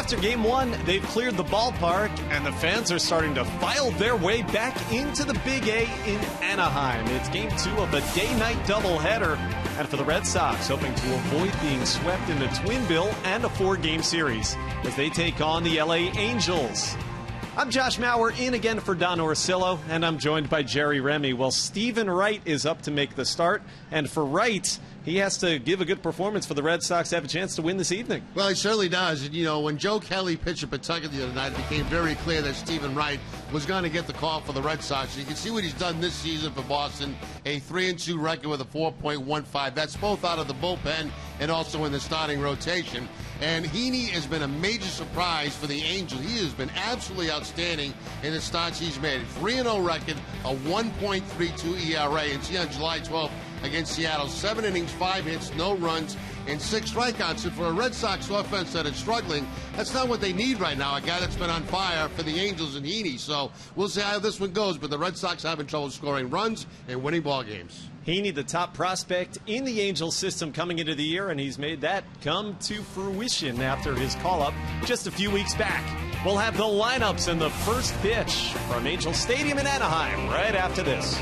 After Game 1, they've cleared the ballpark, and the fans are starting to file their way back into the Big A in Anaheim. It's Game 2 of a day-night doubleheader, and for the Red Sox, hoping to avoid being swept in the twin bill and a 4-game series as they take on the LA Angels. I'm Josh Mauer, in again for Don Orsillo, and I'm joined by Jerry Remy. Well, Stephen Wright is up to make the start, and for Wright, he has to give a good performance for the Red Sox to have a chance to win this evening. Well, he certainly does. And, you know, when Joe Kelly pitched at Pawtucket the other night, it became very clear that Stephen Wright was going to get the call for the Red Sox. You can see what he's done this season for Boston, a 3-2 record with a 4.15. That's both out of the bullpen and also in the starting rotation. And Heaney has been a major surprise for the Angels. He has been absolutely outstanding in the starts he's made. 3-0 record, a 1.32 ERA. And see on July 12th against Seattle, 7 innings, 5 hits, no runs, and 6 strikeouts. And for a Red Sox offense that is struggling, that's not what they need right now, a guy that's been on fire for the Angels and Heaney. So we'll see how this one goes, but the Red Sox having trouble scoring runs and winning ball games. Heaney, the top prospect in the Angels system coming into the year, and he's made that come to fruition after his call-up just a few weeks back. We'll have the lineups and the first pitch from Angel Stadium in Anaheim right after this.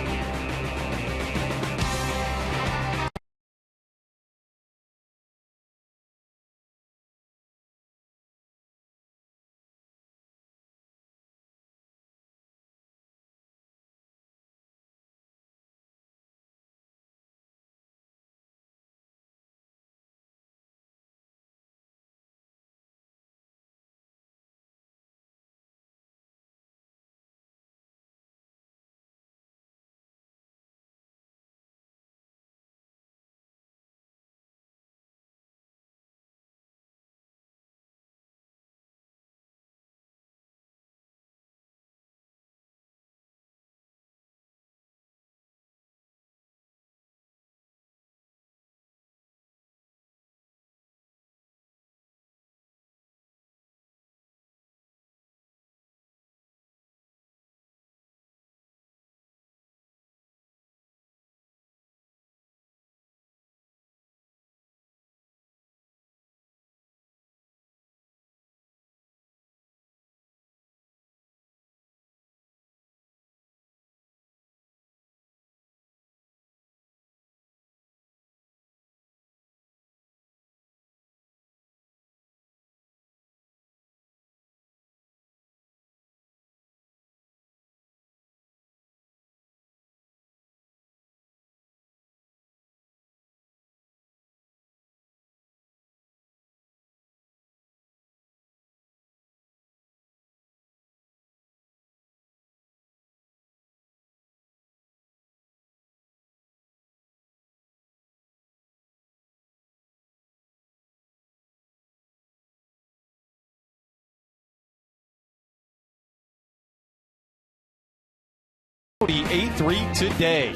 The 8-3 today.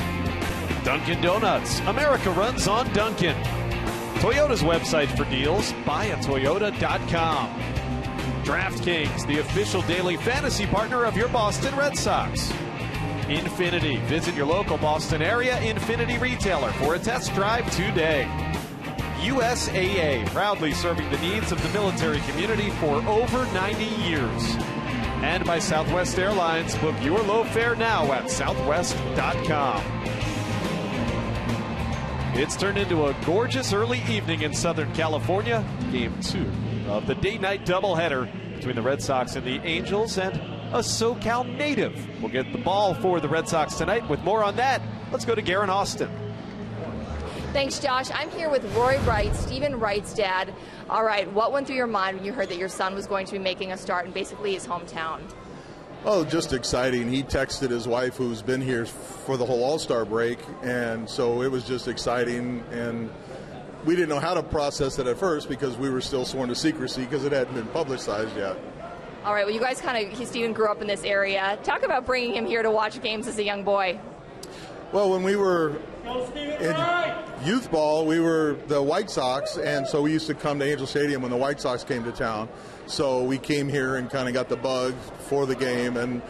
Dunkin' Donuts. America runs on Dunkin'. Toyota's website for deals. Buyatoyota.com. DraftKings, the official daily fantasy partner of your Boston Red Sox. Infinity. Visit your local Boston area Infinity retailer for a test drive today. USAA, proudly serving the needs of the military community for over 90 years. And by Southwest Airlines. Book your low fare now at southwest.com. It's turned into a gorgeous early evening in Southern California. Game 2 of the day-night doubleheader between the Red Sox and the Angels, and a SoCal native will get the ball for the Red Sox tonight. With more on that, let's go to Garen Austin. Thanks, Josh. I'm here with Roy Wright, Stephen Wright's dad. All right, what went through your mind when you heard that your son was going to be making a start in basically his hometown? Oh, just exciting. He texted his wife, who's been here for the whole All-Star break, and so it was just exciting. And we didn't know how to process it at first because we were still sworn to secrecy because it hadn't been publicized yet. All right, well, you guys Stephen grew up in this area. Talk about bringing him here to watch games as a young boy. Well, when we were in youth ball, we were the White Sox, and so we used to come to Angel Stadium when the White Sox came to town. So we came here and kind of got the bug for the game, and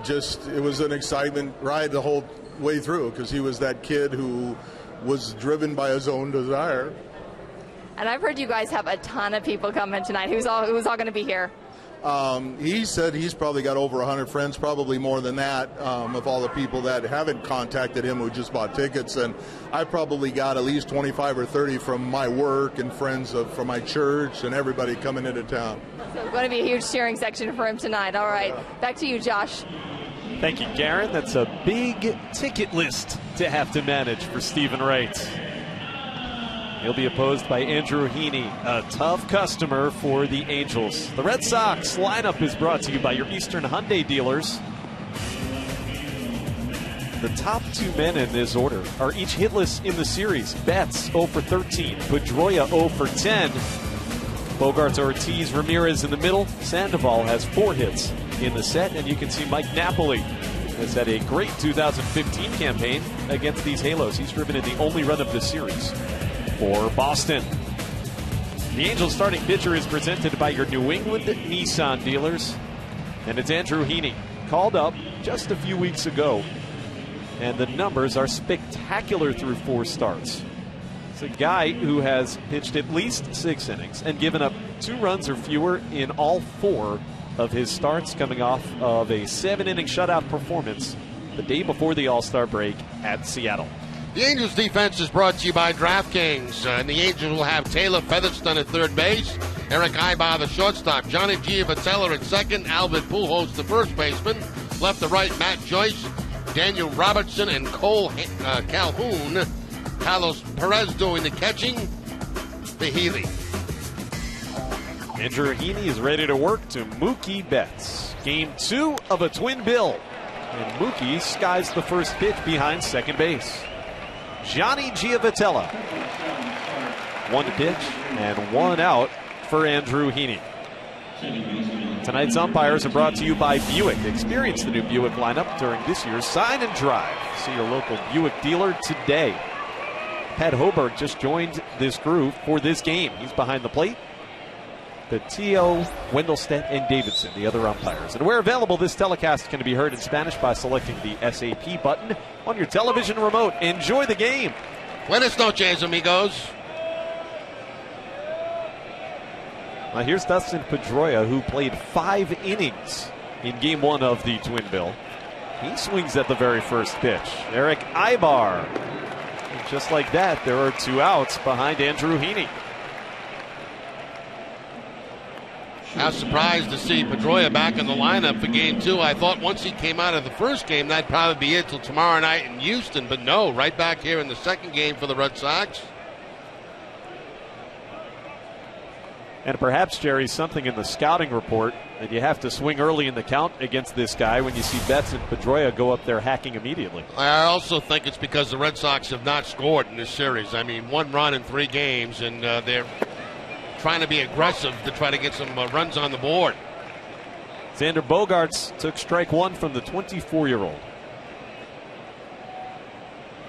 it was an excitement ride the whole way through because he was that kid who was driven by his own desire. And I've heard you guys have a ton of people coming tonight. Who's all going to be here? He said he's probably got over 100 friends, probably more than that, of all the people that haven't contacted him who just bought tickets. And I probably got at least 25 or 30 from my work and friends from my church and everybody coming into town. So it's going to be a huge cheering section for him tonight. All right, back to you, Josh. Thank you, Garen. That's a big ticket list to have to manage for Stephen Wright. He'll be opposed by Andrew Heaney, a tough customer for the Angels. The Red Sox lineup is brought to you by your Eastern Hyundai dealers. The top two men in this order are each hitless in the series. Betts 0 for 13, Pedroia 0 for 10. Bogarts, Ortiz, Ramirez in the middle. Sandoval has 4 hits in the set, and you can see Mike Napoli has had a great 2015 campaign against these Halos. He's driven in the only run of the series for Boston. The Angels starting pitcher is presented by your New England Nissan dealers, and it's Andrew Heaney, called up just a few weeks ago, and the numbers are spectacular through 4 starts. It's a guy who has pitched at least 6 innings and given up 2 runs or fewer in all 4 of his starts, coming off of a 7-inning shutout performance the day before the All-Star break at Seattle. The Angels defense is brought to you by DraftKings, and the Angels will have Taylor Featherston at third base, Eric Ibar the shortstop, Johnny Giovatello at second, Albert Pujols the first baseman, left to right Matt Joyce, Daniel Robertson, and Cole Calhoun. Carlos Perez doing the catching, the Healy. Andrew Heaney is ready to work to Mookie Betts. Game 2 of a twin bill, and Mookie skies the first pitch behind second base. Johnny Giovatello. 1 pitch and 1 out for Andrew Heaney. Tonight's umpires are brought to you by Buick. Experience the new Buick lineup during this year's Sign and Drive. See your local Buick dealer today. Pat Hoberg just joined this crew for this game. He's behind the plate. Pettillo, Wendelstedt, and Davidson, the other umpires. And where available, this telecast can be heard in Spanish by selecting the SAP button on your television remote. Enjoy the game. Buenas noches, amigos. Now here's Dustin Pedroia, who played 5 innings in Game 1 of the twin bill. He swings at the very first pitch. Eric Ibar. And just like that, there are 2 outs behind Andrew Heaney. I was surprised to see Pedroia back in the lineup for Game 2. I thought once he came out of the first game, that'd probably be it till tomorrow night in Houston. But no, right back here in the second game for the Red Sox. And perhaps, Jerry, something in the scouting report that you have to swing early in the count against this guy when you see Betts and Pedroia go up there hacking immediately. I also think it's because the Red Sox have not scored in this series. I mean, 1 run in 3 games, and they're trying to be aggressive to try to get some runs on the board. Xander Bogaerts took strike 1 from the 24-year-old.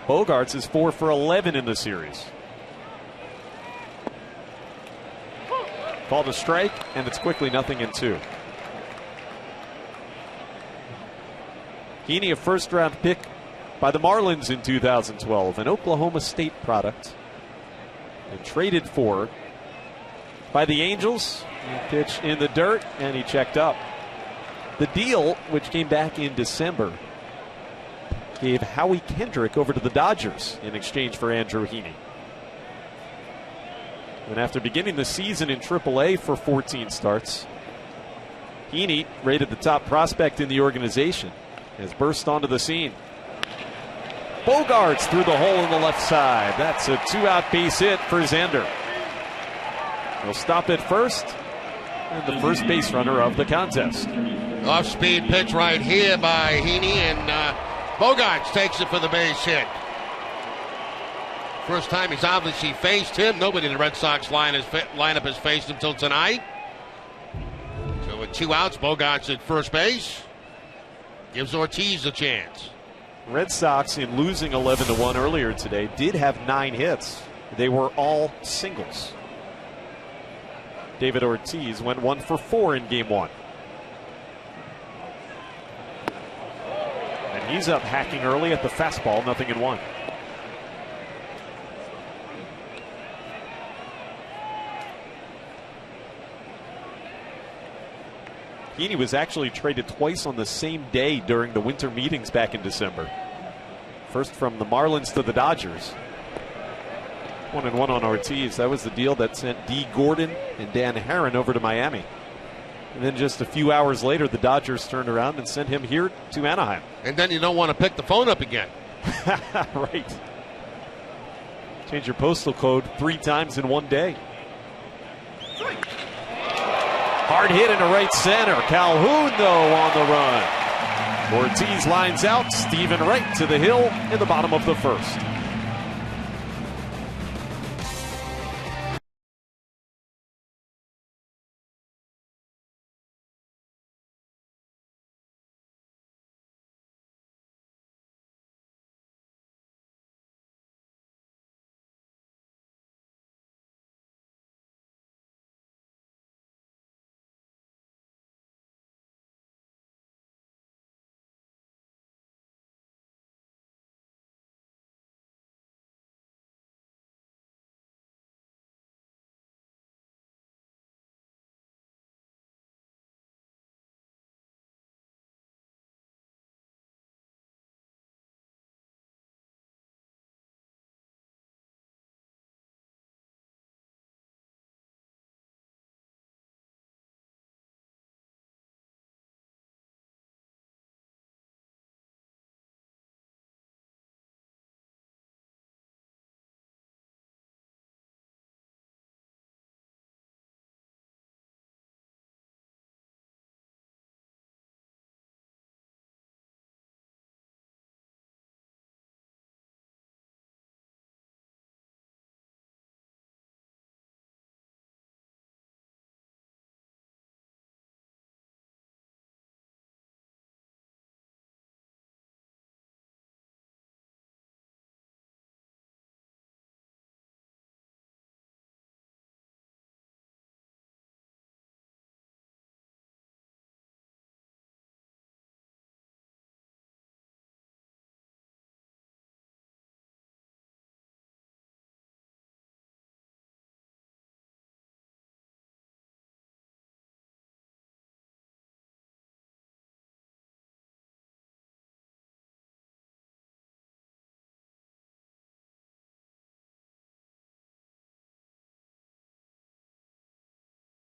Bogaerts is 4 for 11 in the series. Called a strike, and it's quickly 0-2. Heaney, a first-round pick by the Marlins in 2012, an Oklahoma State product, and traded for by the Angels. He pitched in the dirt, and he checked up. The deal, which came back in December, gave Howie Kendrick over to the Dodgers in exchange for Andrew Heaney. And after beginning the season in AAA for 14 starts, Heaney, rated the top prospect in the organization, has burst onto the scene. Bogaerts through the hole in the left side. That's a 2-out base hit for Xander. He'll stop at first, and the first base runner of the contest. Off-speed pitch right here by Heaney, and Bogaerts takes it for the base hit. First time he's obviously faced him. Nobody in the Red Sox lineup has faced him till tonight. So with 2 outs, Bogaerts at first base. Gives Ortiz a chance. Red Sox, in losing 11-1 earlier today, did have 9 hits. They were all singles. David Ortiz went 1 for 4 in Game 1. And he's up hacking early at the fastball, 0-1. Heaney was actually traded twice on the same day during the winter meetings back in December. First from the Marlins to the Dodgers. 1-1 on Ortiz. That was the deal that sent D. Gordon and Dan Herron over to Miami. And then just a few hours later, the Dodgers turned around and sent him here to Anaheim. And then you don't want to pick the phone up again. Right. Change your postal code 3 times in one day. Hard hit into right center. Calhoun, though, on the run. Ortiz lines out. Stephen Wright to the hill in the bottom of the first.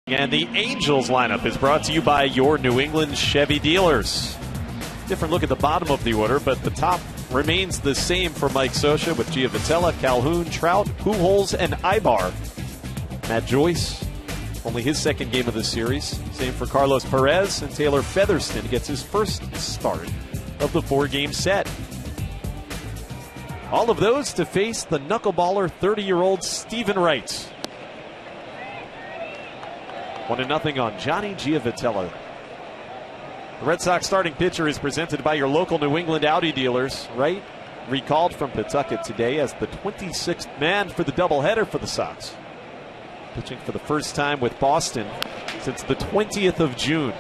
And the Angels lineup is brought to you by your New England Chevy dealers. Different look at the bottom of the order, but the top remains the same for Mike Scioscia with Giavotella, Calhoun, Trout, Pujols, and Ibar. Matt Joyce, only his second game of the series. Same for Carlos Perez, and Taylor Featherston gets his first start of the 4-game set. All of those to face the knuckleballer 30-year-old Stephen Wright. 1-0 on Johnny Giavotella. The Red Sox starting pitcher is presented by your local New England Audi dealers. Wright recalled from Pawtucket today as the 26th man for the doubleheader for the Sox. Pitching for the first time with Boston since the 20th of June.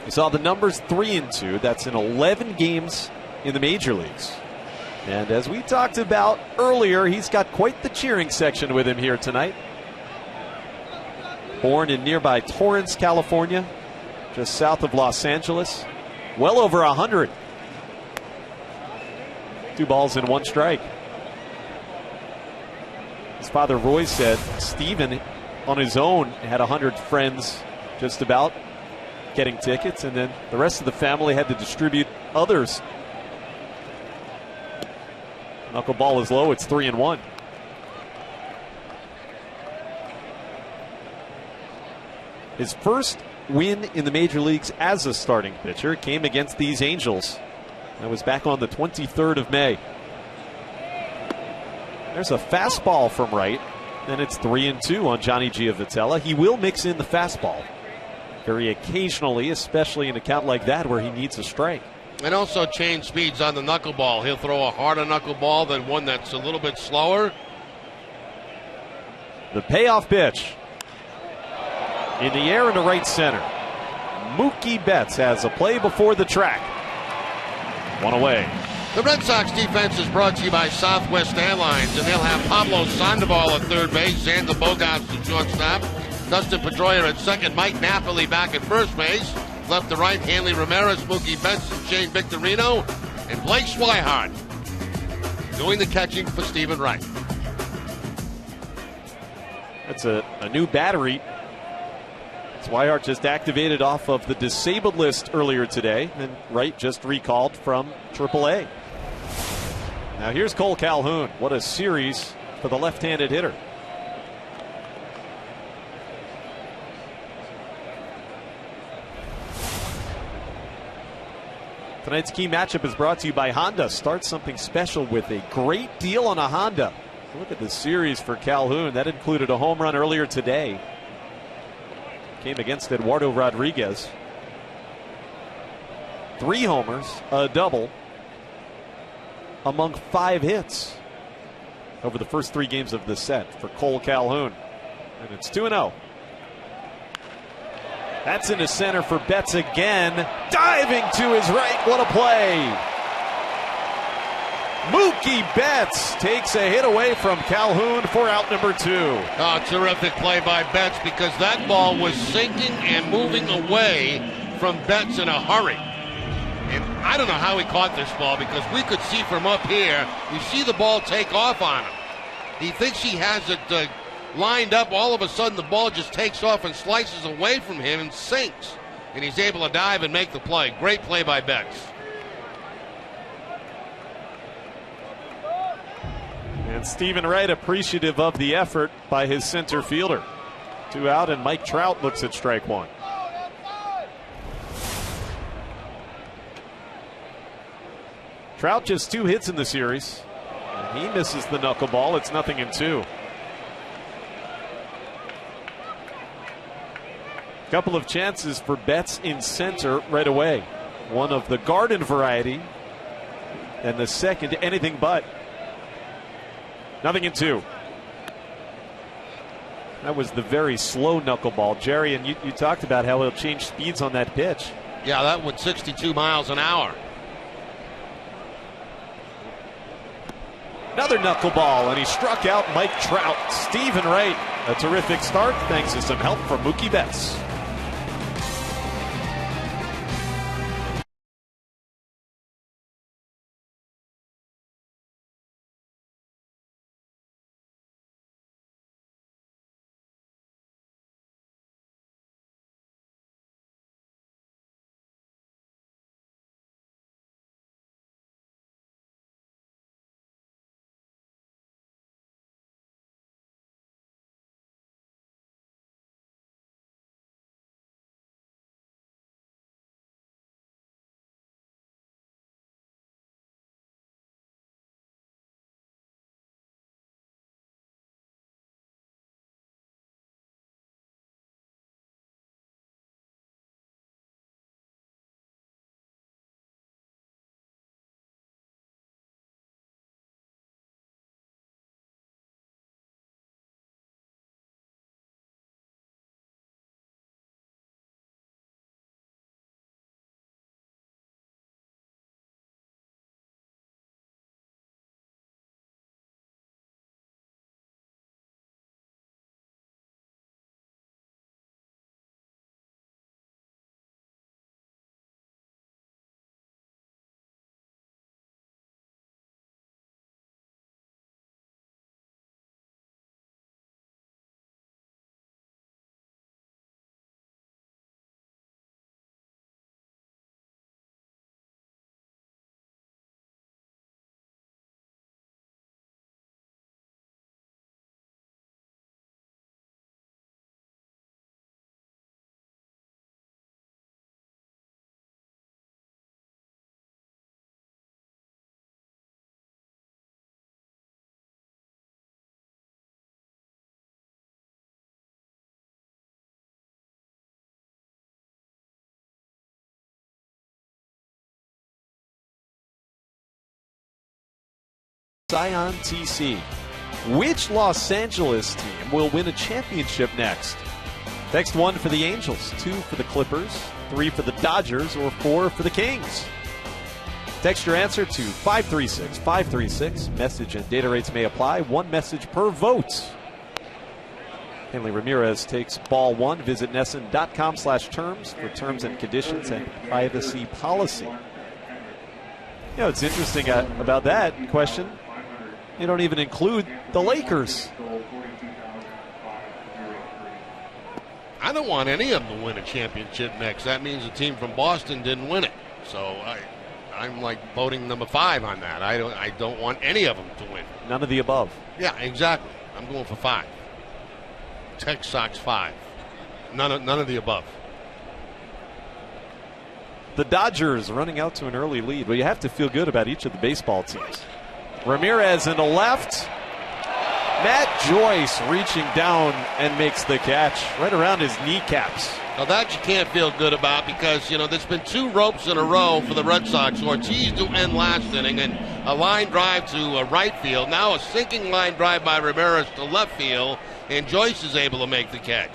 You saw the numbers 3-2. That's in 11 games in the major leagues. And as we talked about earlier, he's got quite the cheering section with him here tonight. Born in nearby Torrance, California, just south of Los Angeles. Well over 100. 2 balls and 1 strike. His father Roy said Stephen on his own had 100 friends just about getting tickets, and then the rest of the family had to distribute others. Knuckleball is low. It's 3-1. His first win in the major leagues as a starting pitcher came against these Angels. That was back on the 23rd of May. There's a fastball from Wright, and it's 3-2 on Johnny Giavotella. He will mix in the fastball very occasionally, especially in a count like that where he needs a strike. And also change speeds on the knuckleball. He'll throw a harder knuckleball than one that's a little bit slower. The payoff pitch. In the air into right center. Mookie Betts has a play before the track. 1 away. The Red Sox defense is brought to you by Southwest Airlines, and they'll have Pablo Sandoval at third base, Xander Bogaerts at shortstop, Dustin Pedroia at second. Mike Napoli back at first base. Left to right, Hanley Ramirez, Mookie Betts, Shane Victorino, and Blake Swihart doing the catching for Stephen Wright. That's a new battery. Swihart just activated off of the disabled list earlier today, and Wright just recalled from AAA. Now here's Cole Calhoun. What a series for the left-handed hitter. Tonight's key matchup is brought to you by Honda. Start something special with a great deal on a Honda. Look at the series for Calhoun. That included a home run earlier today. Came against Eduardo Rodriguez. 3 homers, a double, among 5 hits over the first 3 games of the set for Cole Calhoun. And it's 2-0. That's into center for Betts again. Diving to his right. What a play. Mookie Betts takes a hit away from Calhoun for out number 2. Oh, terrific play by Betts, because that ball was sinking and moving away from Betts in a hurry. And I don't know how he caught this ball, because we could see from up here, you see the ball take off on him. He thinks he has it lined up. All of a sudden, the ball just takes off and slices away from him and sinks. And he's able to dive and make the play. Great play by Betts. And Stephen Wright appreciative of the effort by his center fielder. 2 out, and Mike Trout looks at strike 1. Trout just 2 hits in the series. And he misses the knuckleball. It's 0-2. Couple of chances for Betts in center right away. One of the garden variety, and the second anything but. 0-2. That was the very slow knuckleball. Jerry, and you talked about how he'll change speeds on that pitch. Yeah, that went 62 miles an hour. Another knuckleball, and he struck out Mike Trout. Stephen Wright, a terrific start thanks to some help from Mookie Betts. Scion TC. Which Los Angeles team will win a championship next? Text 1 for the Angels, 2 for the Clippers, 3 for the Dodgers, or 4 for the Kings. Text your answer to 536-536. Message and data rates may apply. 1 message per vote. Hanley Ramirez takes ball one. Visit NESN.com/terms for terms and conditions and privacy policy. You know, it's interesting about that question. You don't even include the Lakers. I don't want any of them to win a championship next. That means the team from Boston didn't win it. So I'm like voting number 5 on that. I don't want any of them to win. None of the above. Yeah, exactly. I'm going for 5. Tex Sox 5. None of the above. The Dodgers running out to an early lead. Well, you have to feel good about each of the baseball teams. Ramirez in the left. Matt Joyce reaching down and makes the catch right around his kneecaps. Now that you can't feel good about because, you know, there's been 2 ropes in a row for the Red Sox. Ortiz to end last inning and a line drive to right field. Now a sinking line drive by Ramirez to left field, and Joyce is able to make the catch.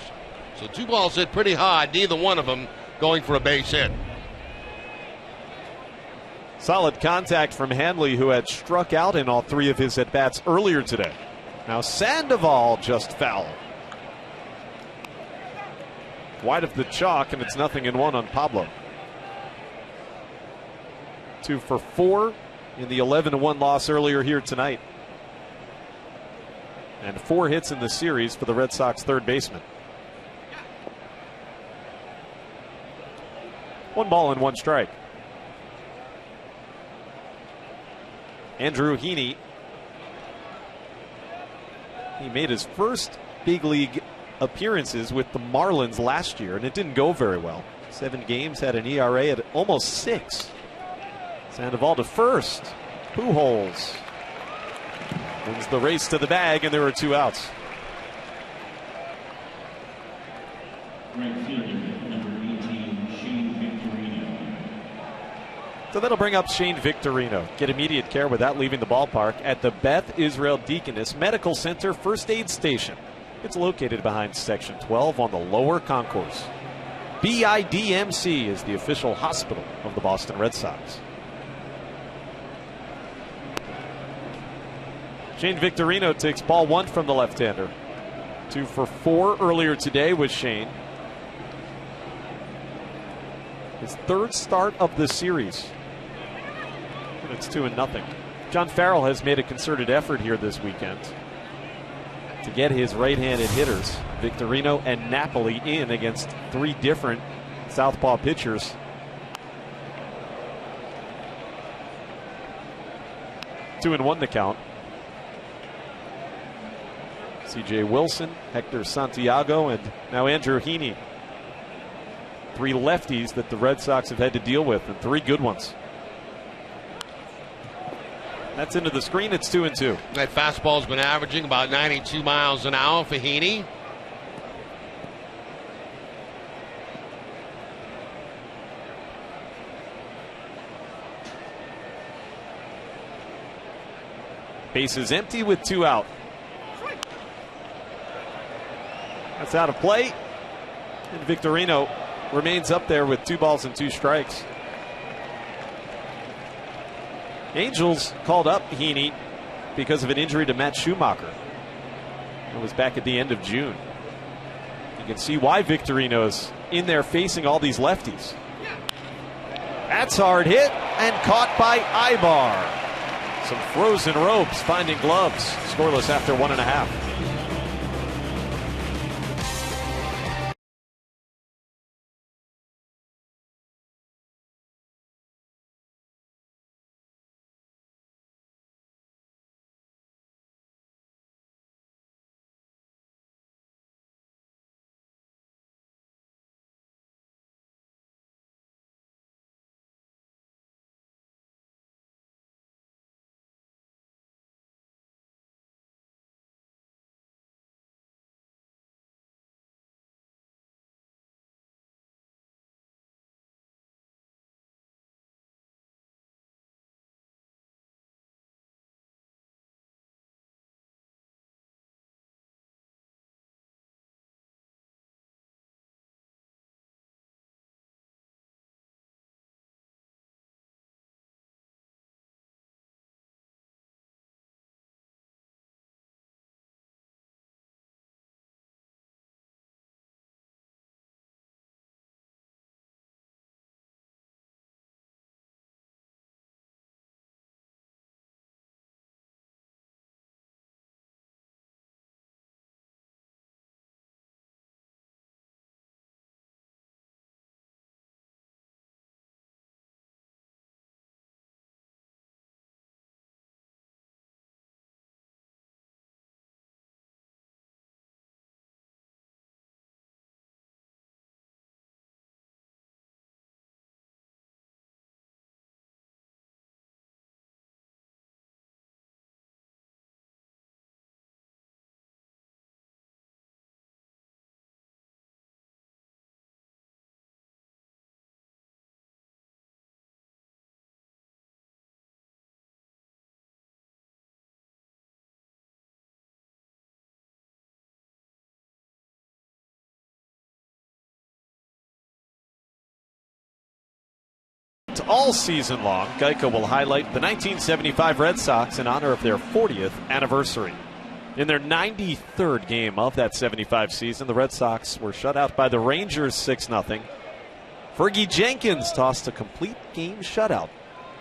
So 2 balls hit pretty hard, neither one of them going for a base hit. Solid contact from Hanley, who had struck out in all 3 of his at-bats earlier today. Now Sandoval just foul. Wide of the chalk, and it's 0-1 on Pablo. 2 for 4 in the 11-1 loss earlier here tonight. And 4 hits in the series for the Red Sox third baseman. 1 ball and 1 strike. Andrew Heaney. He made his first big league appearances with the Marlins last year, and it didn't go very well. 7 games, had an ERA at almost 6. Sandoval to first. Pujols wins the race to the bag, and there are 2 outs. So that'll bring up Shane Victorino. Get immediate care without leaving the ballpark at the Beth Israel Deaconess Medical Center First Aid Station. It's located behind Section 12 on the lower concourse. BIDMC is the official hospital of the Boston Red Sox. Shane Victorino takes ball 1 from the left-hander. 2 for 4 earlier today with Shane. His 3rd start of the series. And it's 2-0. John Farrell has made a concerted effort here this weekend to get his right-handed hitters, Victorino and Napoli, in against 3 different southpaw pitchers. Two and 1 to count. C.J. Wilson, Hector Santiago, and now Andrew Heaney. 3 lefties that the Red Sox have had to deal with, and 3 good ones. That's into the screen. It's 2-2. That fastball's been averaging about 92 miles an hour for Heaney. Base is empty with 2 out. That's out of play. And Victorino remains up there with 2 balls and 2 strikes. Angels called up Heaney because of an injury to Matt Schumacher. It was back at the end of June. You can see why Victorino's in there facing all these lefties. That's hard hit and caught by Ibar. Some frozen ropes finding gloves. Scoreless after 1.5. All season long, Geico will highlight the 1975 Red Sox in honor of their 40th anniversary. In their 93rd game of that 75 season, the Red Sox were shut out by the Rangers 6-0. Fergie Jenkins tossed a complete game shutout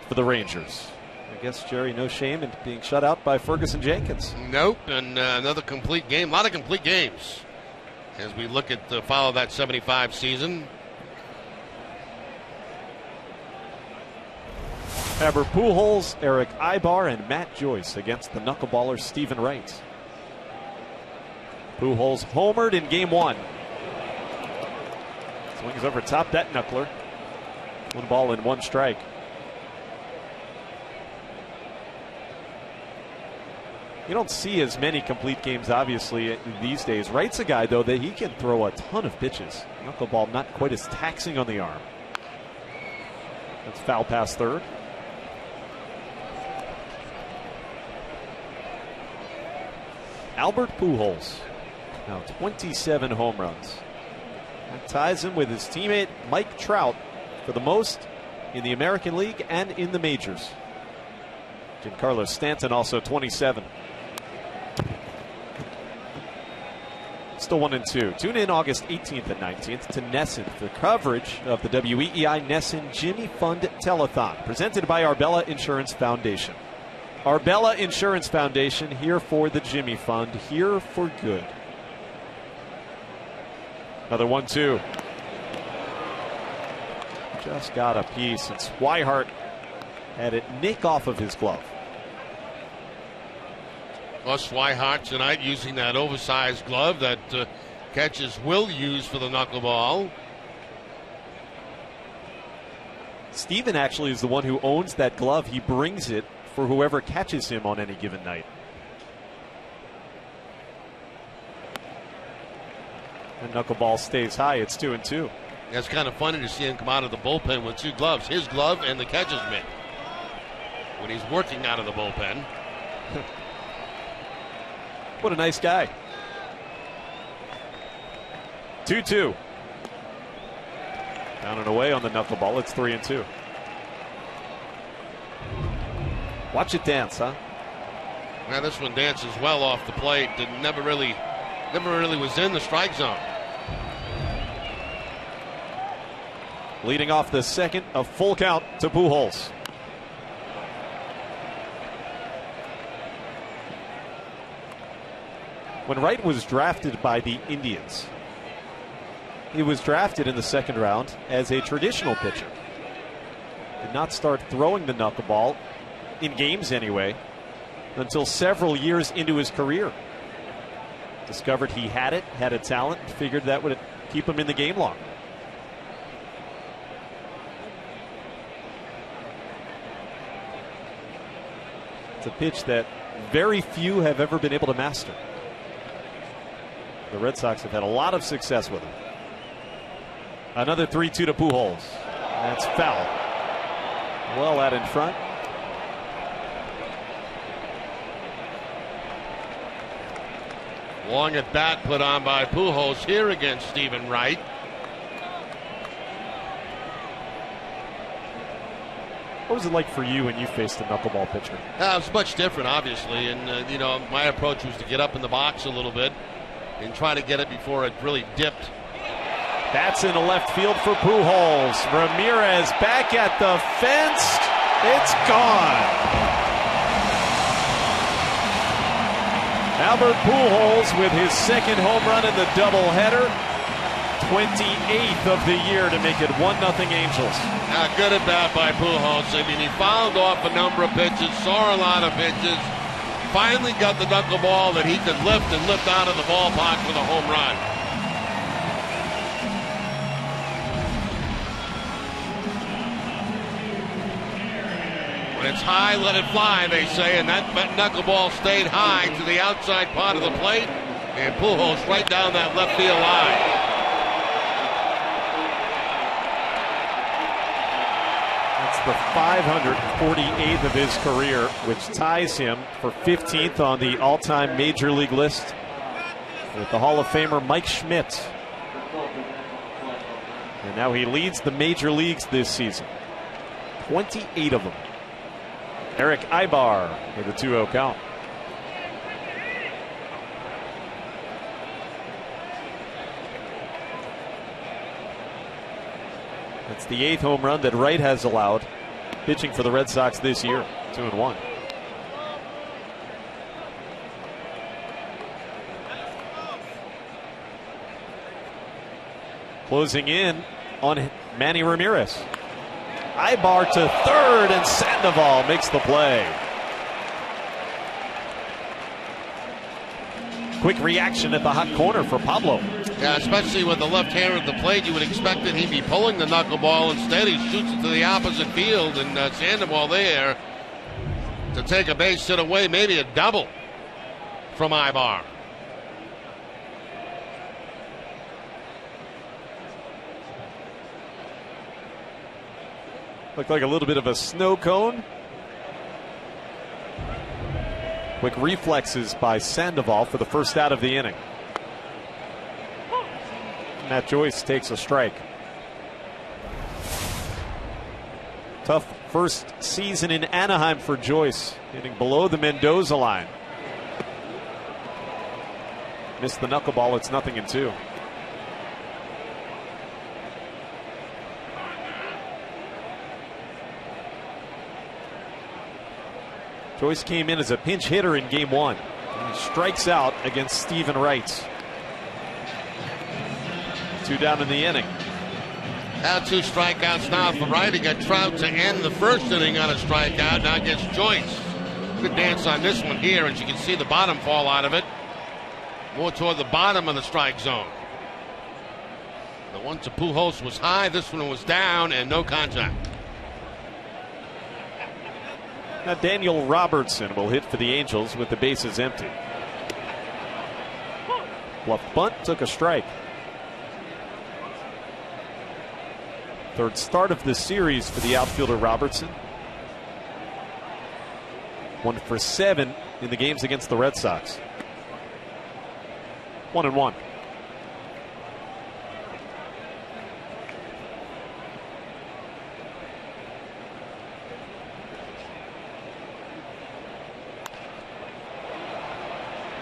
for the Rangers. I guess, Jerry, no shame in being shut out by Ferguson Jenkins. Nope, and another complete game. A lot of complete games as we look at follow that 75 season. Albert Pujols, Eric Ibar, and Matt Joyce against the knuckleballer Stephen Wright. Pujols homered in game 1. Swings over top that knuckler. 1 ball and 1 strike. You don't see as many complete games, obviously, these days. Wright's a guy, though, that he can throw a ton of pitches. Knuckleball not quite as taxing on the arm. That's foul past third. Albert Pujols, now 27 home runs. That ties him with his teammate Mike Trout for the most in the American League and in the majors. Giancarlo Stanton also 27. Still 1-2. Tune in August 18th and 19th to NESN for coverage of the WEEI NESN Jimmy Fund Telethon, presented by Arbella Insurance Foundation. Arbella Insurance Foundation, here for the Jimmy Fund, here for good. Another 1-2. Just got a piece, and Swihart had it nick off of his glove. Well, Swihart tonight using that oversized glove that catchers will use for the knuckleball. Steven actually is the one who owns that glove. He brings it for whoever catches him on any given night. And knuckleball stays high. It's 2-2. It's kind of funny to see him come out of the bullpen with 2 gloves, his glove and the catcher's mitt, when he's working out of the bullpen. What a nice guy. 2-2. Down and away on the knuckleball. It's 3-2. Watch it dance, huh? Now this one dances well off the plate. Never really was in the strike zone. Leading off the second, a full count to Pujols. When Wright was drafted by the Indians, he was drafted in the second round as a traditional pitcher. Did not start throwing the knuckleball, in games anyway, until several years into his career. Discovered he had it, had a talent, figured that would keep him in the game long. It's a pitch that very few have ever been able to master. The Red Sox have had a lot of success with him. Another 3-2 to Pujols. That's foul. Well out in front. Long at bat put on by Pujols here against Stephen Wright. What was it like for you when you faced a knuckleball pitcher? It was much different, obviously, and my approach was to get up in the box a little bit and try to get it before it really dipped. That's in the left field for Pujols. Ramirez back at the fence. It's gone. Albert Pujols with his second home run in the doubleheader. 28th of the year to make it 1-0 Angels. Good at bat by Pujols. I mean, he fouled off a number of pitches, saw a lot of pitches, finally got the knuckleball that he could lift out of the ballpark for the home run. When it's high, let it fly, they say, and that knuckleball stayed high to the outside part of the plate, and Pujols right down that left field line. The 548th of his career, which ties him for 15th on the all-time Major League list with the Hall of Famer Mike Schmidt. And now he leads the Major Leagues this season. 28 of them. Eric Ibar with a 2-0 count. That's the 8th home run that Wright has allowed, pitching for the Red Sox this year. 2-1. Closing in on Manny Ramirez. Ibar to third, and Sandoval makes the play. Quick reaction at the hot corner for Pablo. Yeah, especially with the left hand at the plate, you would expect that he'd be pulling the knuckleball. Instead, he shoots it to the opposite field, and Sandoval there to take a base hit away, maybe a double from Ibar. Looked like a little bit of a snow cone. Quick reflexes by Sandoval for the first out of the inning. Matt Joyce takes a strike. Tough first season in Anaheim for Joyce, hitting below the Mendoza line. Missed the knuckleball. It's 0-2. Joyce came in as a pinch hitter in game 1. He strikes out against Stephen Wright. 2 down in the inning. Now 2 strikeouts now for Wright. He got Trout to end the first inning on a strikeout. Now gets Joyce. Good dance on this one here, as you can see the bottom fall out of it. More toward the bottom of the strike zone. The one to Pujols was high. This one was down and no contact. Now Daniel Robertson will hit for the Angels with the bases empty. Bluff bunt, took a strike. Third start of the series for the outfielder Robertson. 1 for 7 in the games against the Red Sox. 1-1.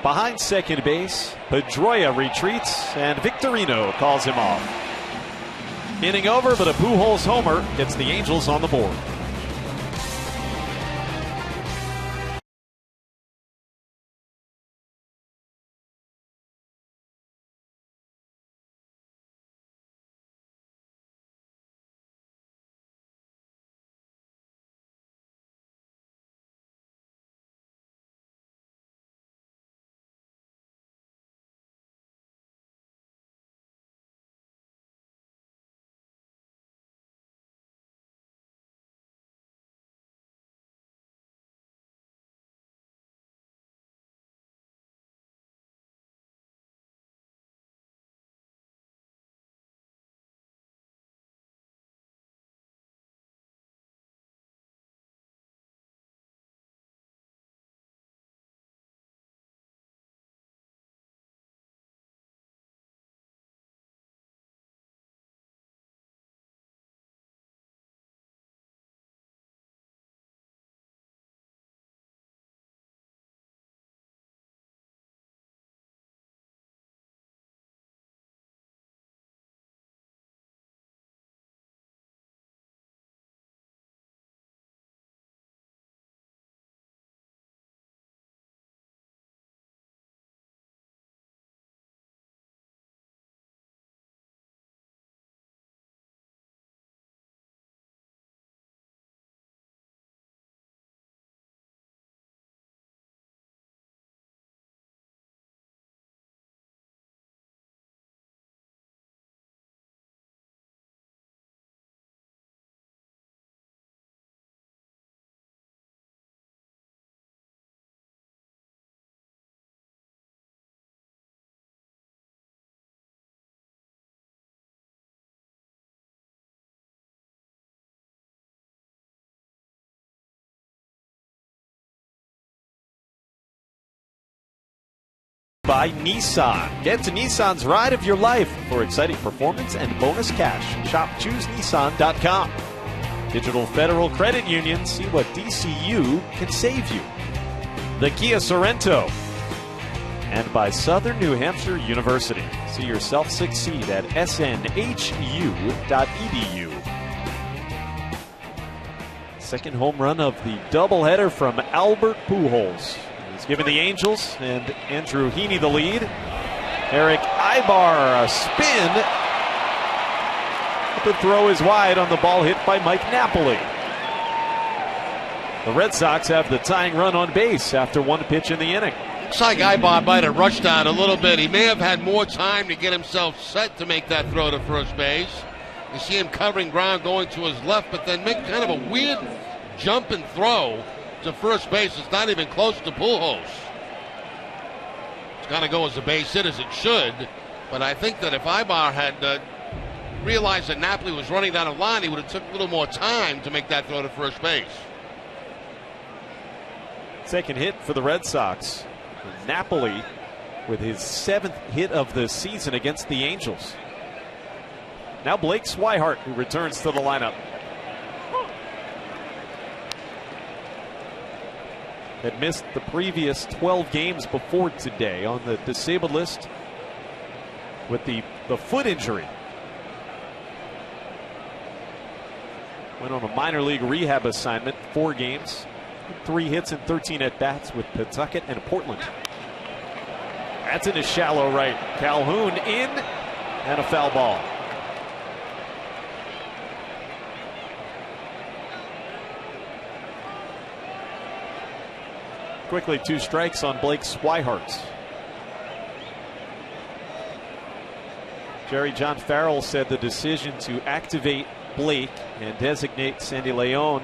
Behind second base, Pedroia retreats, and Victorino calls him off. Inning over, but a Pujols homer gets the Angels on the board. By Nissan. Get to Nissan's ride of your life for exciting performance and bonus cash. Shop ChooseNissan.com. Digital Federal Credit Union. See what DCU can save you. The Kia Sorrento. And by Southern New Hampshire University. See yourself succeed at snhu.edu. Second home run of the doubleheader from Albert Pujols. He's given the Angels and Andrew Heaney the lead. Eric Ibar, a spin. The throw is wide on the ball hit by Mike Napoli. The Red Sox have the tying run on base after one pitch in the inning. Looks like Ibar might have rushed out a little bit. He may have had more time to get himself set to make that throw to first base. You see him covering ground going to his left, but then make kind of a weird jump and throw to first base. It's not even close to Pujols. It's got to go as a base hit as it should, but I think that if Ibar had realized that Napoli was running down a line, he would have took a little more time to make that throw to first base. Second hit for the Red Sox. Napoli with his 7th hit of the season against the Angels. Now Blake Swihart, who returns to the lineup. Had missed the previous 12 games before today on the disabled list with the foot injury. Went on a minor league rehab assignment, 4 games, 3 hits and 13 at-bats with Pawtucket and Portland. That's in a shallow right. Calhoun in, and a foul ball. Quickly 2 strikes on Blake Swihart. Jerry John Farrell said the decision to activate Blake and designate Sandy Leon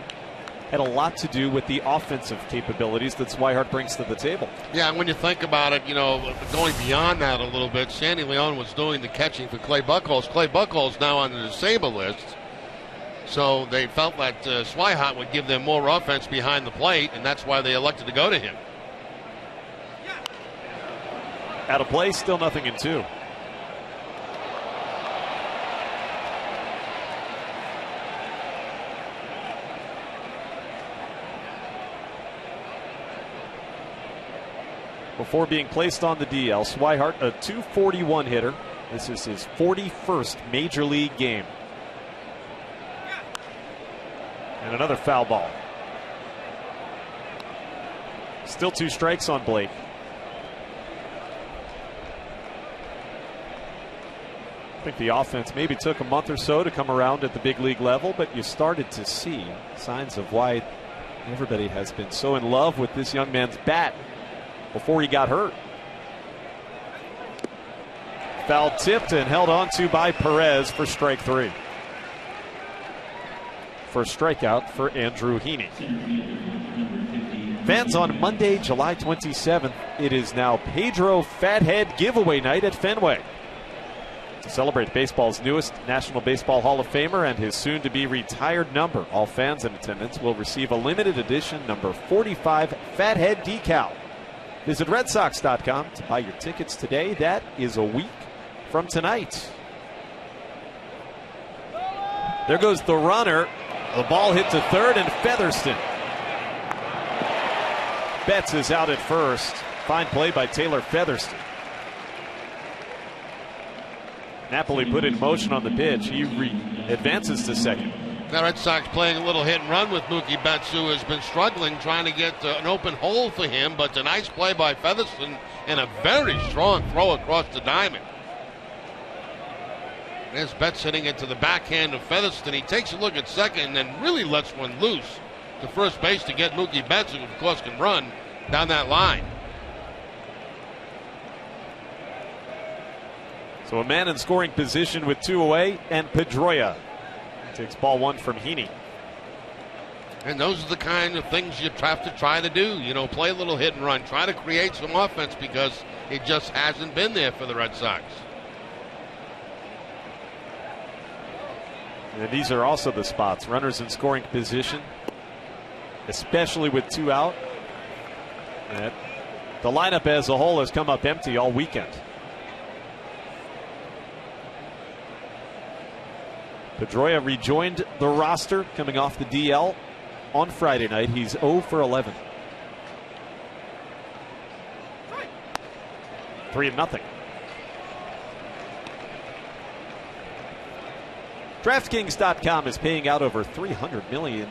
had a lot to do with the offensive capabilities that Swihart brings to the table. Yeah, and when you think about it, going beyond that a little bit, Sandy Leon was doing the catching for Clay Buchholz. Clay Buchholz now on the disabled list. So they felt that Swihart would give them more offense behind the plate, and that's why they elected to go to him. Out of play, still 0-2. Before being placed on the DL, Swihart, a .241 hitter. This is his 41st major league game. And another foul ball. Still 2 strikes on Blake. I think the offense maybe took a month or so to come around at the big league level, but you started to see signs of why everybody has been so in love with this young man's bat before he got hurt. Foul tipped and held on to by Perez for strike 3. First strikeout for Andrew Heaney. Fans, on Monday, July 27th, it is now Pedro Fathead giveaway night at Fenway. To celebrate baseball's newest National Baseball Hall of Famer and his soon-to-be retired number, all fans in attendance will receive a limited edition number 45 Fathead decal. Visit RedSox.com to buy your tickets today. That is a week from tonight. There goes the runner. The ball hit to third, and Featherston. Betts is out at first. Fine play by Taylor Featherston. Napoli put in motion on the pitch. He advances to second. The Red Sox playing a little hit and run with Mookie Betts, who has been struggling trying to get an open hole for him, but a nice play by Featherston and a very strong throw across the diamond. There's Betts hitting it to the backhand of Featherston. He takes a look at second and then really lets one loose to first base to get Mookie Betts, who of course can run down that line. So a man in scoring position with 2 away, and Pedroia takes ball 1 from Heaney. And those are the kind of things you have to try to do. Play a little hit and run. Try to create some offense because it just hasn't been there for the Red Sox. And these are also the spots. Runners in scoring position, especially with 2 out. And the lineup as a whole has come up empty all weekend. Pedroia rejoined the roster coming off the DL on Friday night. He's 0 for 11. 3-0. DraftKings.com is paying out over $300 million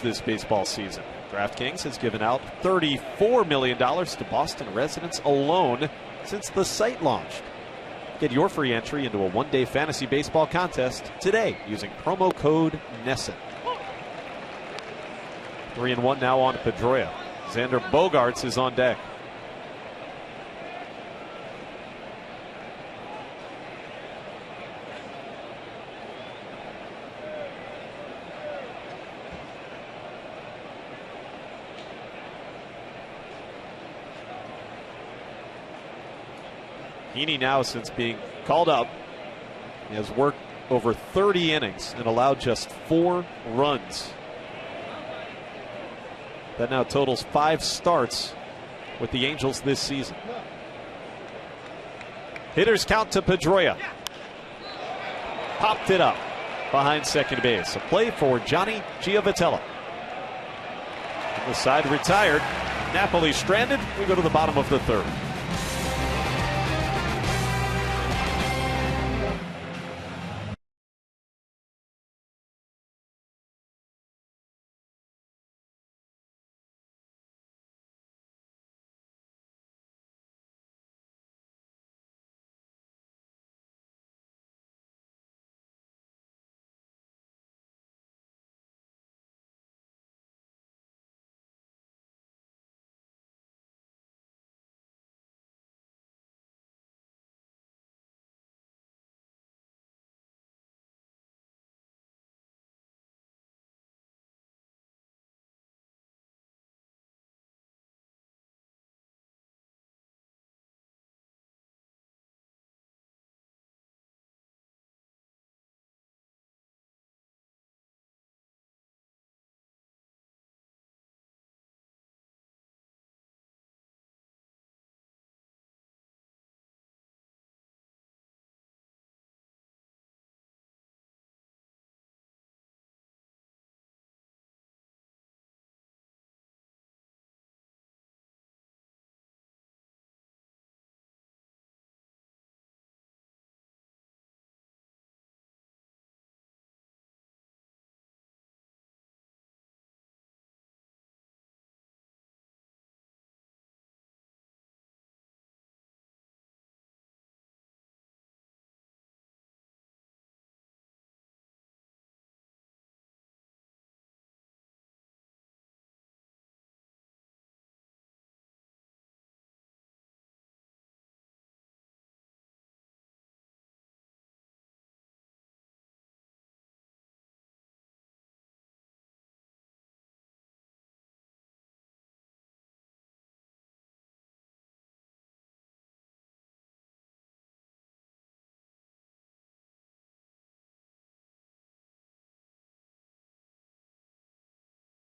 this baseball season. DraftKings has given out $34 million to Boston residents alone since the site launched. Get your free entry into a one-day fantasy baseball contest today using promo code NESSN. 3-1 now on Pedroia. Xander Bogaerts is on deck. Heaney now, since being called up, he has worked over 30 innings and allowed just 4 runs. That now totals 5 starts with the Angels this season. Hitters count to Pedroia. Popped it up behind second base. A play for Johnny Giavotella. The side retired. Napoli stranded. We go to the bottom of the third.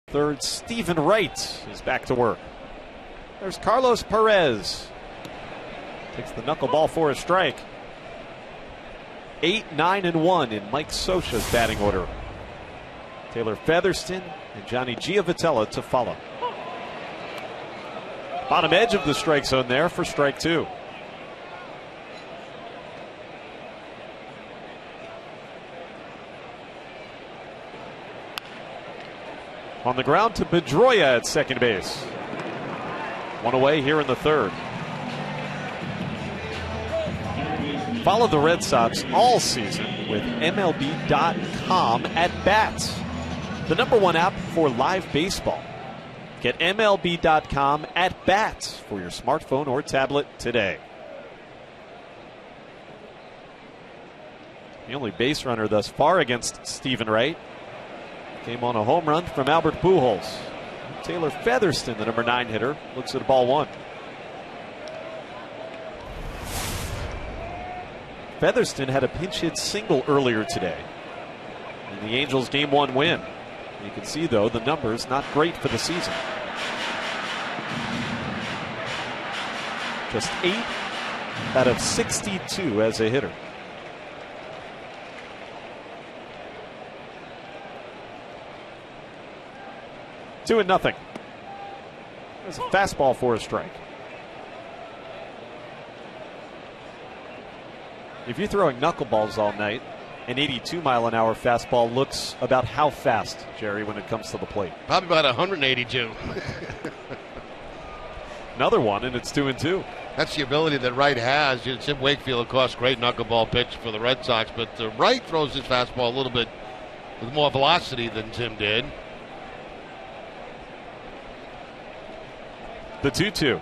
Third, Stephen Wright is back to work. There's Carlos Perez. Takes the knuckleball for a strike. 8, 9, and 1 in Mike Scioscia's batting order. Taylor Featherston and Johnny Giavotella to follow. Bottom edge of the strike zone there for strike 2. On the ground to Pedroia at second base. One away here in the third. Follow the Red Sox all season with MLB.com at bats, the #1 app for live baseball. Get MLB.com at bats for your smartphone or tablet today. The only base runner thus far against Stephen Wright came on a home run from Albert Pujols. Taylor Featherston, the #9 hitter, looks at ball 1. Featherston had a pinch hit single earlier today in the Angels' Game 1 win. You can see, though, the numbers not great for the season. Just 8 out of 62 as a hitter. 2-0. It's a fastball for a strike. If you're throwing knuckleballs all night, an 82-mile-an-hour fastball looks about how fast, Jerry, when it comes to the plate? Probably about 182. Another one, and it's 2-2. That's the ability that Wright has. Tim Wakefield, of course, great knuckleball pitch for the Red Sox, but Wright throws his fastball a little bit with more velocity than Tim did. The 2-2.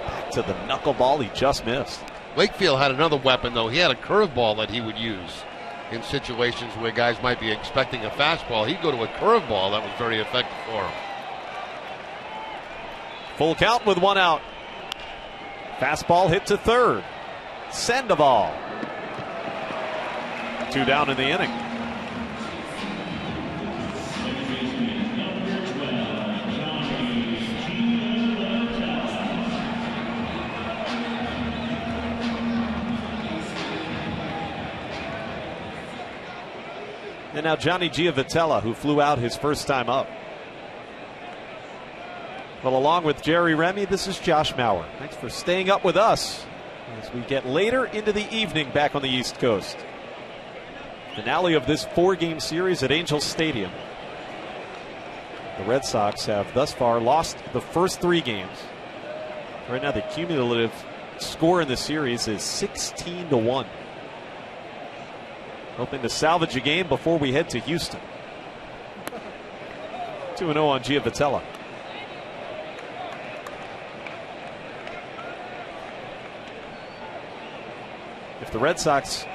Back to the knuckleball he just missed. Wakefield had another weapon, though. He had a curveball that he would use in situations where guys might be expecting a fastball. He'd go to a curveball that was very effective for him. Full count with 1 out. Fastball hit to third. Sandoval. 2 down in the inning. And now Johnny Giavotella, who flew out his first time up. Well, along with Jerry Remy, this is Josh Mauer. Thanks for staying up with us as we get later into the evening back on the East Coast. Finale of this 4-game series at Angels Stadium. The Red Sox have thus far lost the first 3 games. Right now, the cumulative score in the series is 16-1. Hoping to salvage a game before we head to Houston. 2-0 on Giavotella. If the Red Sox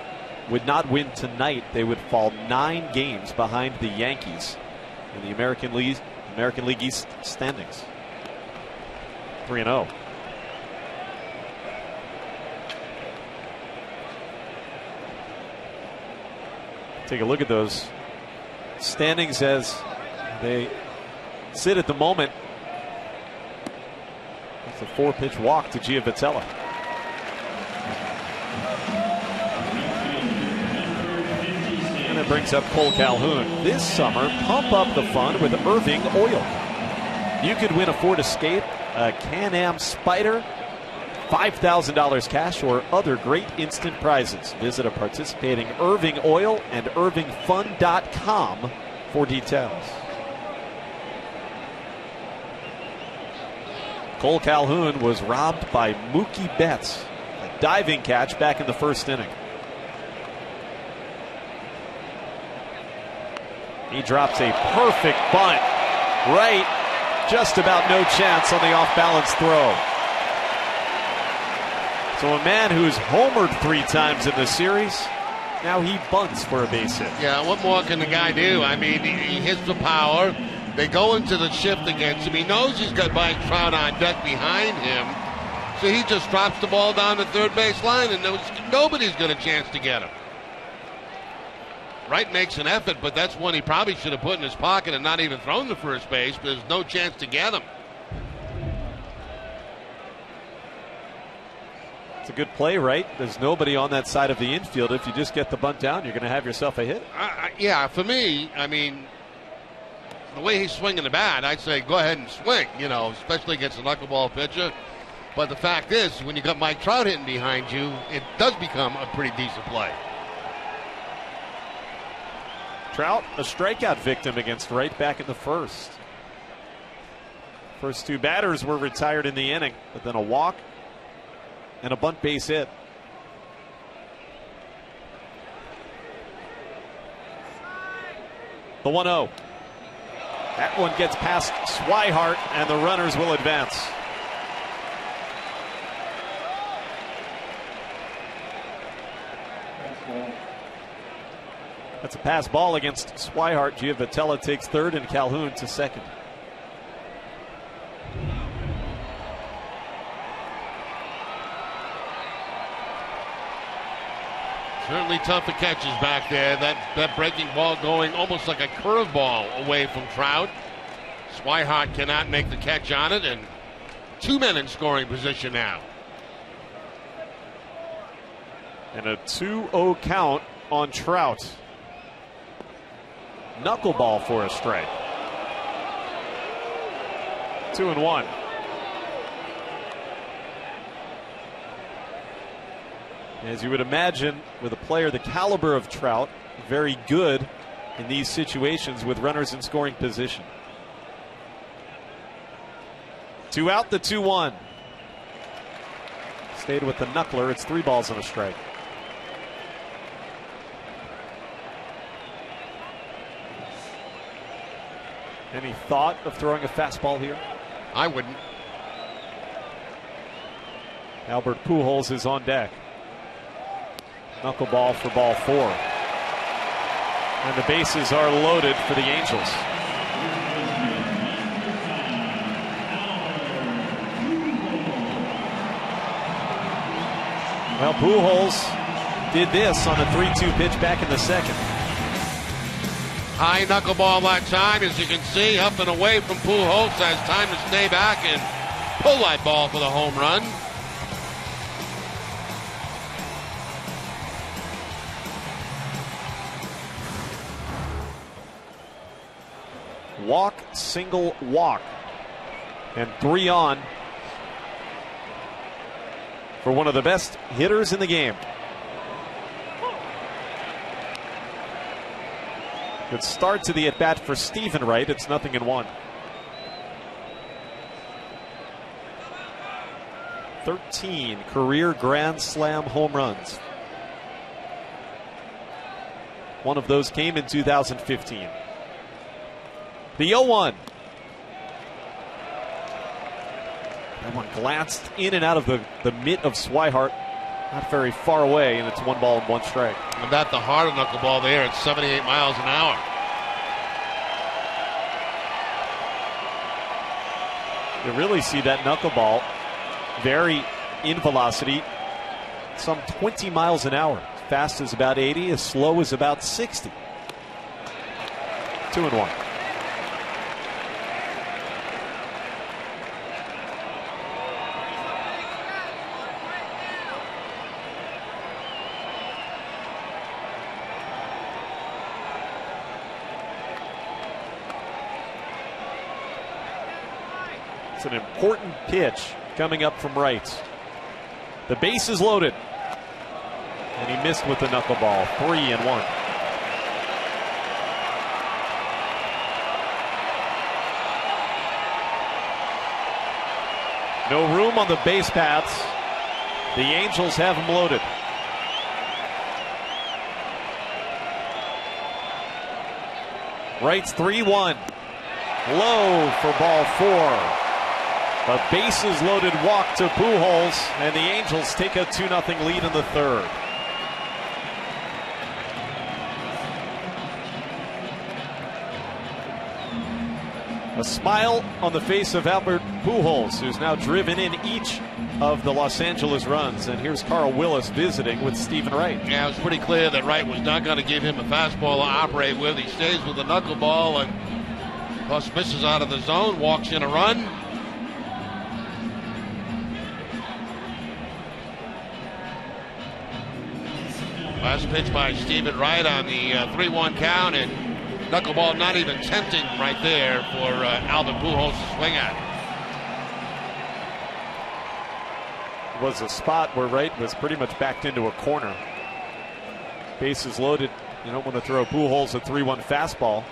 would not win tonight, they would fall 9 games behind the Yankees in the American League East standings. 3-0. Take a look at those standings as they sit at the moment. It's a 4-pitch walk to Giavotella. And it brings up Cole Calhoun. This summer, pump up the fun with Irving Oil. You could win a Ford Escape, a Can-Am Spyder, $5,000 cash, or other great instant prizes. Visit a participating Irving Oil and IrvingFun.com for details. Cole Calhoun was robbed by Mookie Betts. A diving catch back in the first inning. He drops a perfect bunt. Right, just about no chance on the off-balance throw. So a man who's homered 3 times in the series, now he bunts for a base hit. Yeah, what more can the guy do? I mean, he hits the power. They go into the shift against him. He knows he's got Mike Trout on deck behind him. So he just drops the ball down the third base line, and nobody's got a chance to get him. Wright makes an effort, but that's one he probably should have put in his pocket and not even thrown to first base. But there's no chance to get him. It's a good play, right? There's nobody on that side of the infield. If you just get the bunt down, you're going to have yourself a hit. Yeah, for me, I mean, the way he's swinging the bat, I'd say go ahead and swing, especially against a knuckleball pitcher. But the fact is, when you got Mike Trout hitting behind you, it does become a pretty decent play. Trout, a strikeout victim against Wright back in the first. First 2 batters were retired in the inning, but then a walk and a bunt base hit. The 1-0. That one gets past Swihart, and the runners will advance. That's a pass ball against Swihart. Giavotella takes third and Calhoun to second. Certainly tough to catches back there. That breaking ball going almost like a curveball away from Trout. Swihart cannot make the catch on it, and 2 men in scoring position now. And a 2-0 count on Trout. Knuckleball for a strike. 2-1. As you would imagine, with a player the caliber of Trout, very good in these situations with runners in scoring position. 2 out, the 2-1. Stayed with the knuckler. It's 3 balls and a strike. Any thought of throwing a fastball here? I wouldn't. Albert Pujols is on deck. Knuckleball for ball 4. And the bases are loaded for the Angels. Well, Pujols did this on a 3-2 pitch back in the second. High knuckleball that time, as you can see, up and away from Pujols. Has time to stay back and pull that ball for the home run. Walk, single, walk. And 3 on for one of the best hitters in the game. Good start to the at-bat for Stephen Wright. It's 0-1. 13 career Grand Slam home runs. One of those came in 2015. The 0-1. That one glanced in and out of the mitt of Swihart. Not very far away, and it's 1 ball and 1 strike. And that the harder knuckleball there at 78 miles an hour. You really see that knuckleball vary in velocity, some 20 miles an hour. Fast as about 80, as slow as about 60. 2-1. It's an important pitch coming up from right. The base is loaded. And he missed with the knuckleball. 3-1. No room on the base paths. The Angels have him loaded. Wright's 3-1. Low for ball 4. A bases loaded walk to Pujols, and the Angels take a 2-0 lead in the third. A smile on the face of Albert Pujols, who's now driven in each of the Los Angeles runs. And here's Carl Willis visiting with Stephen Wright. Yeah, it was pretty clear that Wright was not going to give him a fastball to operate with. He stays with the knuckleball and plus misses out of the zone, walks in a run. Last pitch by Stephen Wright on the 3-1 count, and knuckleball not even tempting right there for Albert Pujols to swing at. It was a spot where Wright was pretty much backed into a corner. Bases loaded. You don't want to throw Pujols a 3-1 fastball.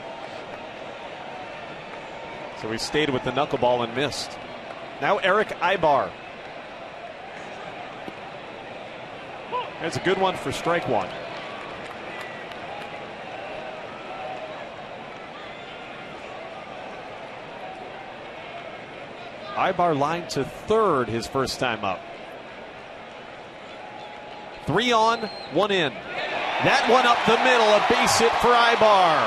So he stayed with the knuckleball and missed. Now Eric Ibar. That's a good one for strike 1. Ibar lined to third his first time up. 3 on, 1 in. That one up the middle, a base hit for Ibar.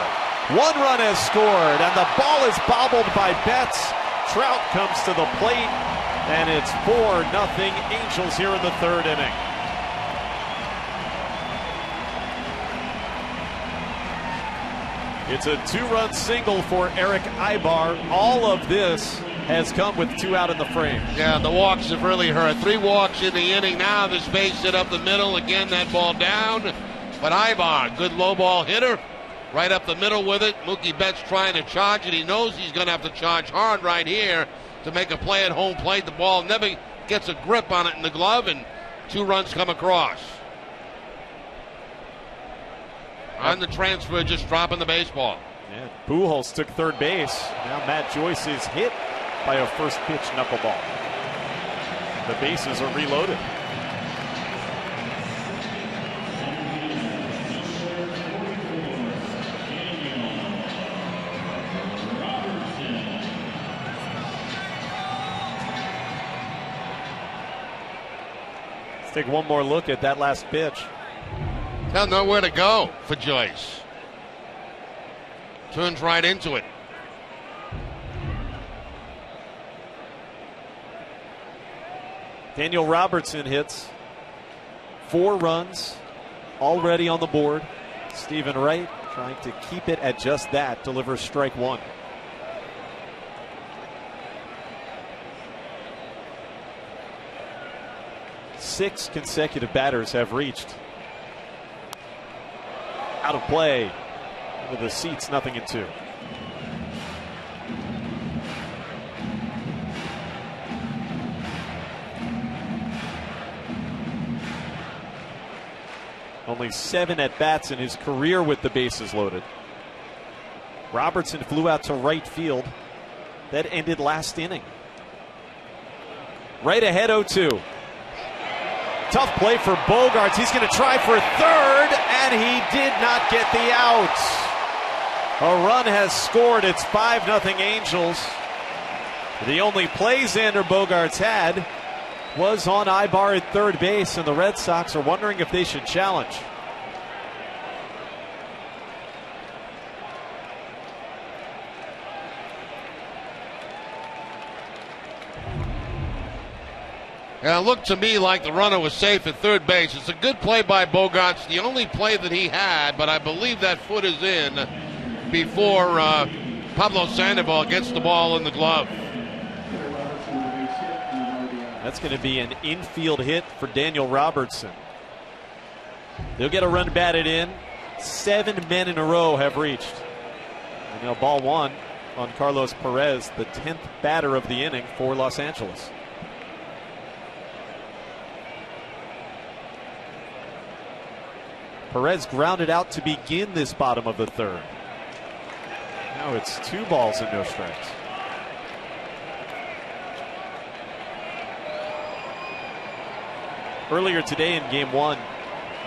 1 run has scored, and the ball is bobbled by Betts. Trout comes to the plate, and it's 4-0 Angels here in the third inning. It's a 2-run single for Eric Ibar. All of this has come with 2 out in the frame. Yeah, the walks have really hurt. 3 walks in the inning now. This base hit up the middle. Again, that ball down. But Ibar, good low ball hitter. Right up the middle with it. Mookie Betts trying to charge it. He knows he's going to have to charge hard right here. to make a play at home plate. The ball never gets a grip on it in the glove, and 2 runs come across. On the transfer, just dropping the baseball. Yeah, Pujols took third base. Now Matt Joyce is hit by a first pitch knuckleball. The bases are reloaded. Let's take one more look at that last pitch. Tell nowhere to go for Joyce. Turns right into it. Daniel Robertson hits. 4 runs already on the board. Stephen Wright trying to keep it at just that, delivers strike 1. Six consecutive batters have reached. Out of play. Into the seats, 0-2. Only 7 at-bats in his career with the bases loaded. Robertson flew out to right field. That ended last inning. Right ahead, 0-2. Tough play for Bogaerts. He's going to try for third, and he did not get the out. A run has scored. It's 5-0 Angels. The only play Xander Bogaerts had was on Ibar at third base, and the Red Sox are wondering if they should challenge. Yeah, it looked to me like the runner was safe at third base. It's a good play by Bogaerts, the only play that he had, but I believe that foot is in before Pablo Sandoval gets the ball in the glove. That's going to be an infield hit for Daniel Robertson. They'll get a run batted in. 7 men in a row have reached. And now ball 1 on Carlos Perez, the 10th batter of the inning for Los Angeles. Perez grounded out to begin this bottom of the third. Now it's 2 balls and no strikes. Earlier today in Game 1,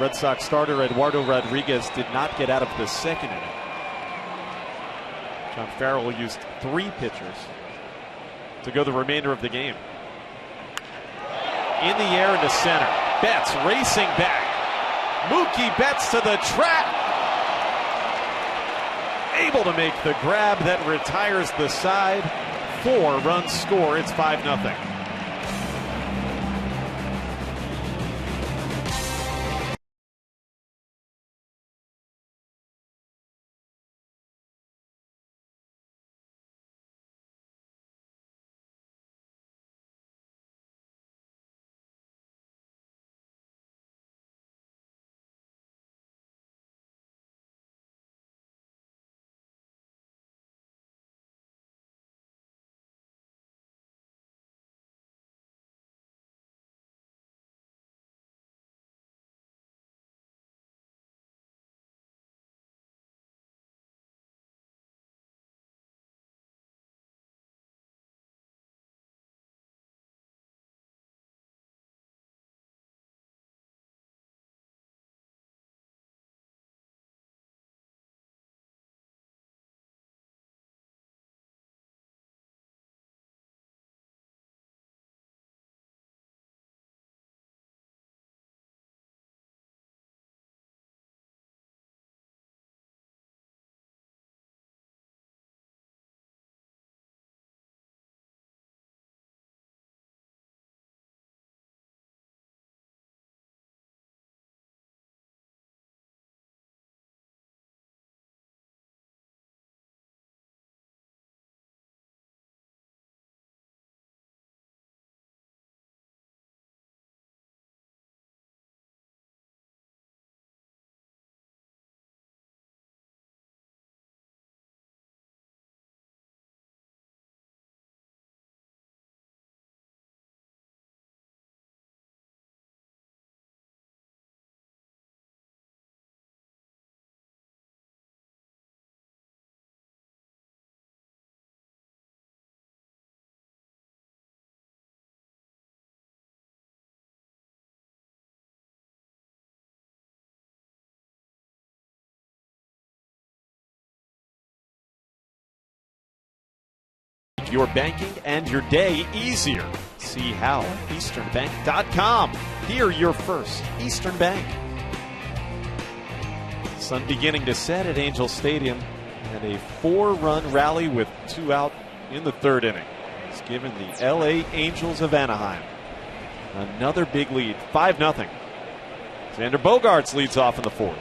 Red Sox starter Eduardo Rodriguez did not get out of the second inning. John Farrell used 3 pitchers to go the remainder of the game. In the air into center. Betts racing back. Mookie Betts to the track. Able to make the grab that retires the side. 4 runs score. It's 5-0. make your banking and your day easier. See how at easternbank.com. Here, your first Eastern Bank. Sun beginning to set at Angel Stadium, and a 4-run rally with 2 out in the 3rd inning. It's given the LA Angels of Anaheim another big lead, 5-0. Xander Bogaerts leads off in the 4th.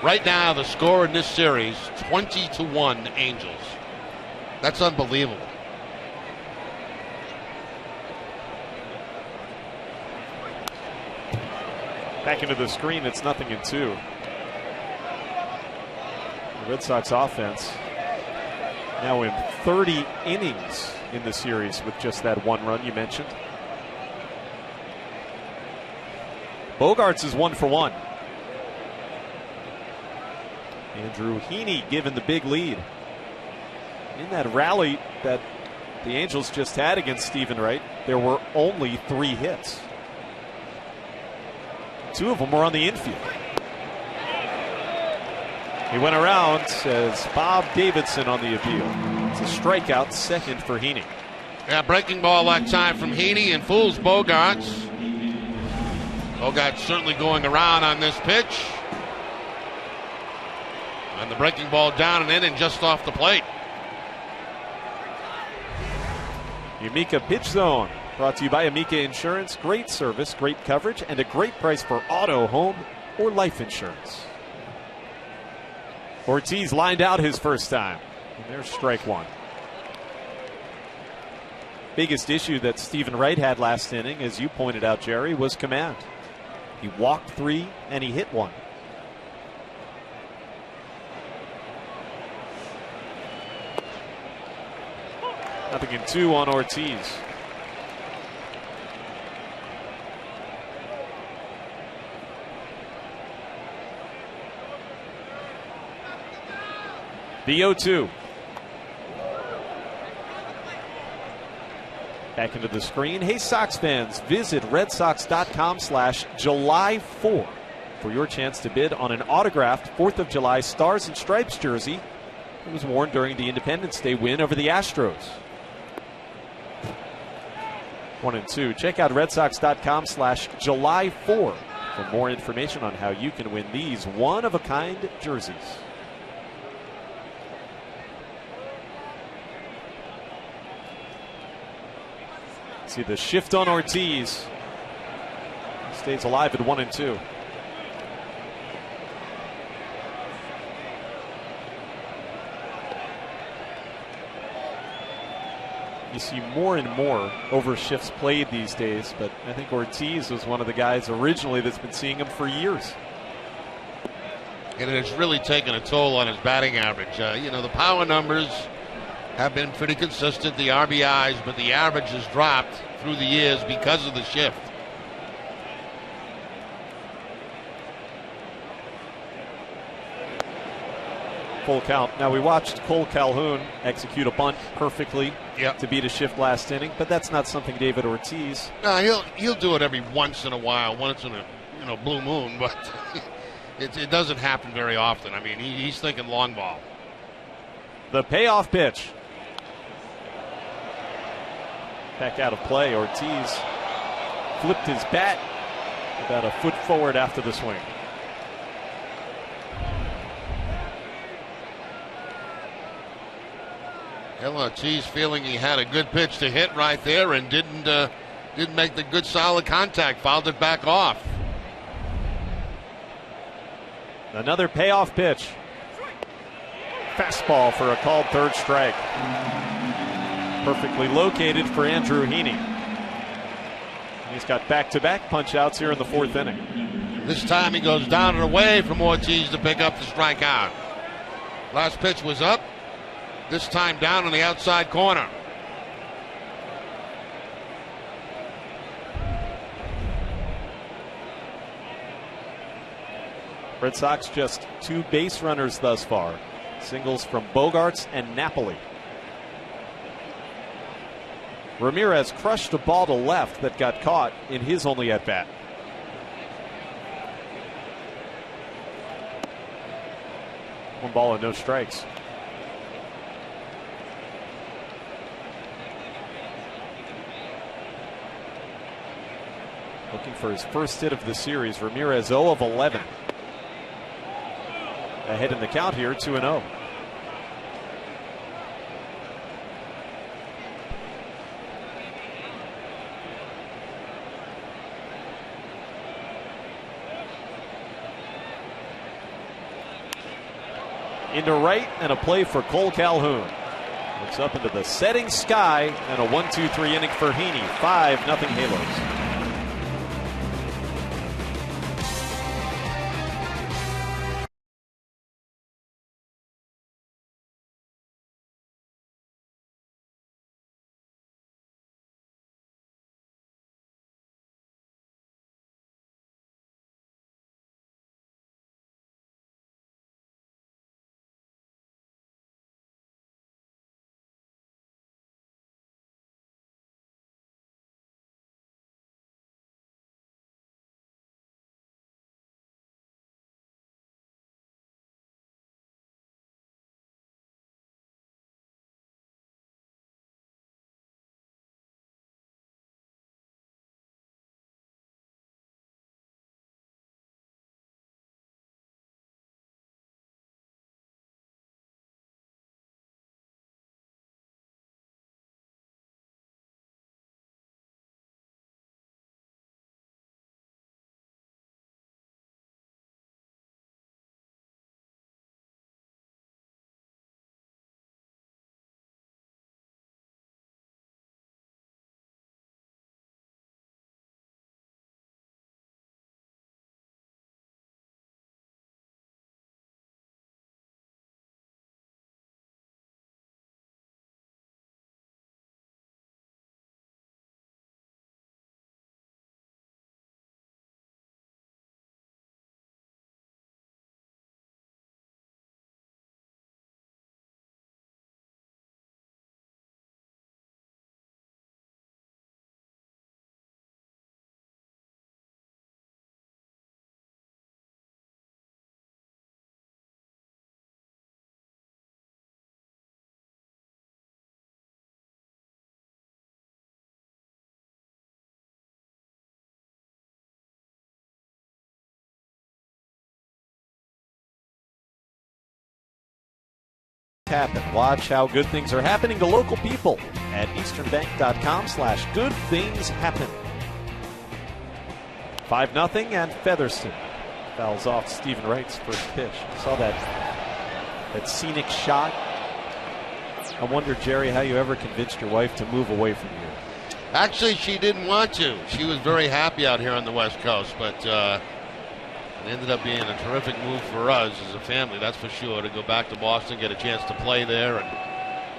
Right now, the score in this series, 20-1 Angels. That's unbelievable. Back into the screen, it's 0-2. The Red Sox offense now in 30 innings in the series with just that 1 run you mentioned. Bogaerts is 1 for 1. Andrew Heaney given the big lead. In that rally that the Angels just had against Stephen Wright, there were only 3 hits. 2 of them were on the infield. He went around, says Bob Davidson on the appeal. It's a strikeout, 2nd for Heaney. Yeah, breaking ball that time from Heaney and fools Bogaerts. Bogaerts certainly going around on this pitch. And the breaking ball down and in and just off the plate. Amica Pitch Zone, brought to you by Amica Insurance. Great service, great coverage, and a great price for auto, home, or life insurance. Ortiz lined out his first time, and there's strike 1. Biggest issue that Stephen Wright had last inning, as you pointed out, Jerry, was command. He walked 3 and he hit 1. Nothing in 2 on Ortiz. The 0-2. Back into the screen. Hey, Sox fans, visit redsox.com/July 4 for your chance to bid on an autographed 4th of July Stars and Stripes jersey that was worn during the Independence Day win over the Astros. 1-2. Check out redsox.com/July 4 for more information on how you can win these one-of-a-kind jerseys. See the shift on Ortiz. He stays alive at 1-2. You see more and more over shifts played these days, but I think Ortiz was one of the guys originally that's been seeing him for years. And it's really taken a toll on his batting average. The power numbers have been pretty consistent, the RBIs, but the average has dropped through the years because of the shift. Full count. Now, we watched Cole Calhoun execute a bunt perfectly to beat a shift last inning, but that's not something David Ortiz. No, he'll do it every once in a while, once in a blue moon, but it doesn't happen very often. I mean, he's thinking long ball. The payoff pitch. Back out of play. Ortiz flipped his bat about a foot forward after the swing. Ortiz feeling he had a good pitch to hit right there and didn't make the good solid contact, fouled it back off. Another payoff pitch. Fastball for a called 3rd strike. Perfectly located for Andrew Heaney. He's got back-to-back punch-outs here in the 4th inning. This time he goes down and away from Ortiz to pick up the strikeout. Last pitch was up. This time down on the outside corner. Red Sox just 2 base runners thus far. Singles from Bogaerts and Napoli. Ramirez crushed a ball to left that got caught in his only at-bat. One ball and no strikes. looking for his first hit of the series. Ramirez 0 of 11. Ahead in the count here, 2-0. Into right, and a play for Cole Calhoun. Looks up into the setting sky, and a 1-2-3 inning for Heaney. 5-0 Halos. Happen. Watch how good things are happening to local people at easternbank.com/goodthingshappen. 5-0, and Featherston fouls off Stephen Wright's first pitch. Saw that scenic shot. I wonder, Jerry, how you ever convinced your wife to move away from you. Actually, she didn't want to. She was very happy out here on the West Coast, but it ended up being a terrific move for us as a family, that's for sure, to go back to Boston, get a chance to play there,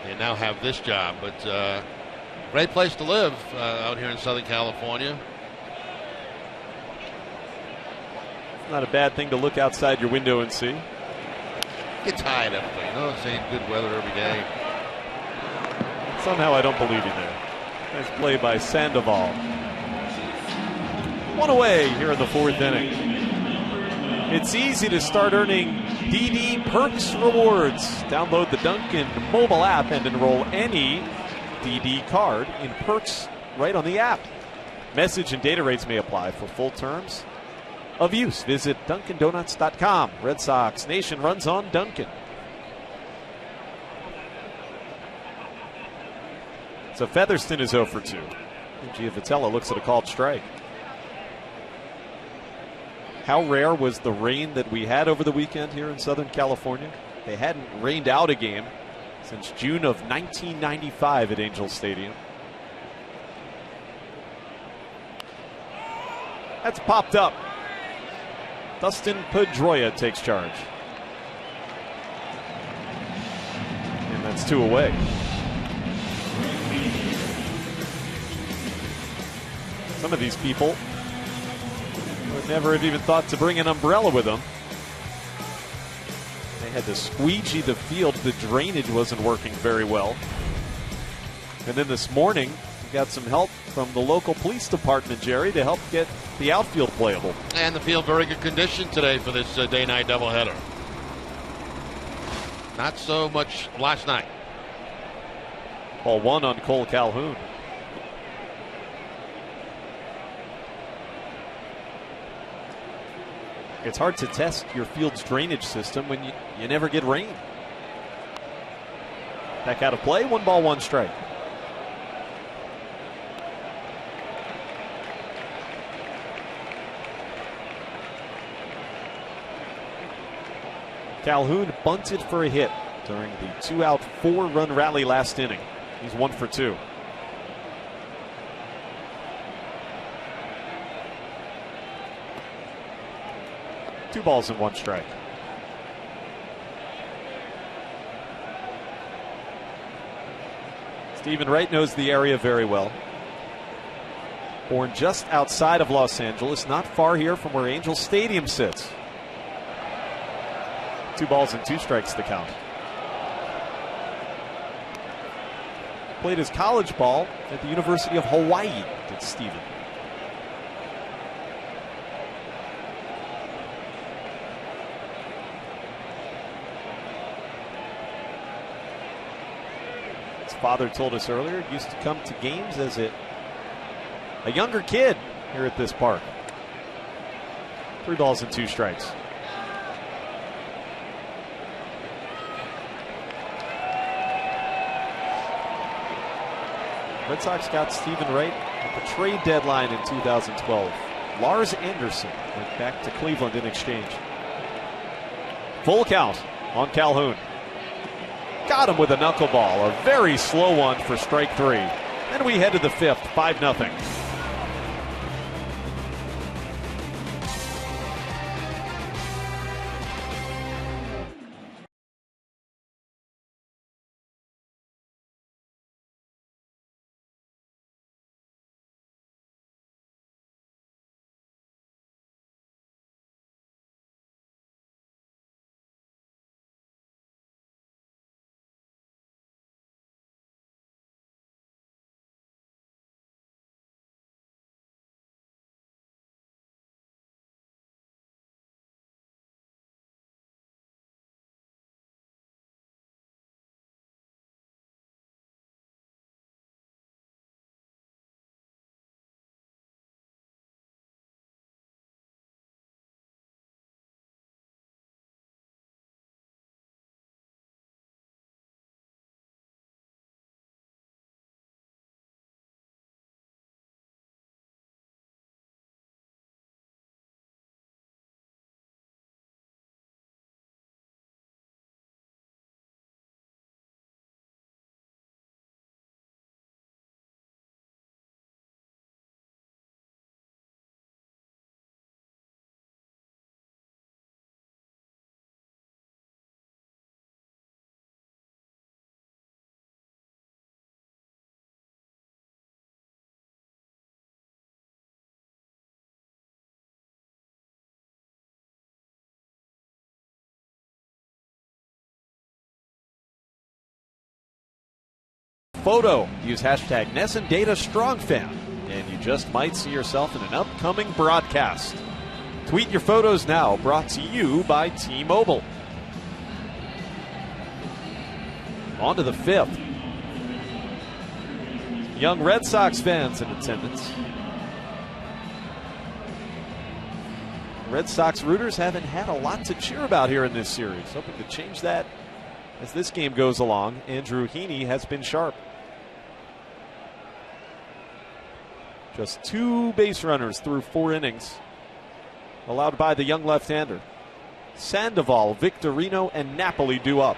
and now have this job. But great place to live out here in Southern California. It's not a bad thing to look outside your window and see. Get tired of it, it's ain't good weather every day. Somehow I don't believe you there. Nice play by Sandoval. One away here in the fourth inning. It's easy to start earning DD Perks rewards. Download the Dunkin' mobile app and enroll any DD card in Perks right on the app. Message and data rates may apply for full terms of use. Visit DunkinDonuts.com. Red Sox Nation runs on Dunkin'. So Featherston is 0 for 2. Giovatello looks at a called strike. How rare was the rain that we had over the weekend here in Southern California? They hadn't rained out a game since June of 1995 at Angel Stadium. That's popped up. Dustin Pedroia takes charge. And that's 2 away. Some of these people would never have even thought to bring an umbrella with them. They had to squeegee the field. The drainage wasn't working very well. And then this morning, we got some help from the local police department, Jerry, to help get the outfield playable. And the field very good condition today for this day-night doubleheader. Not so much last night. Ball 1 on Cole Calhoun. It's hard to test your field's drainage system when you never get rain. Back out of play, 1 ball, 1 strike. Calhoun bunted for a hit during the 2-out, 4-run rally last inning. He's 1 for 2. Two balls and 1 strike. Stephen Wright knows the area very well. Born just outside of Los Angeles, not far here from where Angel Stadium sits. 2 balls and 2 strikes to count. Played his college ball at the University of Hawaii, did Stephen. His father told us earlier, he used to come to games as a younger kid here at this park. 3 balls and 2 strikes. Red Sox got Stephen Wright at the trade deadline in 2012. Lars Anderson went back to Cleveland in exchange. Full count on Calhoun. Got him with a knuckleball, a very slow one for strike 3. Then we head to the 5th, 5-0. Photo. Use hashtag NESSandDataStrongFan, and you just might see yourself in an upcoming broadcast. Tweet your photos now, brought to you by T-Mobile. On to the 5th. Young Red Sox fans in attendance. Red Sox rooters haven't had a lot to cheer about here in this series. Hoping to change that as this game goes along. Andrew Heaney has been sharp. Just 2 base runners through 4 innings, allowed by the young left-hander. Sandoval, Victorino, and Napoli due up.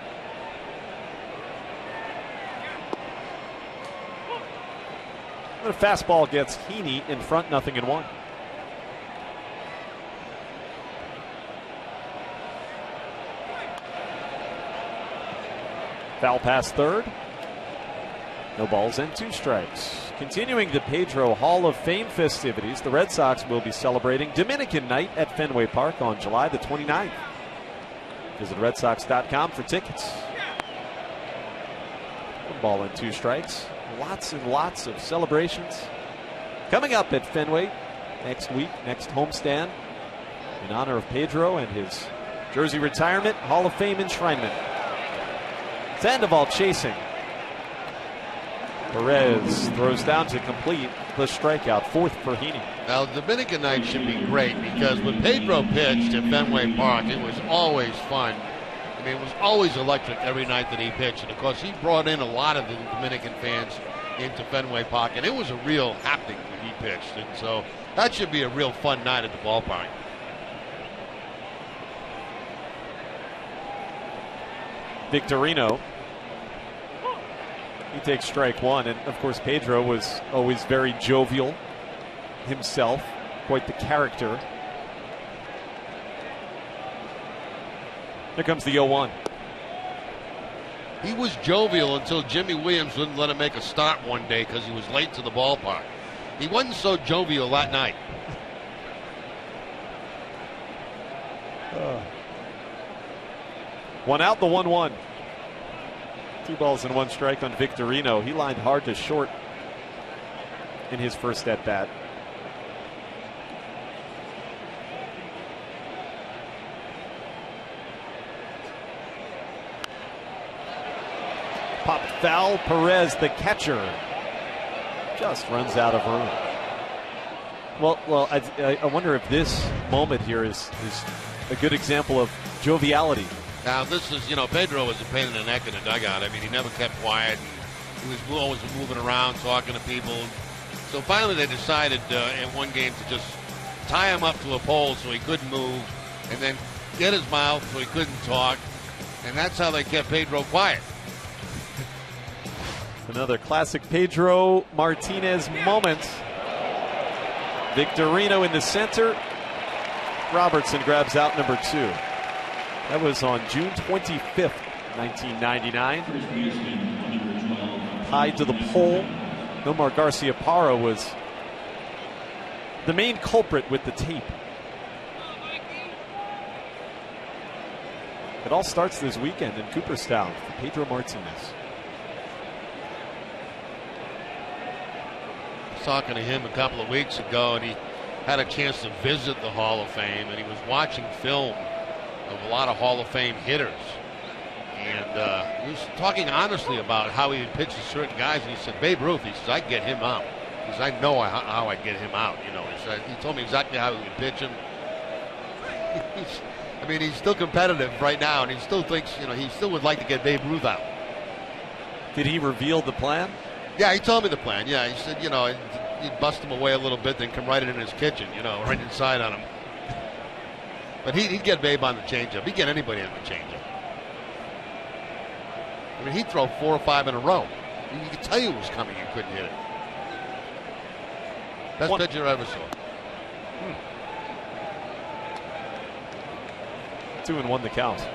The fastball gets Heaney in front, 0-1. Foul pass third. No balls and 2 strikes. Continuing the Pedro Hall of Fame festivities, the Red Sox will be celebrating Dominican Night at Fenway Park on July the 29th. Visit RedSox.com for tickets. 1 ball and 2 strikes. Lots and lots of celebrations coming up at Fenway next week, next homestand, in honor of Pedro and his jersey retirement, Hall of Fame enshrinement. Sandoval chasing. Perez throws down to complete the strikeout, 4th for Heaney. Now, the Dominican night should be great because when Pedro pitched at Fenway Park, it was always fun. I mean, it was always electric every night that he pitched. And, of course, he brought in a lot of the Dominican fans into Fenway Park, and it was a real happening when he pitched. And so that should be a real fun night at the ballpark. Victorino. He takes strike 1, and of course Pedro was always very jovial himself, quite the character. Here comes the 0-1. He was jovial until Jimmy Williams wouldn't let him make a start one day because he was late to the ballpark. He wasn't so jovial that night. One out, the 1-1. 2 balls and 1 strike on Victorino. He lined hard to short in his first at bat. Popped foul. Perez, the catcher, just runs out of room. Well, I wonder if this moment here is a good example of joviality. Now, this is, Pedro was a pain in the neck in the dugout. I mean, he never kept quiet. He was always moving around, talking to people. So finally they decided in one game to just tie him up to a pole so he couldn't move and then get his mouth so he couldn't talk. And that's how they kept Pedro quiet. Another classic Pedro Martinez moment. Victorino in the center. Robertson grabs out number 2. That was on June 25th, 1999. Tied to the pole. Nomar Garciaparra was the main culprit with the tape. It all starts this weekend in Cooperstown for Pedro Martinez. I was talking to him a couple of weeks ago, and he had a chance to visit the Hall of Fame, and he was watching film of a lot of Hall of Fame hitters. And he was talking honestly about how he would pitch to certain guys, and he said, Babe Ruth, he says, I'd get him out. He says, I know how I'd get him out. He told me exactly how he would pitch him. He's still competitive right now, and he still thinks, he still would like to get Babe Ruth out. Did he reveal the plan? Yeah, he told me the plan. Yeah, he said, he'd bust him away a little bit, then come right in his kitchen, right inside on him. But he'd get Babe on the changeup. He'd get anybody on the changeup. He'd throw 4 or 5 in a row. You could tell you it was coming. You couldn't hit it. Best pitcher I ever saw. 2-1 the count.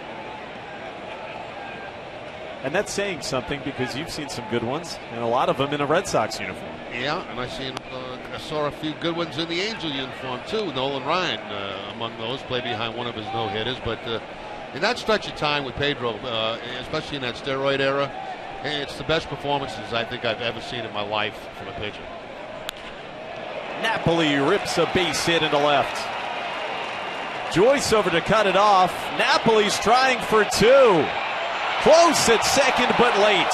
And that's saying something because you've seen some good ones, and a lot of them in a Red Sox uniform. Yeah, and I saw a few good ones in the Angel uniform too. Nolan Ryan among those, played behind one of his no-hitters. But in that stretch of time with Pedro, especially in that steroid era, it's the best performances I think I've ever seen in my life from a pitcher. Napoli rips a base hit into left. Joyce over to cut it off. Napoli's trying for 2. Close at second, but late.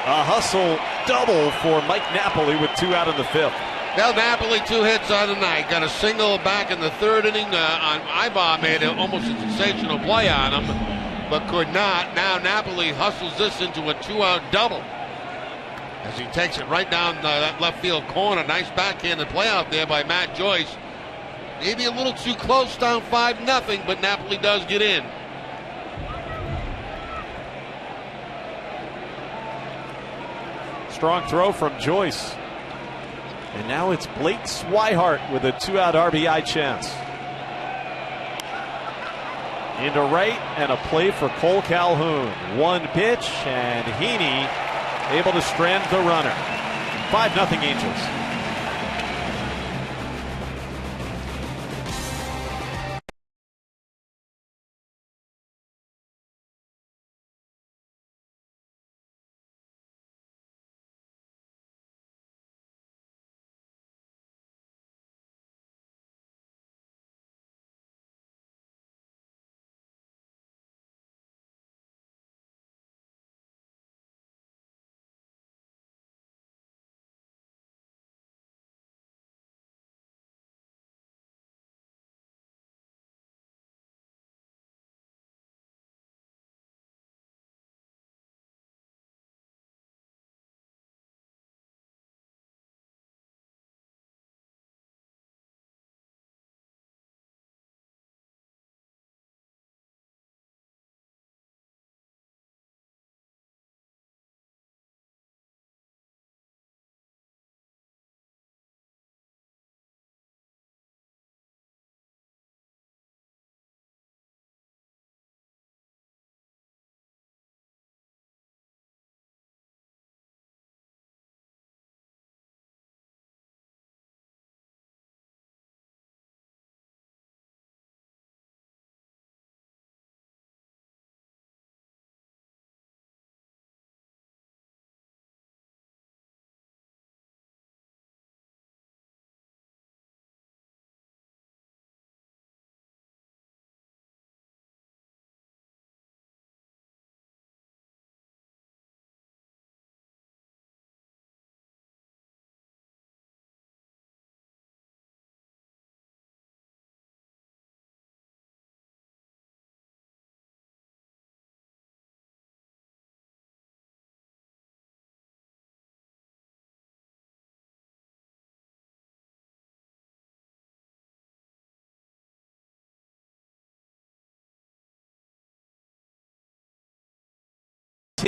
A hustle double for Mike Napoli with 2 out in the 5th. Well, Napoli 2 hits on the night. Got a single back in the 3rd inning. On Ibar made almost a sensational play on him, but could not. Now Napoli hustles this into a 2-out double as he takes it right down that left field corner. Nice backhanded play out there by Matt Joyce. Maybe a little too close, down 5-0, but Napoli does get in. Strong throw from Joyce. And now it's Blake Swihart with a 2-out RBI chance. Into right, and a play for Cole Calhoun. 1 pitch, and Heaney able to strand the runner. 5-0 Angels.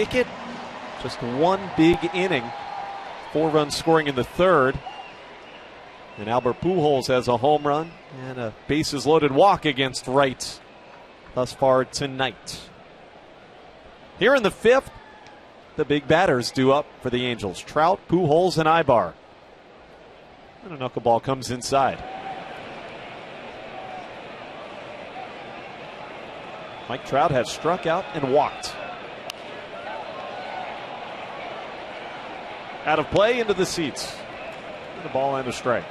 ticket. Just one big inning. 4 runs scoring in the third. And Albert Pujols has a home run and a bases loaded walk against Wright thus far tonight. Here in the 5th, the big batters due up for the Angels. Trout, Pujols, and Ibar. And a knuckleball comes inside. Mike Trout has struck out and walked. Out of play, into the seats. And a ball and a strike.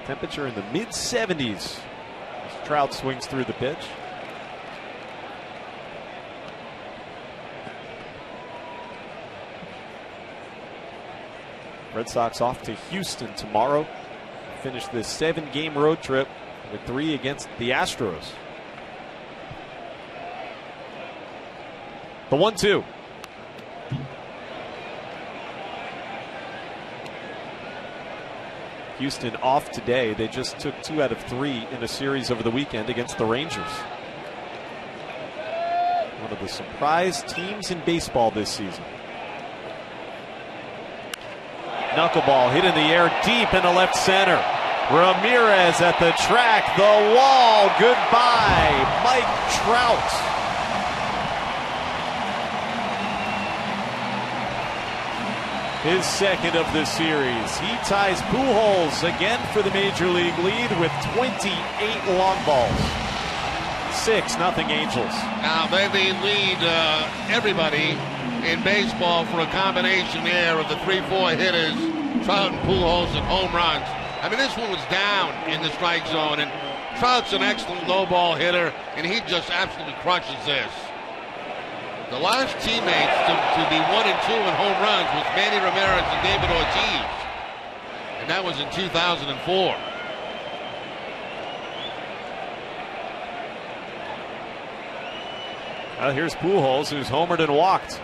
Temperature in the mid-70s as Trout swings through the pitch. Red Sox off to Houston tomorrow. Finish this 7-game road trip with 3 against the Astros. The 1-2. Houston off today. They just took 2 out of 3 in a series over the weekend against the Rangers. One of the surprise teams in baseball this season. Knuckleball hit in the air deep into left center. Ramirez at the track, the wall, goodbye, Mike Trout. His second of the series. He ties Pujols again for the Major League lead with 28 long balls. 6-0 Angels. Now they lead everybody in baseball for a combination there of the 3-4 hitters, Trout and Pujols, and home runs. I mean, this one was down in the strike zone, and Trout's an excellent low ball hitter, and he just absolutely crushes this. The last teammates to be 1 and 2 in home runs was Manny Ramirez and David Ortiz, and that was in 2004. Well, here's Pujols, who's homered and walked.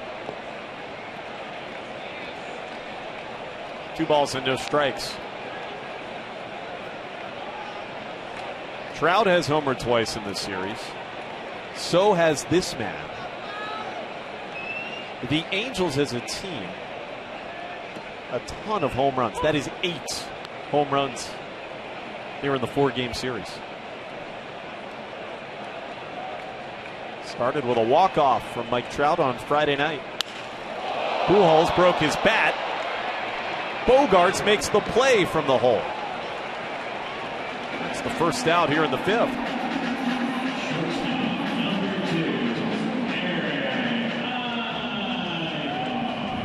2 balls and no strikes. Trout has homered twice in this series. So has this man. The Angels as a team, a ton of home runs. That is 8 home runs here in the 4-game series. Started with a walk-off from Mike Trout on Friday night. Pujols broke his bat. Bogaerts makes the play from the hole. That's the first out here in the 5th.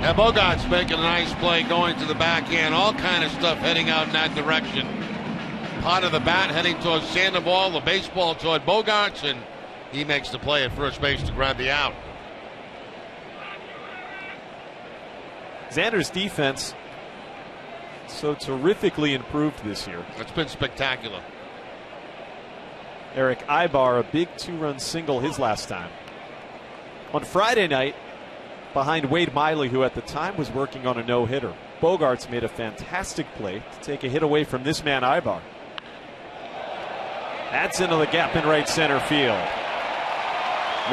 Now Bogaerts making a nice play going to the backhand. All kind of stuff heading out in that direction. Part of the bat heading towards Sandoval, the baseball toward Bogaerts, and he makes the play at first base to grab the out. Xander's defense so terrifically improved this year. It's been spectacular. Eric Ibar, a big 2-run single his last time. On Friday night, behind Wade Miley, who at the time was working on a no-hitter, Bogaerts made a fantastic play to take a hit away from this man, Ibar. That's into the gap in right center field.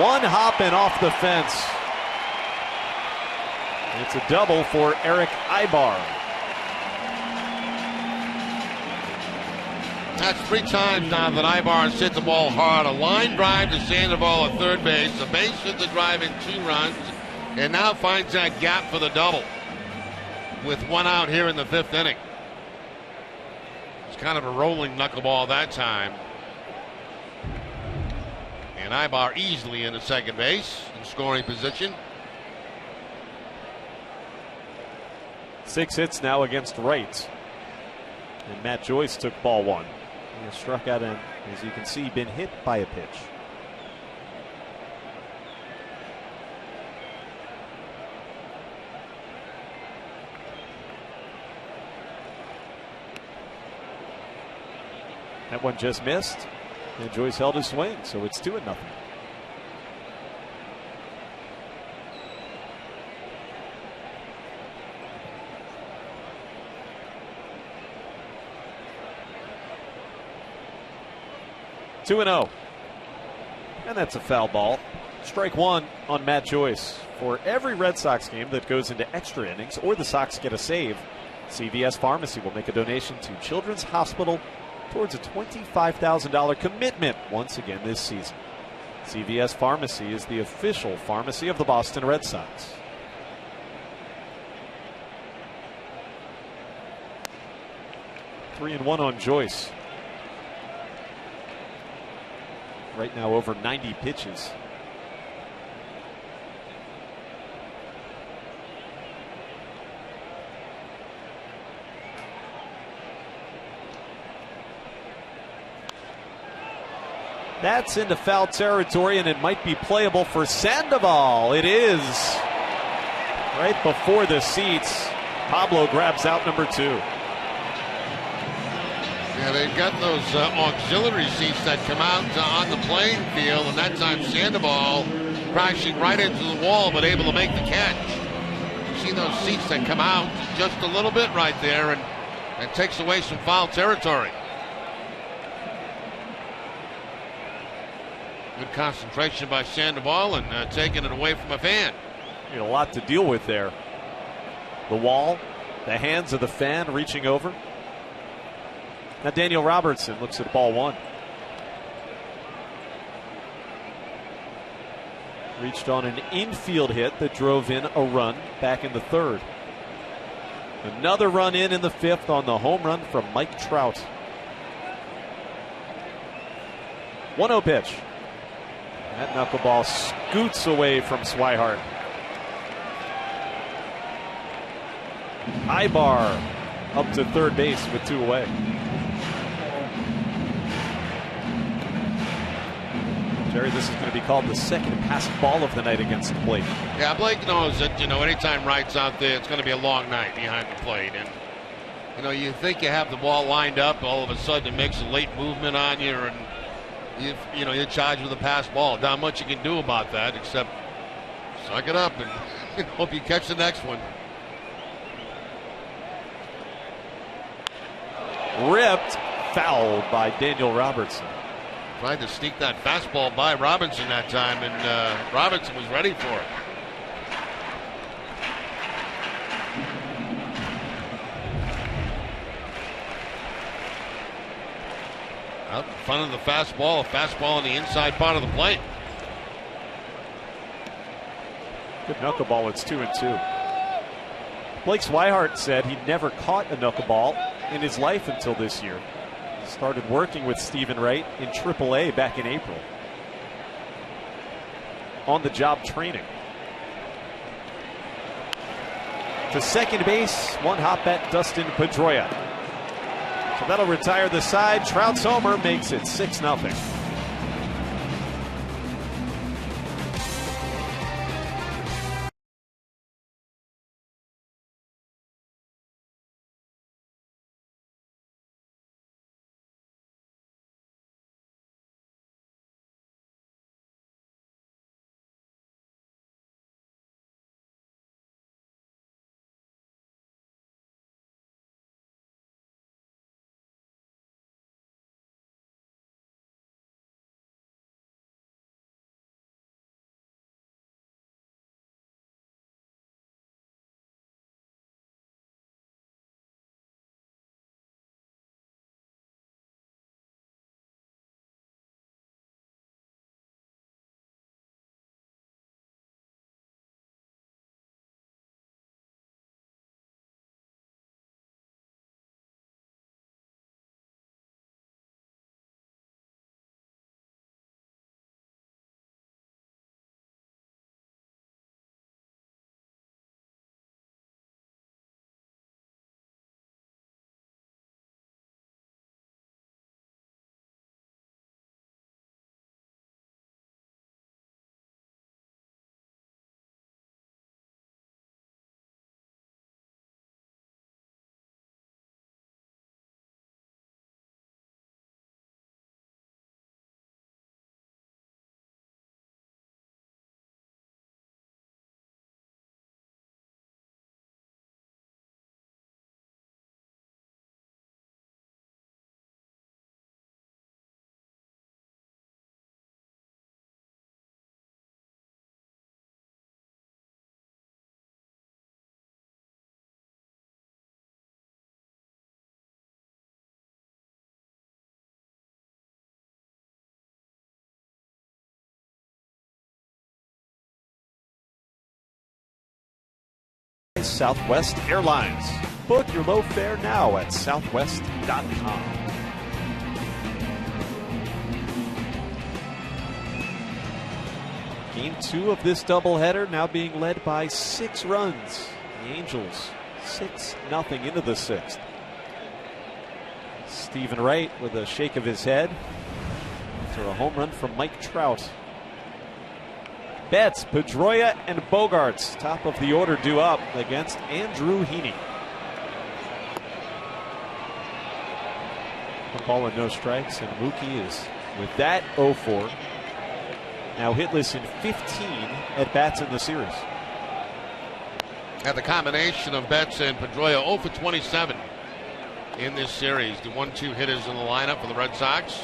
One hop and off the fence. It's a double for Eric Ibar. That's 3 times now that Ibar has hit the ball hard. A line drive to Sandoval at third base. A base hit the drive in 2 runs. And now finds that gap for the double. With 1 out here in the 5th inning. It's kind of a rolling knuckleball that time. And Ibar easily into second base in scoring position. 6 hits now against Wright. And Matt Joyce took ball 1. He has struck out and, as you can see, been hit by a pitch. That one just missed, and Joyce held his swing, so it's 2-0. 2-0. And that's a foul ball. Strike one on Matt Joyce. For every Red Sox game that goes into extra innings or the Sox get a save, CVS Pharmacy will make a donation to Children's Hospital towards a $25,000 commitment once again this season. CVS Pharmacy is the official pharmacy of the Boston Red Sox. 3-1 on Joyce. Right now over 90 pitches. That's into foul territory, and it might be playable for Sandoval. It is. Right before the seats, Pablo grabs out number 2. Yeah, they've got those auxiliary seats that come out on the playing field, and that time Sandoval crashing right into the wall, but able to make the catch. You see those seats that come out just a little bit right there, and it takes away some foul territory. Good concentration by Sandoval and taking it away from a fan. A lot to deal with there. The wall, the hands of the fan reaching over. Now Daniel Robertson looks at ball 1. Reached on an infield hit that drove in a run back in the 3rd. Another run in the 5th on the home run from Mike Trout. 1-0 pitch. That knuckleball scoots away from Swihart. Ibar up to third base with 2 away. Jerry, this is going to be called the second passed ball of the night against the plate. Yeah, Blake knows that, anytime Wright's out there, it's going to be a long night behind the plate. And, you think you have the ball lined up, all of a sudden it makes a late movement on you, and you're charged with a pass ball. Not much you can do about that except suck it up and hope you catch the next one. Ripped, fouled by Daniel Robertson. Tried to sneak that fastball by Robinson that time, and Robinson was ready for it. Out in front of the fastball, a fastball on the inside part of the plate. Good knuckleball, it's 2-2. Blake Swihart said he never caught a knuckleball in his life until this year. He started working with Stephen Wright in AAA back in April. On the job training. To second base, one hop at Dustin Pedroia. So that'll retire the side. Trout's homer makes it 6-0. Southwest Airlines. Book your low fare now at southwest.com. Game 2 of this doubleheader now being led by 6 runs. The Angels 6-0 into the 6th. Stephen Wright with a shake of his head after a home run from Mike Trout. Betts, Pedroia, and Bogaerts, top of the order, due up against Andrew Heaney. 1 ball and no strikes, and Mookie is, with that, 0-4. Now hitless in 15 at-bats in the series. At the combination of Betts and Pedroia, 0 for 27 in this series. The 1-2 hitters in the lineup for the Red Sox.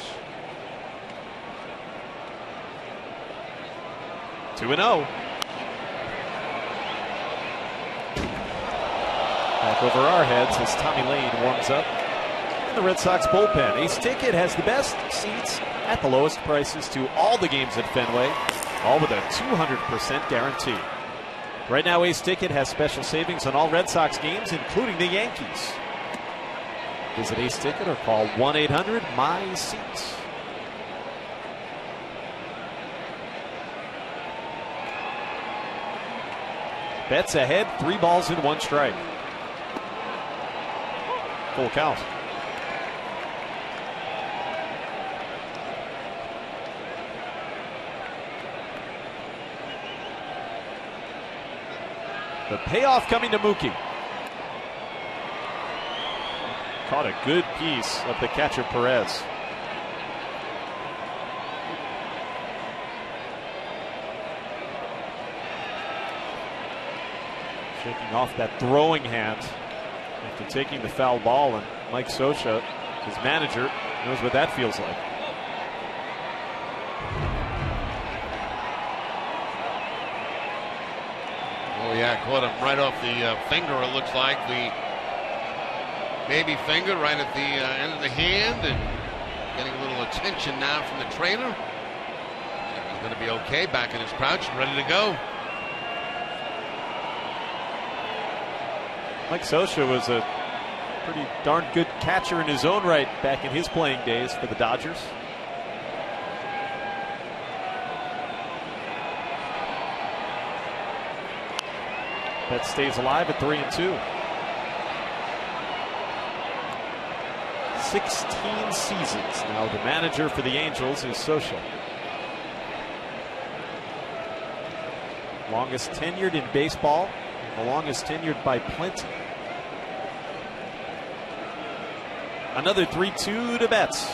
2-0. Back over our heads as Tommy Lane warms up in the Red Sox bullpen. Ace Ticket has the best seats at the lowest prices to all the games at Fenway, all with a 200% guarantee. Right now, Ace Ticket has special savings on all Red Sox games, including the Yankees. Visit Ace Ticket or call 1-800-MY-SEATS. Betts ahead, 3 balls and 1 strike. Full count. The payoff coming to Mookie. Caught a good piece of the catcher Perez. Shaking off that throwing hand after taking the foul ball, and Mike Scioscia, his manager, knows what that feels like. Oh yeah, caught him right off the finger, it looks like. The baby finger right at the end of the hand, and getting a little attention now from the trainer. He's going to be okay, back in his pouch and ready to go. Mike Scioscia was a pretty darn good catcher in his own right back in his playing days for the Dodgers. That stays alive at 3-2. 16 seasons now. The manager for the Angels is Scioscia. Longest tenured in baseball, the longest tenured by plenty. Another 3-2 to Betts.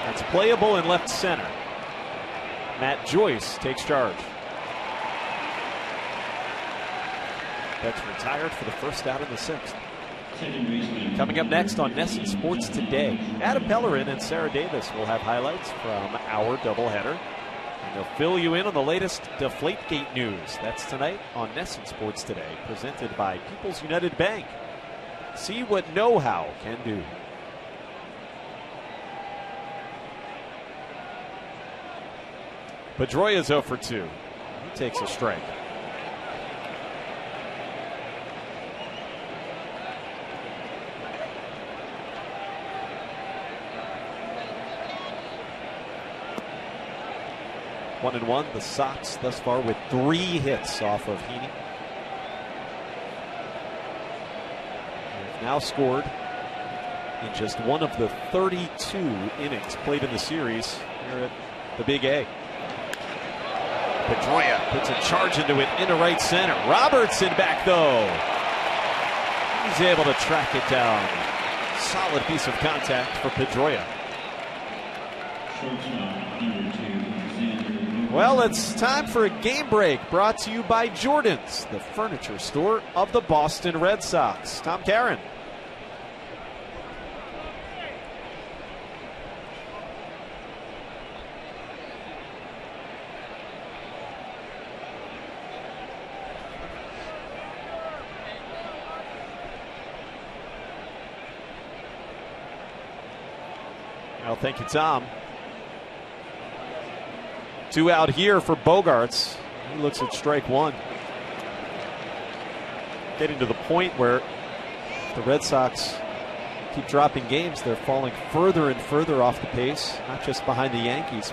That's playable in left center. Matt Joyce takes charge. Betts retired for the first out in the 6th. Coming up next on NESN Sports Today, Adam Pellerin and Sarah Davis will have highlights from our doubleheader. And they'll fill you in on the latest Deflategate news. That's tonight on NESN Sports Today, presented by People's United Bank. See what know-how can do. Pedroia is 0 for 2. He takes a strike. One and one. The Sox thus far with 3 hits off of Heaney. They've now scored in just one of the 32 innings played in the series here at the Big A. Pedroia puts a charge into it into right center. Robertson back though. He's able to track it down. Solid piece of contact for Pedroia. Well, it's time for a game break brought to you by Jordan's, the furniture store of the Boston Red Sox. Tom Caron. Well, thank you, Tom. 2 out here for Bogaerts. He looks at strike 1. getting to the point where the Red Sox keep dropping games. They're falling further and further off the pace, not just behind the Yankees,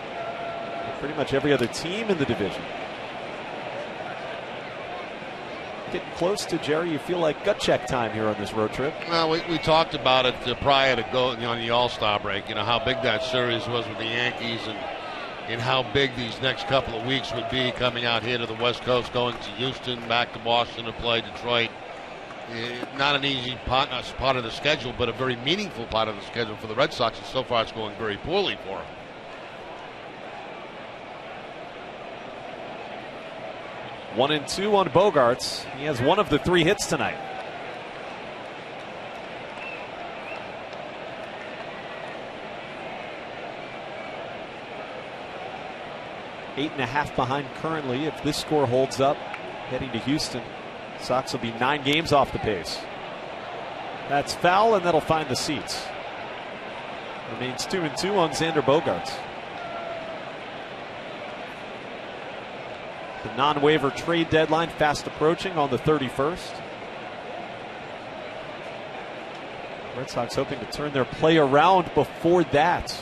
but pretty much every other team in the division. Getting close to, Jerry, you feel like gut check time here on this road trip. Well, we talked about it prior to going on the All-Star break, how big that series was with the Yankees and how big these next couple of weeks would be coming out here to the West Coast, going to Houston, back to Boston to play Detroit. Not an easy part of the schedule, but a very meaningful part of the schedule for the Red Sox, and so far it's going very poorly for them. 1-2 on Bogaerts. He has one of the 3 hits tonight. Eight and a half behind currently. If this score holds up, heading to Houston, Sox will be 9 games off the pace. That's foul, and that'll find the seats. Remains 2-2 on Xander Bogaerts. The non-waiver trade deadline fast approaching on the 31st. Red Sox hoping to turn their play around before that.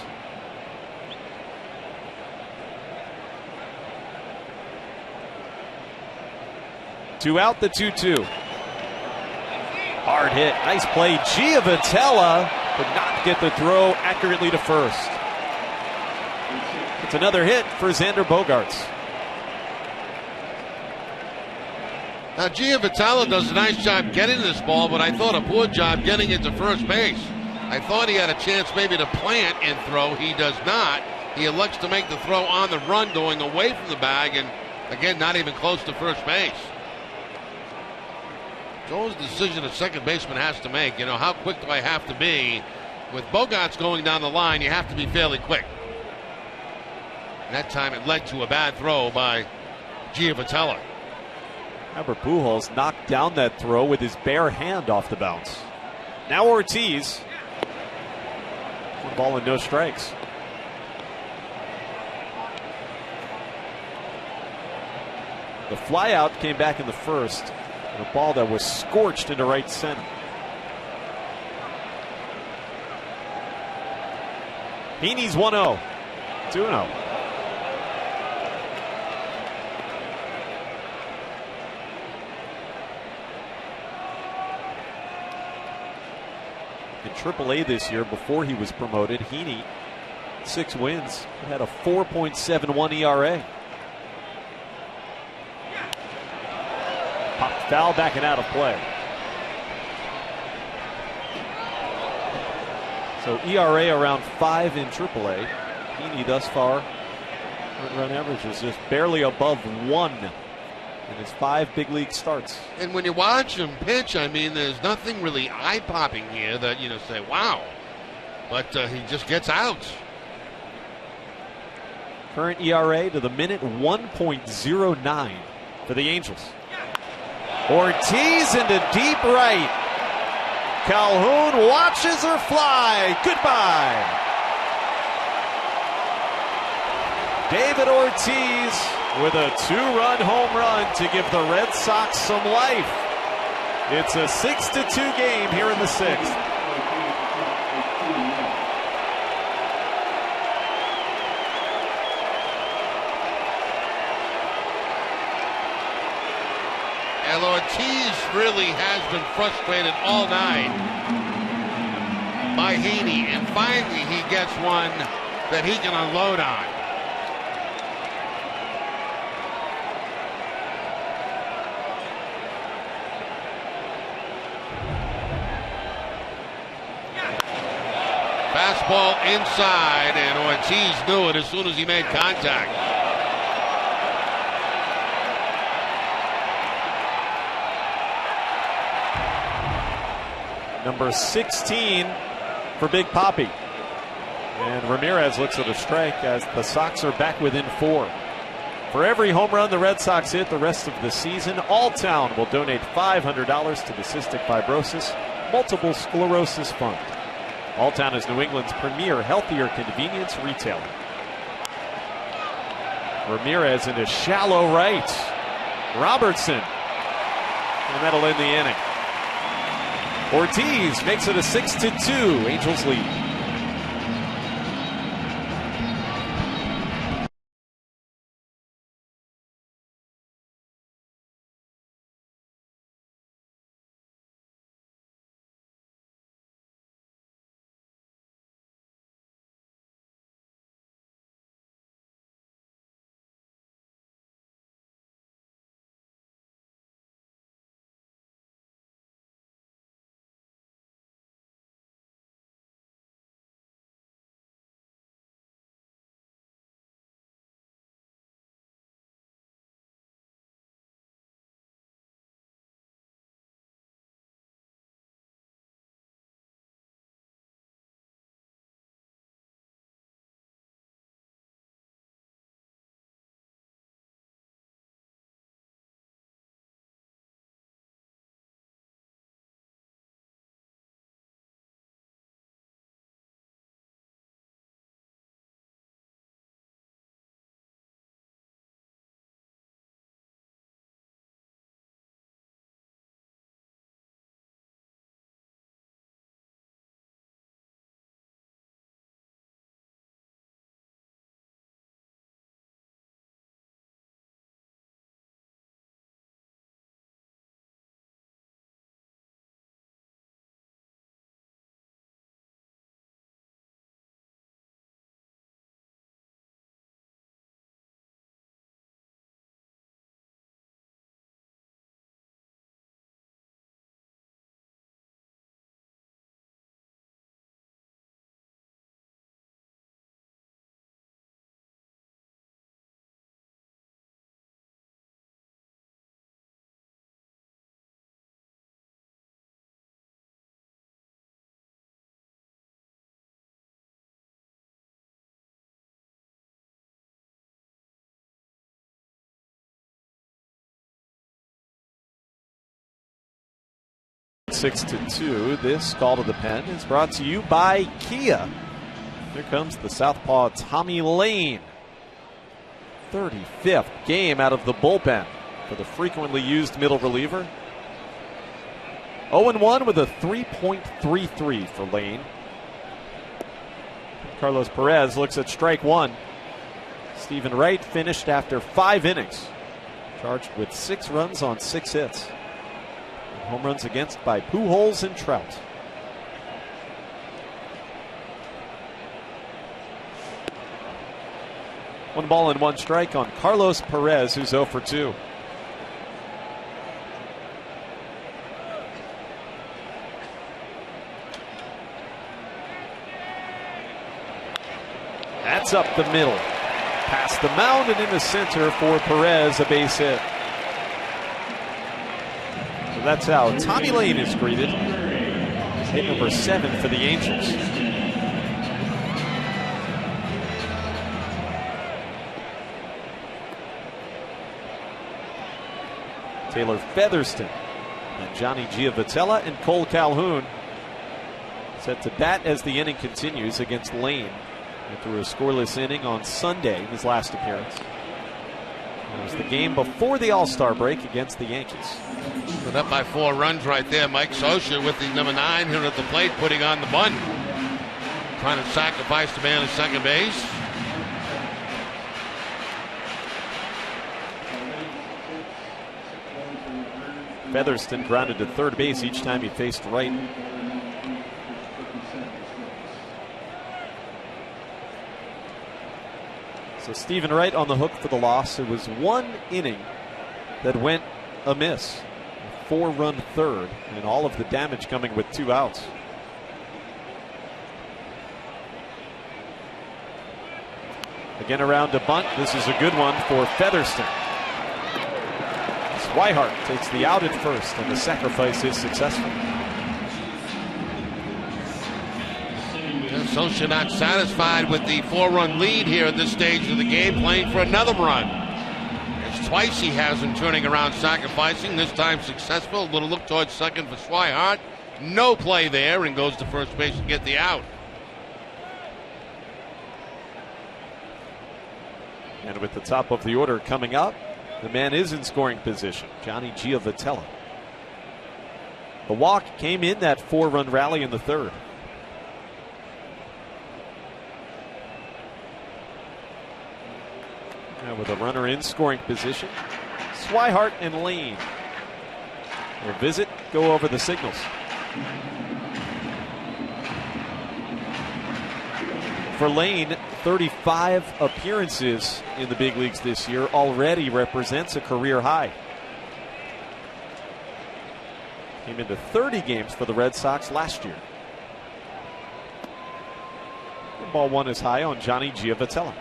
Two out, the 2-2. Hard hit, nice play. Giavotella could not get the throw accurately to first. It's another hit for Xander Bogaerts. Now, Giavotella does a nice job getting this ball, but I thought a poor job getting it to first base. I thought he had a chance maybe to plant and throw. He does not. He elects to make the throw on the run, going away from the bag, and again, not even close to first base. It's always a decision a second baseman has to make. How quick do I have to be? With Bogaerts going down the line, you have to be fairly quick. And that time it led to a bad throw by Giavotella. Albert Pujols knocked down that throw with his bare hand off the bounce. Now Ortiz. 1 ball and no strikes. The flyout came back in the first. And a ball that was scorched into right center. Heaney's 1-0. 2-0. In AAA this year, before he was promoted, Heaney, 6 wins, had a 4.71 ERA. Popped foul, back and out of play. So ERA around 5 in AAA. Heaney thus far, run average is just barely above 1 in his 5 big league starts. And when you watch him pitch, there's nothing really eye-popping here that, say, wow. But he just gets out. Current ERA to the minute, 1.09 for the Angels. Ortiz into deep right. Calhoun watches her fly. Goodbye. David Ortiz with a 2-run home run to give the Red Sox some life. It's a 6-2 game here in the 6th. And Ortiz really has been frustrated all night by Heaney, and finally he gets one that he can unload on. Fastball inside, and Ortiz knew it as soon as he made contact. Number 16 for Big Papi. And Ramirez looks at a strike as the Sox are back within 4. For every home run the Red Sox hit the rest of the season, Alltown will donate $500 to the Cystic Fibrosis Multiple Sclerosis Fund. Alltown is New England's premier healthier convenience retailer. Ramirez into shallow right. Robertson and that'll end the inning. Ortiz makes it a 6-2 Angels lead. Six to 2. This call to the pen is brought to you by Kia. Here comes the southpaw Tommy Lane. 35th game out of the bullpen for the frequently used middle reliever. 0-1 with a 3.33 for Lane. Carlos Perez looks at strike one. Stephen Wright finished after 5 innings, charged with 6 runs on 6 hits. Home runs against by Pujols and Trout. One ball and one strike on Carlos Perez, who's 0 for 2. That's up the middle. Past the mound and into center for Perez, a base hit. That's how Tommy Lane is greeted. Hit number 7 for the Angels. Taylor Featherston and Johnny Giavotella and Cole Calhoun set to bat as the inning continues against Lane after a scoreless inning on Sunday in his last appearance. It was the game before the All-Star break against the Yankees. But up by 4 runs right there. Mike Scioscia with the number 9 here at the plate, putting on the bunt. Trying to sacrifice the man at second base. Featherston grounded to third base each time he faced Wright. So Stephen Wright on the hook for the loss. It was 1 inning that went amiss. A 4-run third, and all of the damage coming with 2 outs. Again around to bunt. This is a good one for Featherston. Swihart takes the out at first, and the sacrifice is successful. Scioscia not satisfied with the 4-run lead here at this stage of the game, playing for another run. It's twice he has him turning around, sacrificing, this time successful. A little look towards second for Swihart. No play there, and goes to first base to get the out. And with the top of the order coming up, the man is in scoring position, Johnny Giavotella. The walk came in that 4-run rally in the third. Now with a runner in scoring position, Swihart and Lane will visit, go over the signals. For Lane, 35 appearances in the big leagues this year already represents a career high. Came into 30 games for the Red Sox last year. And ball one is high on Johnny Giavotella.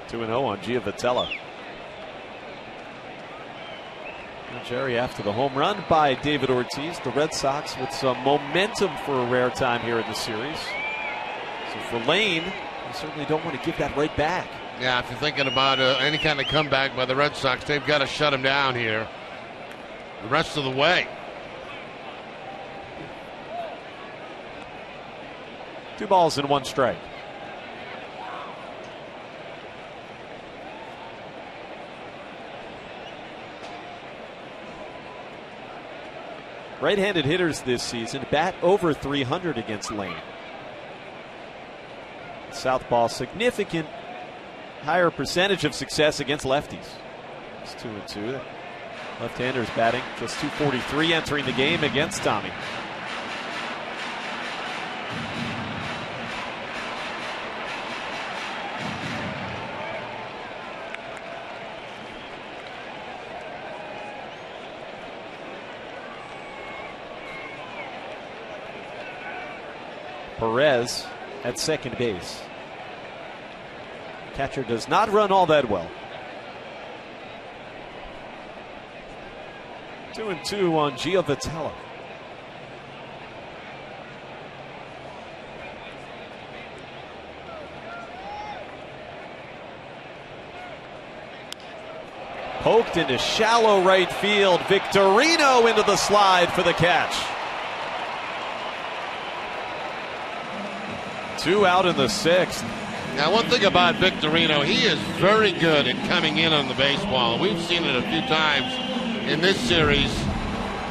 Two and 0 on Giavotella. And Jerry, after the home run by David Ortiz, the Red Sox with some momentum for a rare time here in the series. So for Lane, you certainly don't want to give that right back. Yeah, if you're thinking about any kind of comeback by the Red Sox, they've got to shut him down here the rest of the way. 2 balls and 1 strike. Right-handed hitters this season bat over 300 against Lane. Southpaw, significant higher percentage of success against lefties. It's 2-2. Left-handers batting just 243 entering the game against Tommy. Perez at second base. Catcher does not run all that well. 2-2 on Giavotella. Poked into shallow right field. Victorino into the slide for the catch. 2 out in the 6th. Now, one thing about Victorino, he is very good at coming in on the baseball. We've seen it a few times in this series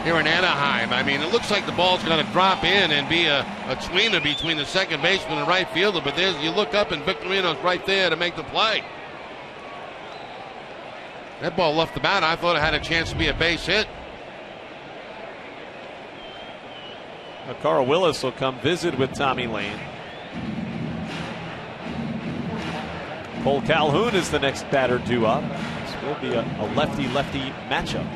here in Anaheim. I mean, it looks like the ball's going to drop in and be a tweener between the second baseman and right fielder, but you look up and Victorino's right there to make the play. That ball left the bat. I thought it had a chance to be a base hit. Now, Carl Willis will come visit with Tommy Lane. Cole Calhoun is the next batter due up. This will be a lefty-lefty matchup.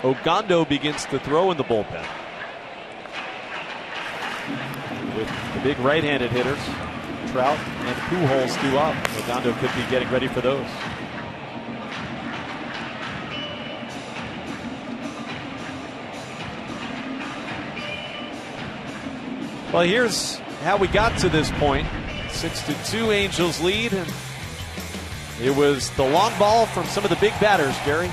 Ogando begins to throw in the bullpen. With the big right-handed hitters, Trout and Pujols due up. Ogando could be getting ready for those. Well, here's how we got to this point. 6-2 Angels lead. And it was the long ball from some of the big batters, Jerry.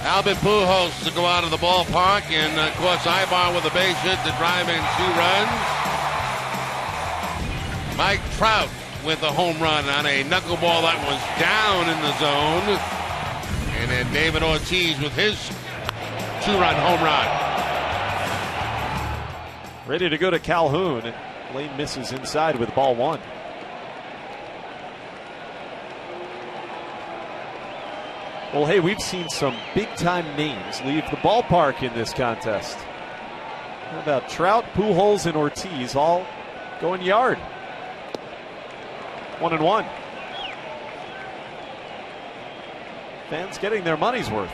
Albert Pujols to go out of the ballpark, and of course Ibar with a base hit to drive in 2 runs. Mike Trout with a home run on a knuckleball that was down in the zone. And then David Ortiz with his 2-run home run. Ready to go to Calhoun. Lane misses inside with ball 1. Well, hey, we've seen some big-time names leave the ballpark in this contest. How about Trout, Pujols, and Ortiz all going yard? 1-1. Fans getting their money's worth.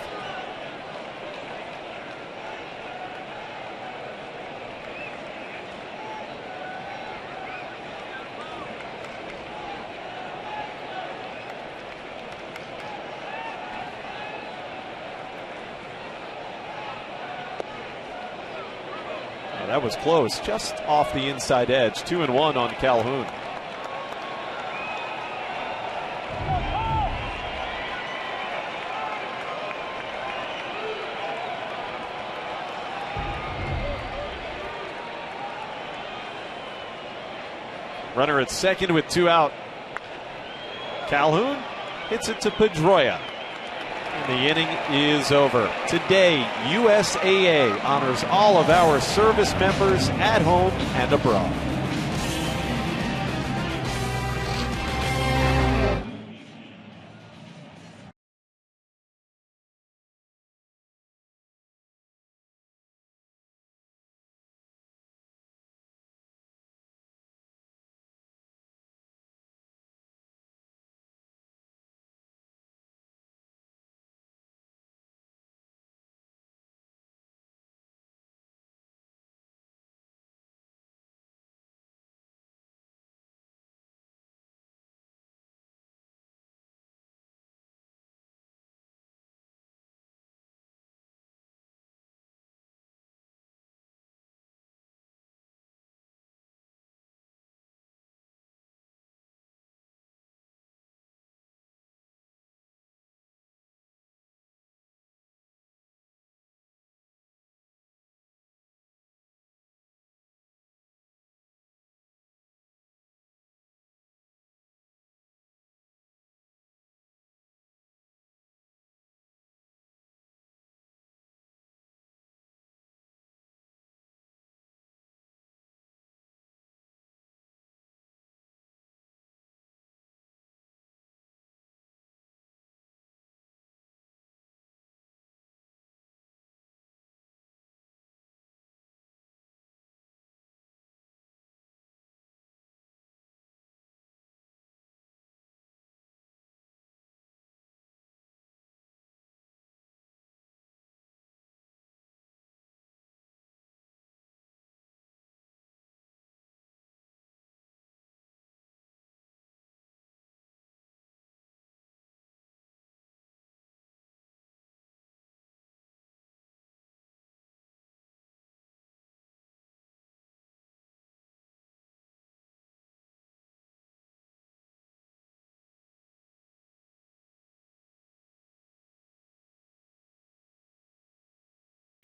That was close, just off the inside edge. 2-1 on Calhoun. Runner at second with 2 out. Calhoun hits it to Pedroia. And the inning is over. Today, USAA honors all of our service members at home and abroad.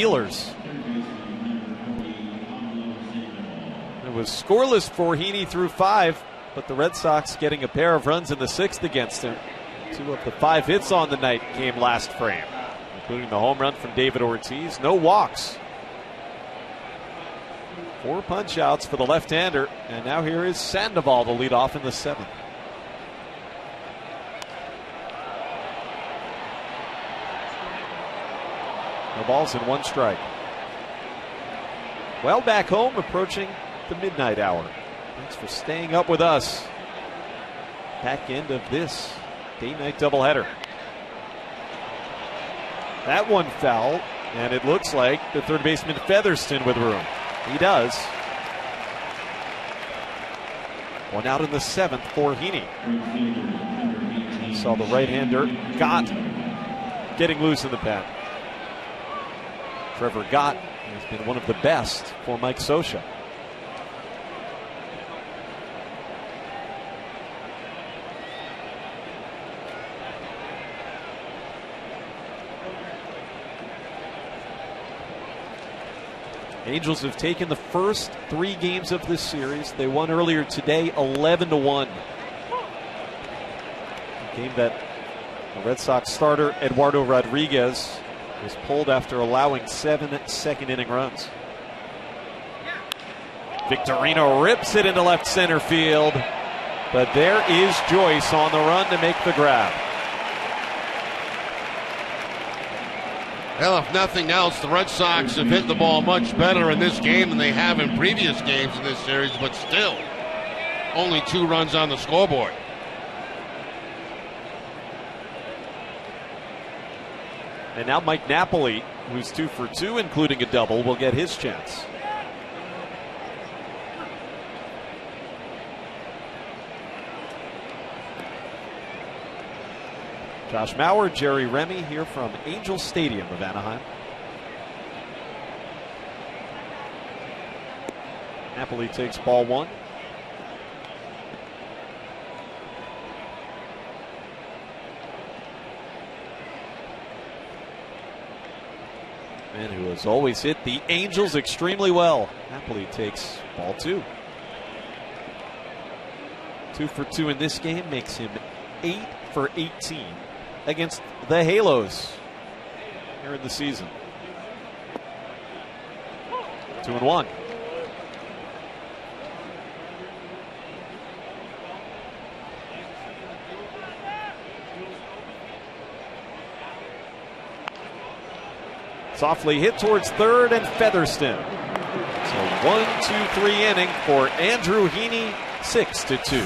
Steelers. It was scoreless for Heaney through 5, but the Red Sox getting a pair of runs in the 6th against him. 2 of the 5 hits on the night came last frame, including the home run from David Ortiz. No walks. 4 punch-outs for the left-hander, and now here is Sandoval to lead off in the 7th. No balls and 1 strike. Well, back home, approaching the midnight hour. Thanks for staying up with us. Back end of this day-night doubleheader. That one foul, and it looks like the third baseman Featherston with room. He does. 1 out in the 7th for Heaney. You saw the right-hander Gott getting loose in the pen. Trevor Gott has been one of the best for Mike Scioscia. Angels have taken the first 3 games of this series. They won earlier today 11-1. A game that the Red Sox starter Eduardo Rodriguez was pulled after allowing 7 second-inning runs. Victorino rips it into left center field, but there is Joyce on the run to make the grab. Well, if nothing else, the Red Sox have hit the ball much better in this game than they have in previous games in this series, but still, only 2 runs on the scoreboard. And now Mike Napoli, who's 2 for 2, including a double, will get his chance. Josh Mauer, Jerry Remy here from Angel Stadium of Anaheim. Happily takes ball one. Man who has always hit the Angels extremely well. Happily takes ball two. 2 for 2 in this game makes him 8 for 18 against the Halos here in the season. 2-1. Softly hit towards third and Featherston. So 1-2-3 inning for Andrew Heaney, 6-2.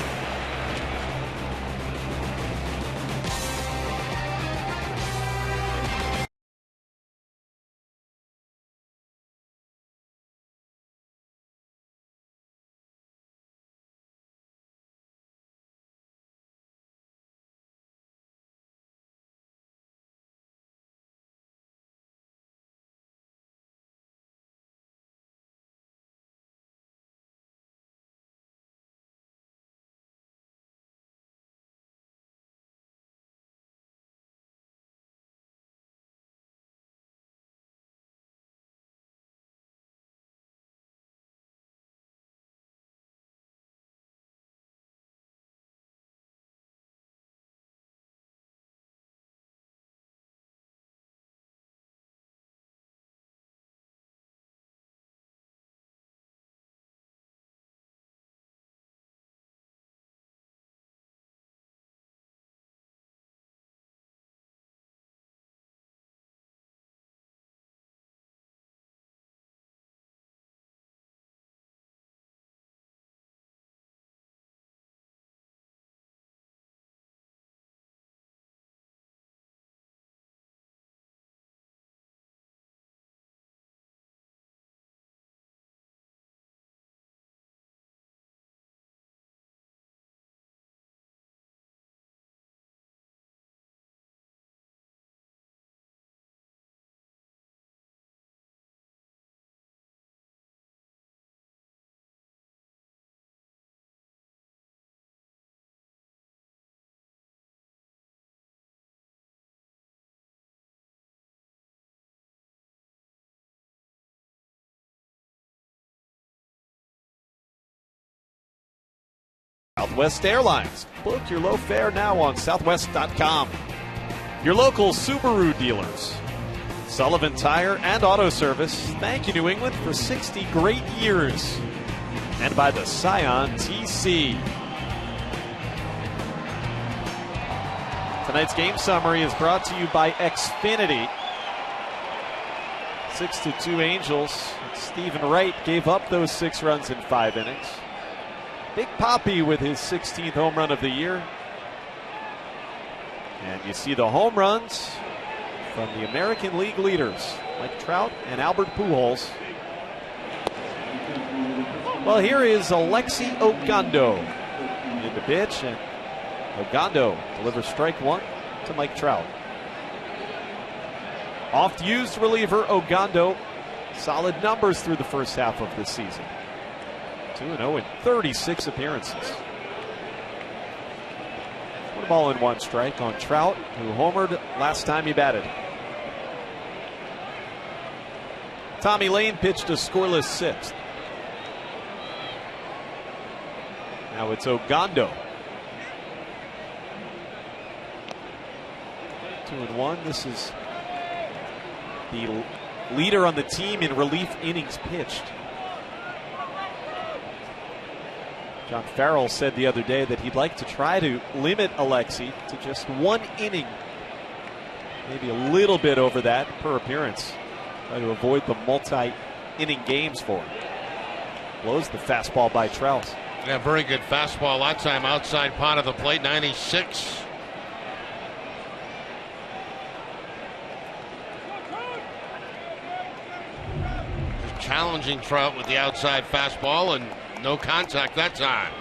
Southwest Airlines. Book your low fare now on southwest.com. Your local Subaru dealers. Sullivan Tire and Auto Service. Thank you, New England, for 60 great years. And by the Scion TC. Tonight's game summary is brought to you by Xfinity. 6-2 Angels. Stephen Wright gave up those 6 runs in 5 innings. Big Papi with his 16th home run of the year. And you see the home runs from the American League leaders, Mike Trout and Albert Pujols. Well, here is Alexi Ogando in the pitch, and Ogando delivers strike one to Mike Trout. Oft-used reliever Ogando, solid numbers through the first half of this season. 2-0 in 36 appearances. 1 ball and 1 strike on Trout, who homered last time he batted. Tommy Lane pitched a scoreless 6th. Now it's Ogando. 2-1. This is the leader on the team in relief innings pitched. John Farrell said the other day that he'd like to try to limit Alexi to just 1 inning, maybe a little bit over that per appearance. Try to avoid the multi-inning games for him. Blows the fastball by Trout. Yeah, very good fastball that time outside part of the plate, 96. Just challenging Trout with the outside fastball and no contact that time.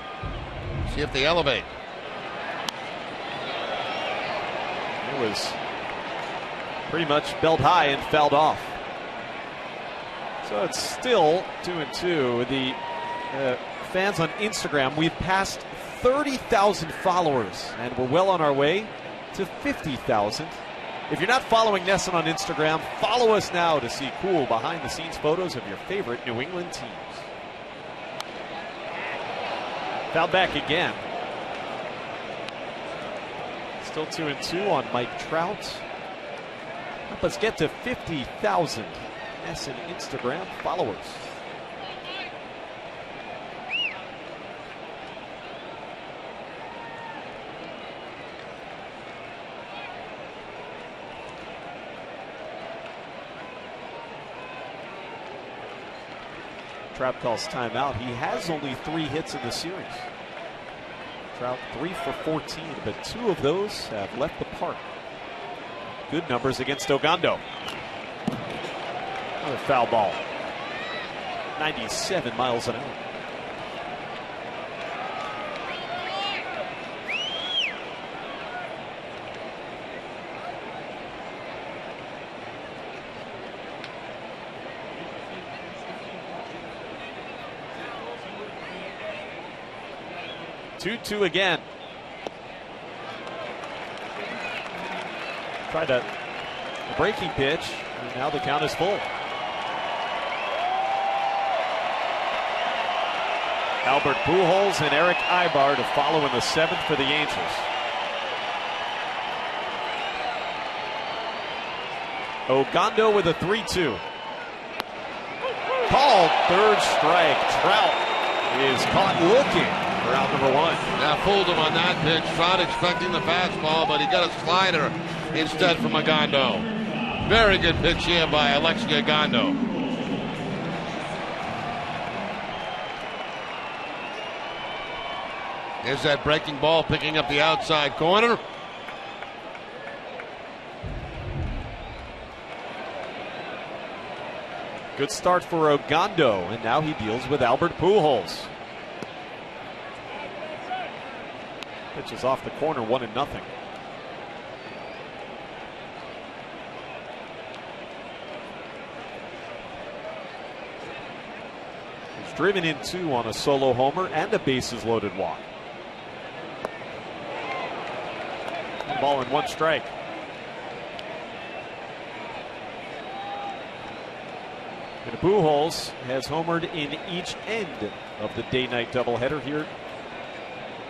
See if they elevate. It was pretty much belt high and fouled off. So it's still 2-2. The fans on Instagram, we've passed 30,000 followers, and we're well on our way to 50,000. If you're not following NESN on Instagram, follow us now to see cool behind-the-scenes photos of your favorite New England teams. Foul back again. Still 2-2 on Mike Trout. Help us get to 50,000 NESN Instagram followers. Trout calls timeout. He has only 3 hits in the series. Trout 3 for 14, but 2 of those have left the park. Good numbers against Ogando. Another foul ball. 97 miles an hour. Two again. Tried a breaking pitch, and now the count is full. Albert Pujols and Eric Ibar to follow in the 7th for the Angels. Ogando with a 3-2. Called, 3rd strike. Trout is caught looking for out number 1. Yeah, fooled him on that pitch. Trout expecting the fastball, but he got a slider instead from Ogando. Very good pitch here by Alexi Ogando. There's that breaking ball picking up the outside corner. Good start for Ogando, and now he deals with Albert Pujols. Pitch is off the corner, 1-0. He's driven in 2 on a solo homer and a bases-loaded walk. Ball and 1 strike. And Pujols has homered in each end of the day-night doubleheader here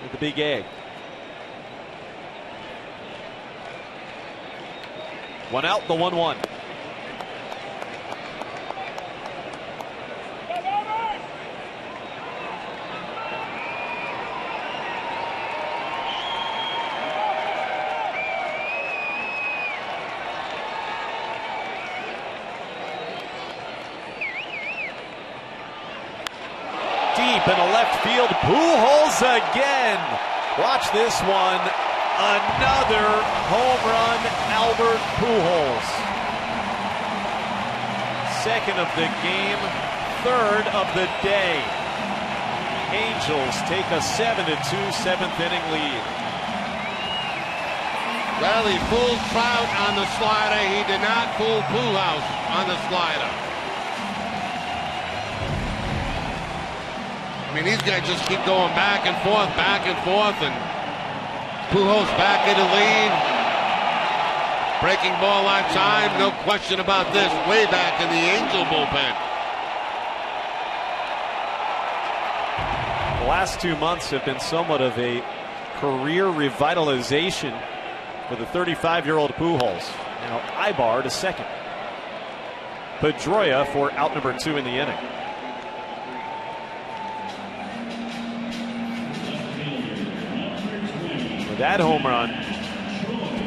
with the Big A. 1 out, the 1-1. Deep in the left field, Pujols again. Watch this one. Another home run, Albert Pujols. 2nd of the game, 3rd of the day. Angels take a 7-2 7th inning lead. Well, he fooled Trout on the slider. He did not fool Pujols on the slider. I mean, these guys just keep going back and forth, and Pujols back in the lead. Breaking ball on time, no question about this. Way back in the Angel bullpen. The last 2 months have been somewhat of a career revitalization for the 35-year-old Pujols. Now Ibar to 2nd. Pedroia for out number 2 in the inning. That home run,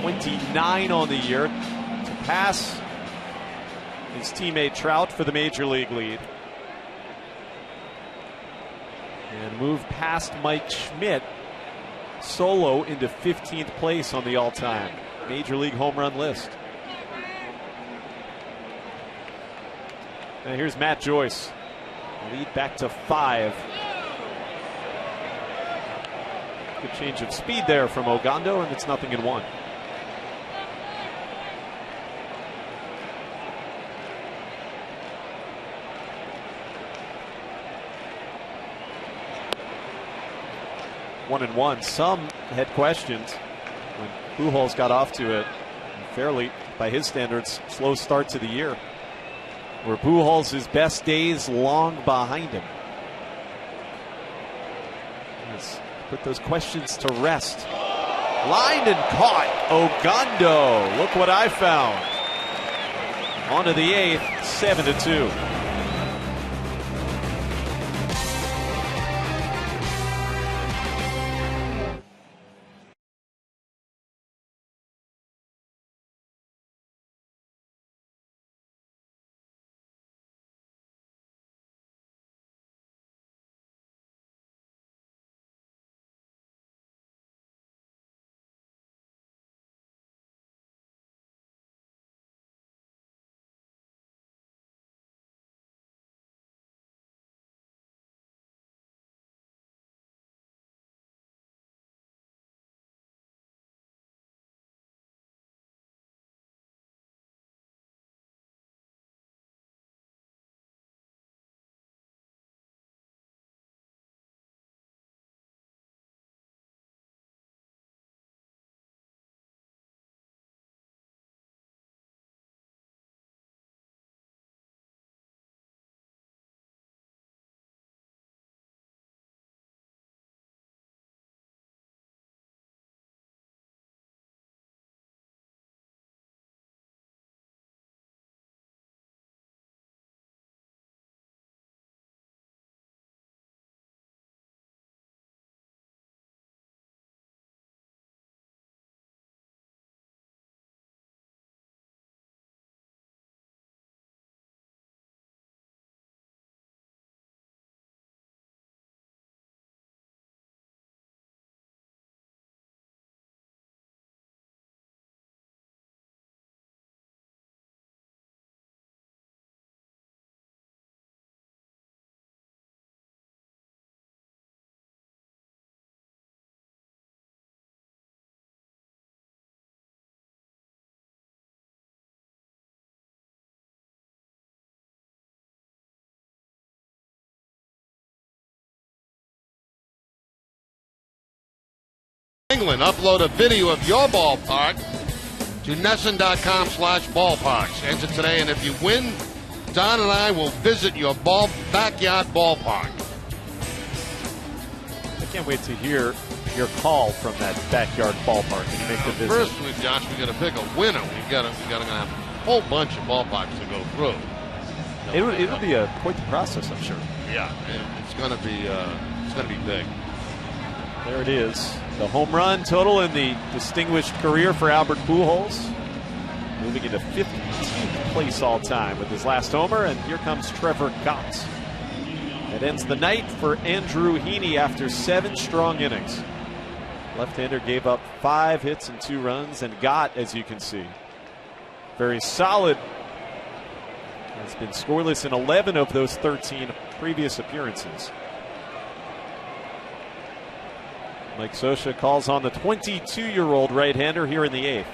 29 on the year, to pass his teammate Trout for the major league lead. And move past Mike Schmidt solo into 15th place on the all-time major league home run list. And here's Matt Joyce. Lead back to 5. Good change of speed there from Ogando, and it's 0-1. 1-1. Some had questions when Pujols got off to a fairly, by his standards, slow start to the year, where Pujols' best days long behind him. Let's put those questions to rest. Lined and caught. Ogando. Look what I found. On to the 8th, 7-2. England, upload a video of your ballpark to NESN.com/ballparks. Enter today, and if you win, Don and I will visit your backyard ballpark. I can't wait to hear your call from that backyard ballpark when you make the visit. First, Josh, we got to pick a winner. We got to have a whole bunch of ballparks to go through. It'll be quite the process, I'm sure. Yeah, it's going to be big. There it is. The home run total in the distinguished career for Albert Pujols, moving into 15th place all time with his last homer. And here comes Trevor Gott. It ends the night for Andrew Heaney after 7 strong innings. Left-hander gave up 5 hits and 2 runs, and Gott, as you can see, very solid. Has been scoreless in 11 of those 13 previous appearances. Mike Scioscia calls on the 22-year-old right-hander here in the 8th.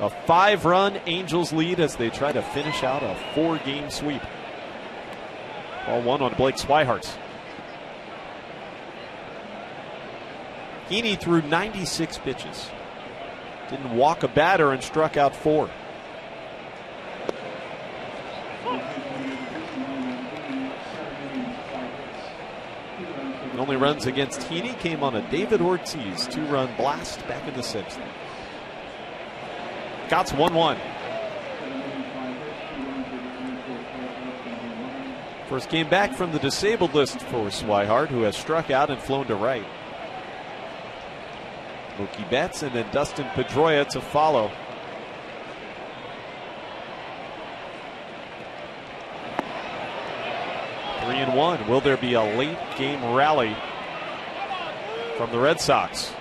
A 5-run Angels lead as they try to finish out a 4-game sweep. Ball 1 on Blake Swihart. Heaney threw 96 pitches. Didn't walk a batter and struck out 4. The only runs against Heaney came on a David Ortiz 2-run blast back in the 6th. Gott's 1-1. First game back from the disabled list for Swihart, who has struck out and flown to right. Mookie Betts and then Dustin Pedroia to follow. Three and 1. Will there be a late game rally from the Red Sox?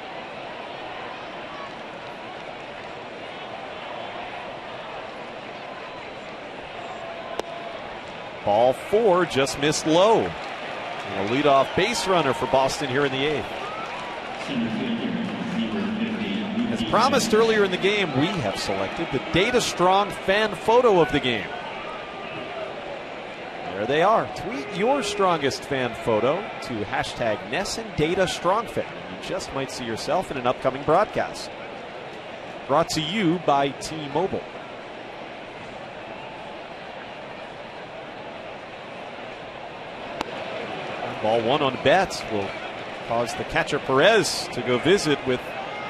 Ball 4 just missed low. And a leadoff base runner for Boston here in the 8th. As promised earlier in the game, we have selected the Data Strong fan photo of the game. There they are. Tweet your strongest fan photo to hashtag NESSANDataStrongFan. You just might see yourself in an upcoming broadcast. Brought to you by T-Mobile. Ball one on bats will cause the catcher Perez to go visit with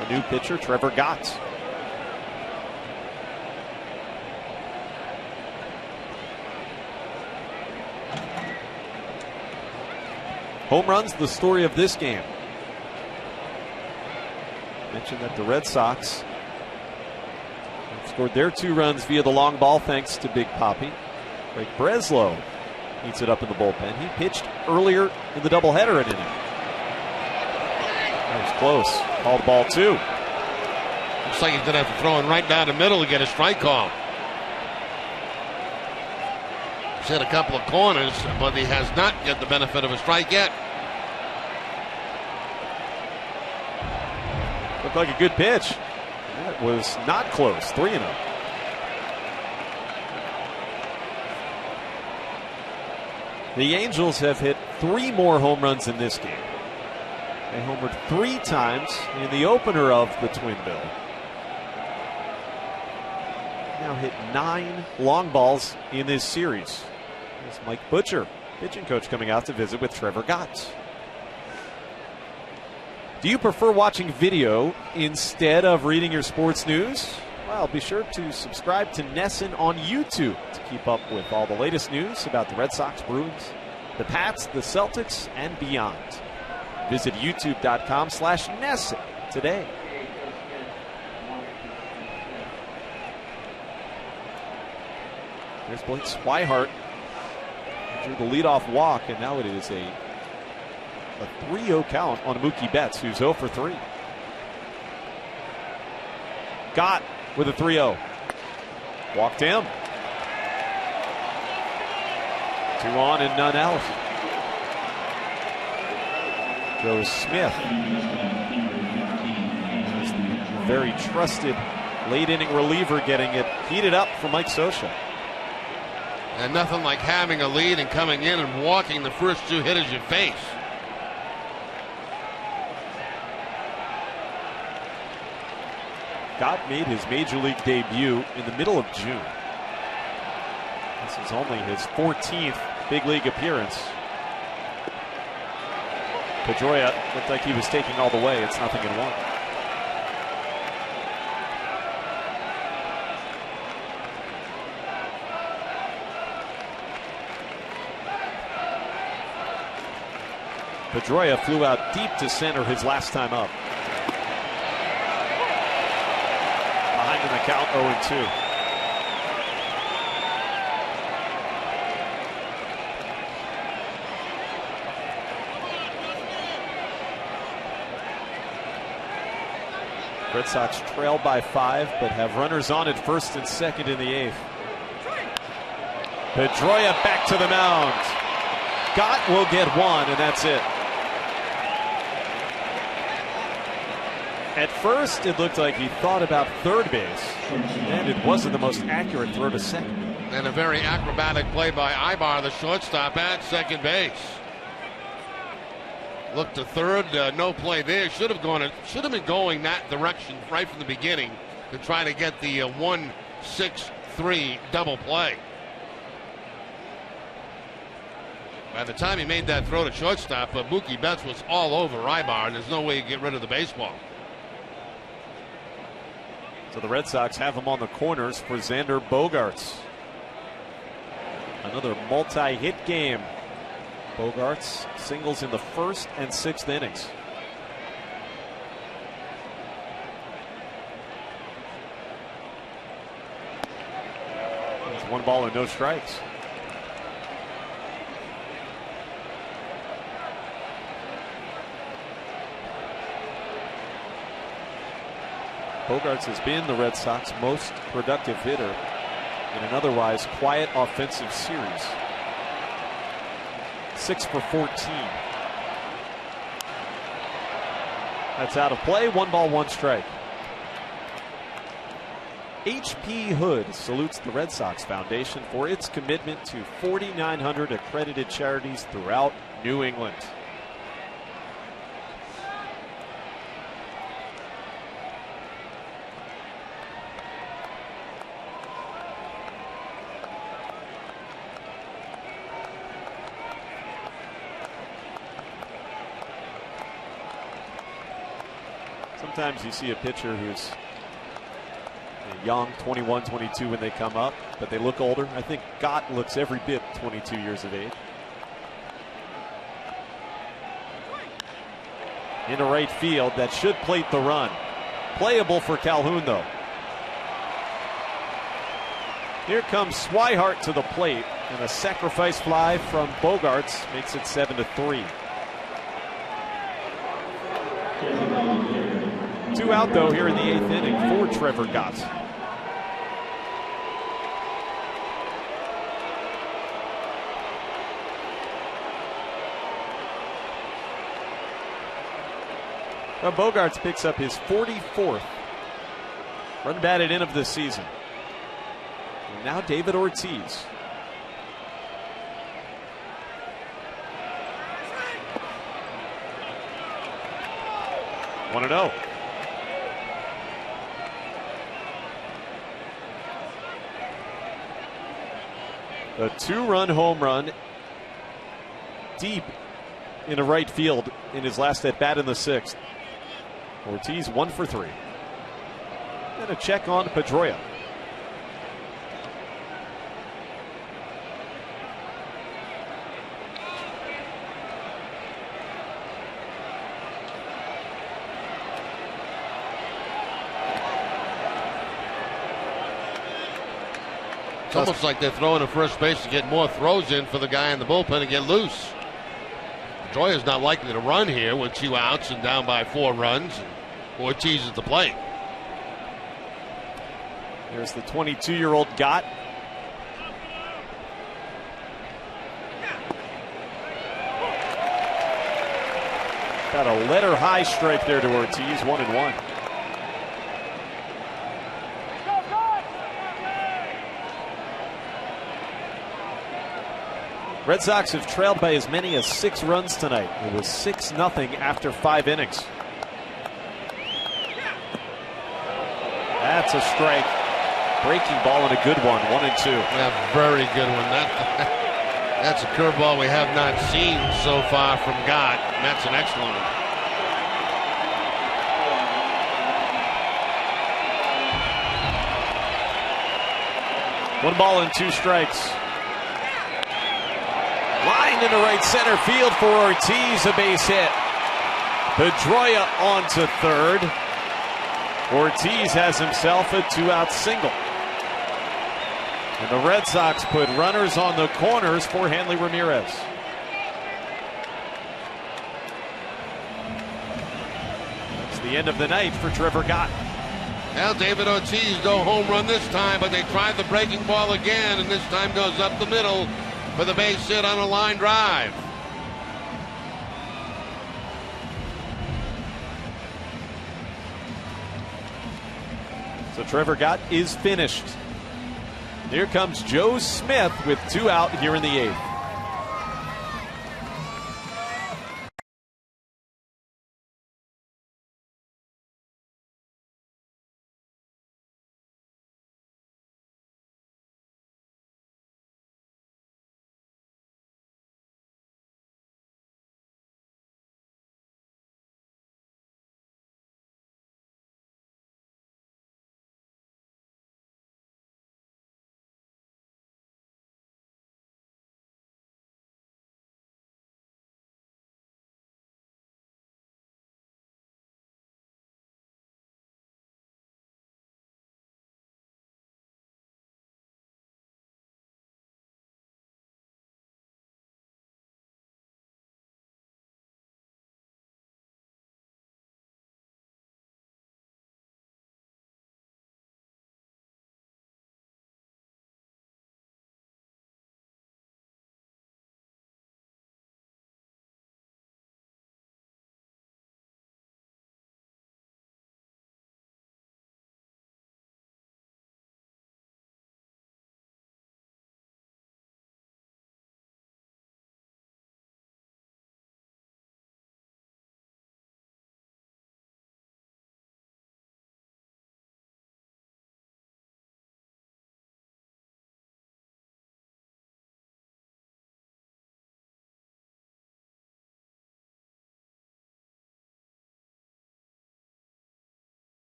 the new pitcher Trevor Gott. Home runs, the story of this game. Mentioned that the Red Sox scored their 2 runs via the long ball thanks to Big Papi. Greg Breslow heats it up in the bullpen. He pitched earlier in the doubleheader at inning. That was close. Called ball 2. Looks like he's going to have to throw it right down the middle to get a strike call. He's hit a couple of corners, but he has not get the benefit of a strike yet. Looked like a good pitch. That was not close. 3-0. The Angels have hit 3 more home runs in this game. They homered 3 times in the opener of the Twin Bill. Now hit 9 long balls in this series. There's Mike Butcher, pitching coach, coming out to visit with Trevor Gott. Do you prefer watching video instead of reading your sports news? Well, be sure to subscribe to NESN on YouTube to keep up with all the latest news about the Red Sox, Bruins, the Pats, the Celtics, and beyond. Visit youtube.com/NESN today. There's Blake Swihart. Drew the leadoff walk, and now it is a 3-0 count on Mookie Betts, who's 0 for 3. Gott with a 3-0. Walked him. 2 on and none out. Joe Smith, very trusted late inning reliever, getting it heated up for Mike Scioscia. And nothing like having a lead and coming in and walking the first 2 hitters you face. Gott made his major league debut in the middle of June. This is only his 14th big league appearance. Pedroia looked like he was taking all the way. It's 0-1. Pedroia flew out deep to center his last time up. Behind in the count, 0-2. Red Sox trail by 5, but have runners on at first and second in the 8th. Pedroia back to the mound. Gott will get 1, and that's it. At first, it looked like he thought about third base, and it wasn't the most accurate throw to second. And a very acrobatic play by Ibar, the shortstop, at second base. Looked to third, no play there. Should have been going that direction right from the beginning to try to get the 1-6-3 double play. By the time he made that throw to shortstop, Mookie Betts was all over Ibar, and there's no way you get rid of the baseball. So the Red Sox have him on the corners for Xander Bogaerts. Another multi-hit game. Bogaerts singles in the 1st and 6th innings. It's 1 ball and no strikes. Bogaerts has been the Red Sox most productive hitter in an otherwise quiet offensive series. 6 for 14. That's out of play. 1 ball, 1 strike. H.P. Hood salutes the Red Sox Foundation for its commitment to 4,900 accredited charities throughout New England. Sometimes you see a pitcher who's young, 21, 22 when they come up, but they look older. I think Gott looks every bit 22 years of age. Into right field, that should plate the run. Playable for Calhoun, though. Here comes Swihart to the plate, and a sacrifice fly from Bogaerts makes it 7-3. 2 out, though, here in the 8th inning for Trevor Gott. Well, Bogaerts picks up his 44th run batted in of the season. And now David Ortiz. One 1-0. A 2-run home run deep into right field in his last at bat in the 6th. Ortiz 1 for 3. And a check on Pedroia. It's almost like they're throwing to first base to get more throws in for the guy in the bullpen to get loose. Pedroia's not likely to run here with 2 outs and down by 4 runs. Ortiz at the plate. There's the 22-year-old Gott. Got a letter high strike there to Ortiz, 1-1. Red Sox have trailed by as many as 6 runs tonight. It was 6-0 after 5 innings. That's a strike. Breaking ball and a good one, 1-2. Yeah, very good one. That's a curveball we have not seen so far from Gott. That's an excellent one. 1 ball and 2 strikes. Line into right center field for Ortiz, a base hit. Pedroia on to third. Ortiz has himself a 2-out single. And the Red Sox put runners on the corners for Hanley Ramirez. That's the end of the night for Trevor Gott. Now David Ortiz, no home run this time, but they tried the breaking ball again, and this time goes up the middle for the base hit on a line drive. So Trevor Gott is finished. Here comes Joe Smith with 2 out here in the 8th.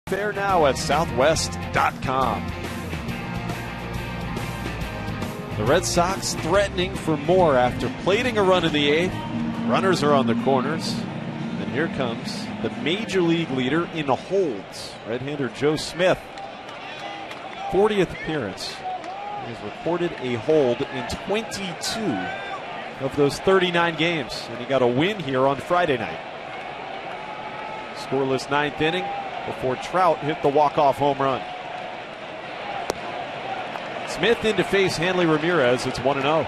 Fair now at southwest.com. The Red Sox threatening for more after plating a run in the 8th. Runners are on the corners. And here comes the major league leader in holds, right-hander Joe Smith. 40th appearance. He has recorded a hold in 22 of those 39 games. And he got a win here on Friday night. Scoreless 9th inning before Trout hit the walk-off home run. Smith in to face Hanley Ramirez. It's 1-0.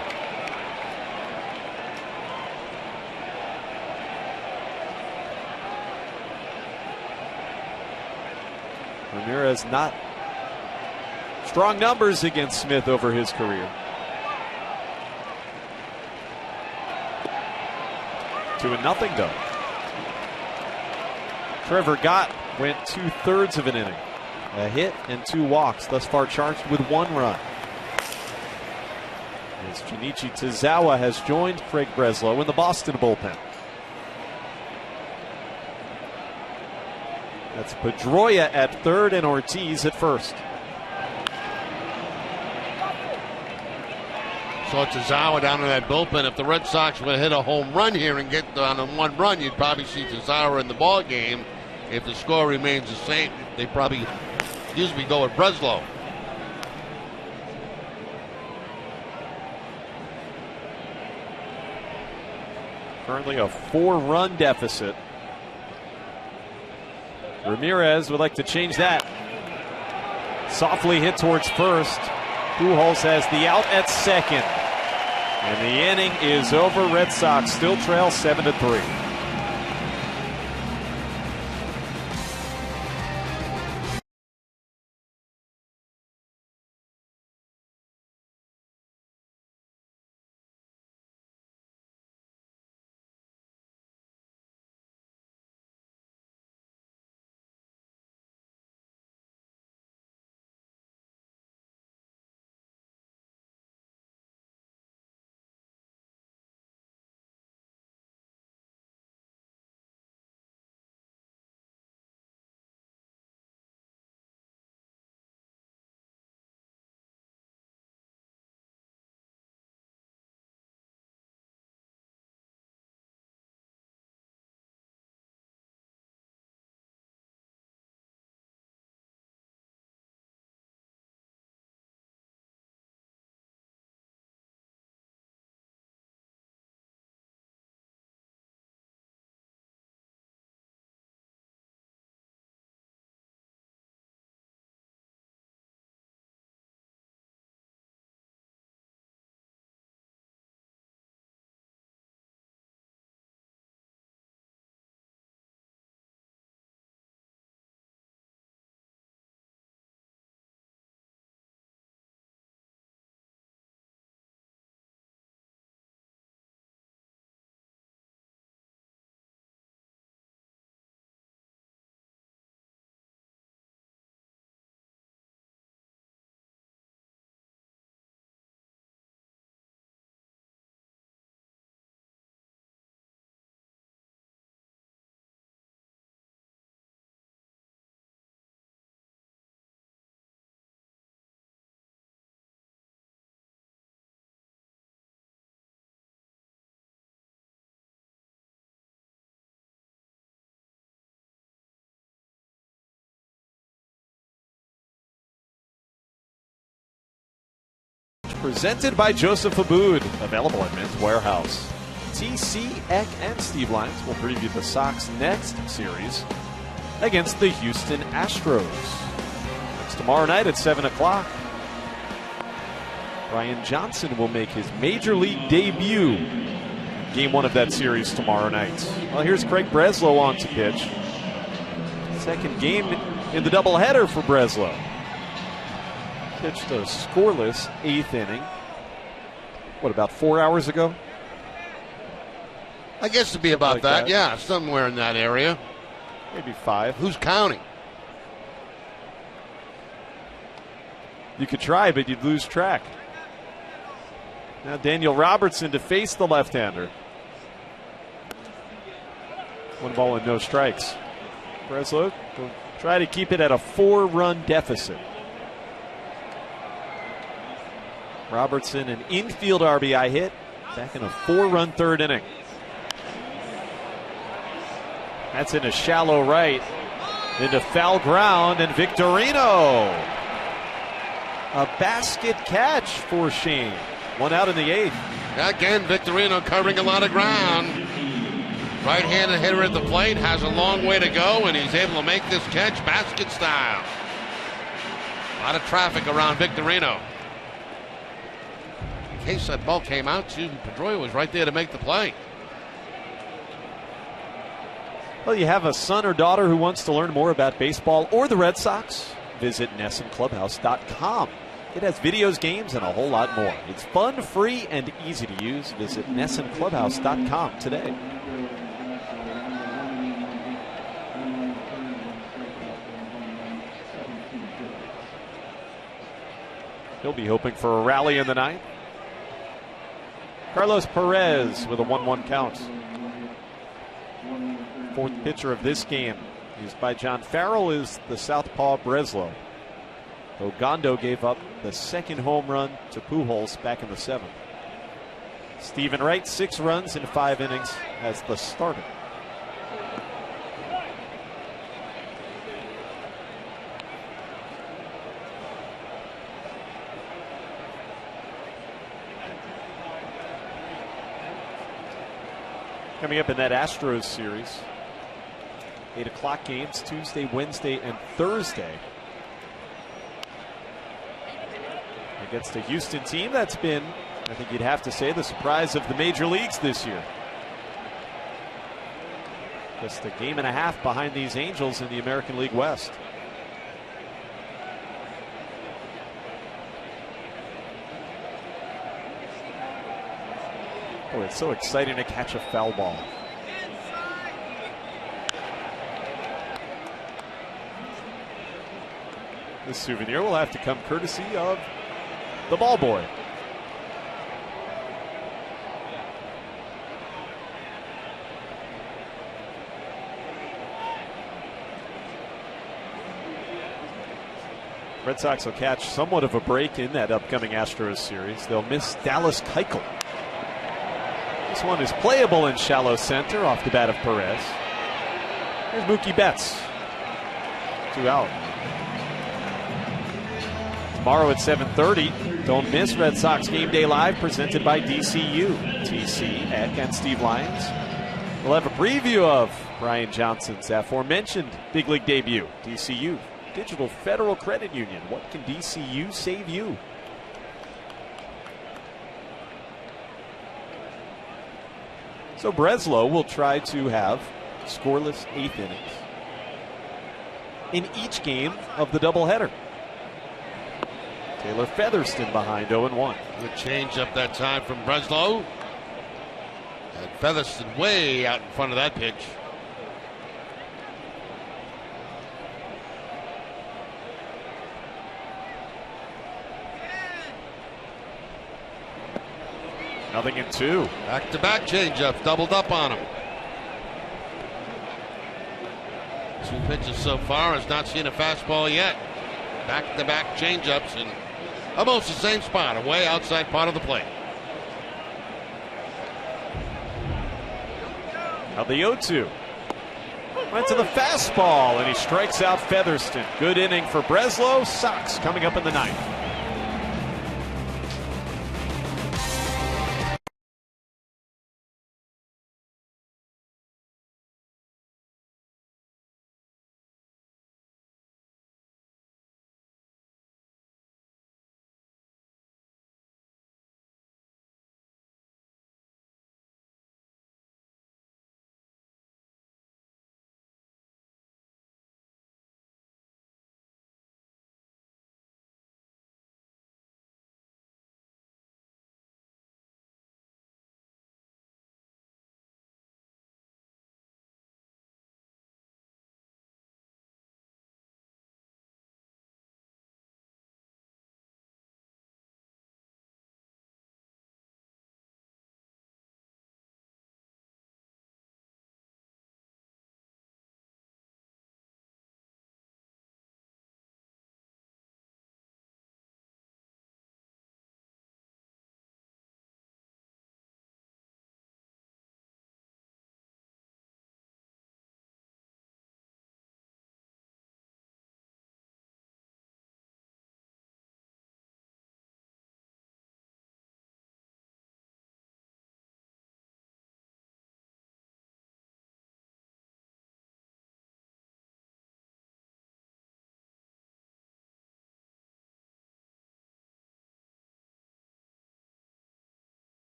Ramirez not strong numbers against Smith over his career. 2-0 though. Trevor Gott went 2/3 of an inning. A hit and 2 walks, thus far charged with 1 run. As Junichi Tozawa has joined Craig Breslow in the Boston bullpen. That's Pedroia at 3rd and Ortiz at 1st. So Tozawa down in that bullpen. If the Red Sox would hit a home run here and get down on 1 run, you'd probably see Tozawa in the ball game. If the score remains the same, they probably usually go with Breslow. Currently a 4-run deficit. Ramirez would like to change that. Softly hit towards first. Pujols has the out at 2nd. And the inning is over. Red Sox still trail 7-3. Presented by Joseph Abboud, available at Men's Warehouse. TC, Eck, and Steve Lyons will preview the Sox' next series against the Houston Astros. It's tomorrow night at 7 o'clock. Brian Johnson will make his Major League debut. Game 1 of that series tomorrow night. Well, here's Craig Breslow on to pitch. Second game in the doubleheader for Breslow. Pitched a scoreless 8th inning. What, about 4 hours ago? I guess to be about like that, yeah, somewhere in that area. Maybe 5. Who's counting? You could try, but you'd lose track. Now Daniel Robertson to face the left-hander. 1 ball and no strikes. Breslow Try to keep it at a 4-run deficit. Robertson, an infield RBI hit back in a 4-run third inning. That's in a shallow right into foul ground, and Victorino. A basket catch for Shane. 1 out in the 8th. Again, Victorino covering a lot of ground. Right-handed hitter at the plate, has a long way to go, and he's able to make this catch basket style. A lot of traffic around Victorino. In case that ball came out, too, Pedroia was right there to make the play. Well, you have a son or daughter who wants to learn more about baseball or the Red Sox? Visit NessonClubhouse.com. It has videos, games, and a whole lot more. It's fun, free, and easy to use. Visit NessonClubhouse.com today. He'll be hoping for a rally in the ninth. Carlos Perez with a 1-1 count. Fourth pitcher of this game, used by John Farrell, is the southpaw Breslow. Ogondo gave up the second home run to Pujols back in the 7th. Stephen Wright, 6 runs in 5 innings as the starter. Coming up in that Astros series, 8 o'clock games Tuesday, Wednesday, and Thursday. Against a Houston team that's been, I think you'd have to say, the surprise of the major leagues this year. Just a game and a half behind these Angels in the American League West. Boy, it's so exciting to catch a foul ball. This souvenir will have to come courtesy of the ball boy. Red Sox will catch somewhat of a break in that upcoming Astros series. They'll miss Dallas Keuchel. This one is playable in shallow center off the bat of Perez. There's Mookie Betts. 2 out. Tomorrow at 7:30, don't miss Red Sox Game Day Live presented by DCU. TC, Eck, and Steve Lyons. We'll have a preview of Brian Johnson's aforementioned big league debut. DCU, Digital Federal Credit Union. What can DCU save you? So Breslow will try to have scoreless 8th innings in each game of the doubleheader. Taylor Featherston behind 0-1. Good change up that time from Breslow. And Featherston way out in front of that pitch. Nothing in 2. Back-to-back changeups, doubled up on him. 2 pitches so far, has not seen a fastball yet. Back-to-back changeups in almost the same spot, away outside part of the plate. Now the 0-2. Went to the fastball, and he strikes out Featherston. Good inning for Breslow. Sox coming up in the 9th.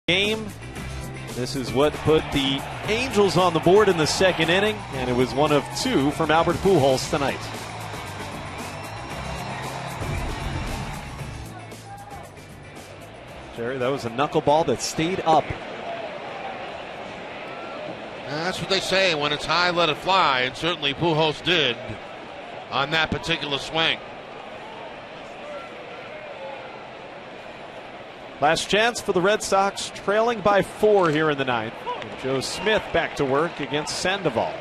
Game. This is what put the Angels on the board in the second inning, and it was one of two from Albert Pujols tonight. Jerry, that was a knuckleball that stayed up. That's what they say, when it's high, let it fly, and certainly Pujols did on that particular swing. Last chance for the Red Sox, trailing by 4 here in the ninth. And Joe Smith back to work against Sandoval.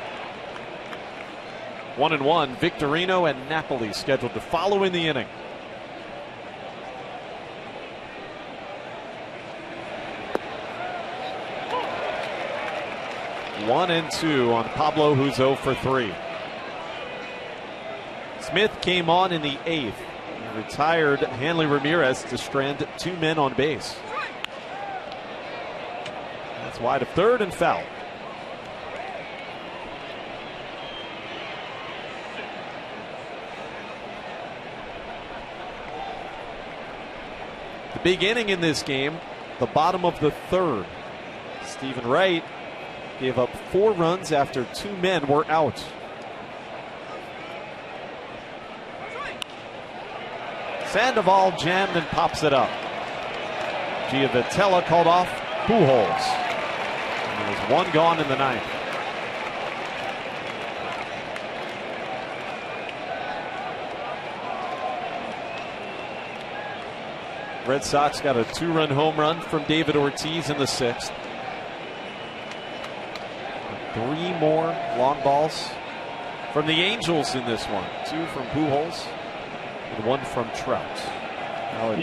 1-1, Victorino and Napoli scheduled to follow in the inning. One and two on Pablo, who's 0 for 3. Smith came on in the 8th. Retired Hanley Ramirez to strand 2 men on base. That's wide of third and foul. The big inning in this game, the bottom of the 3rd. Stephen Wright gave up 4 runs after 2 men were out. Sandoval jammed and pops it up. Giavitella called off Pujols. And there's 1 gone in the ninth. Red Sox got a 2-run home run from David Ortiz in the 6th. 3 more long balls from the Angels in this one. 2 from Pujols and 1 from Trout. Now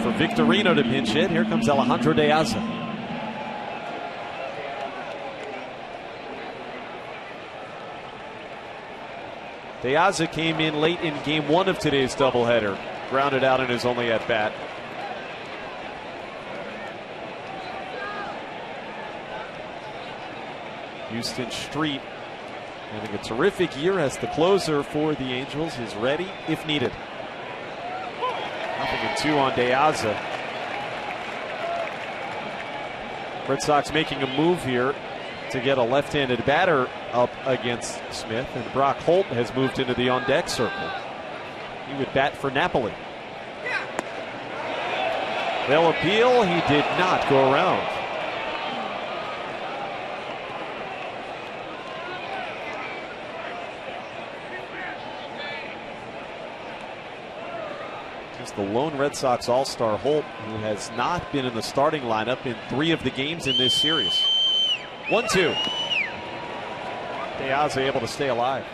for Victorino to pinch hit. Here comes Alejandro De Aza. De Aza came in late in game 1 of today's doubleheader. Grounded out in his only at bat. Houston Street having a terrific year as the closer for the Angels is ready if needed. 0-2 on De Aza. Red Sox making a move here to get a left-handed batter up against Smith, and Brock Holt has moved into the on-deck circle. He would bat for Napoli. They'll appeal. He did not go around. Just the lone Red Sox All-Star Holt, who has not been in the starting lineup in 3 of the games in this series. 1-2. De Aza able to stay alive.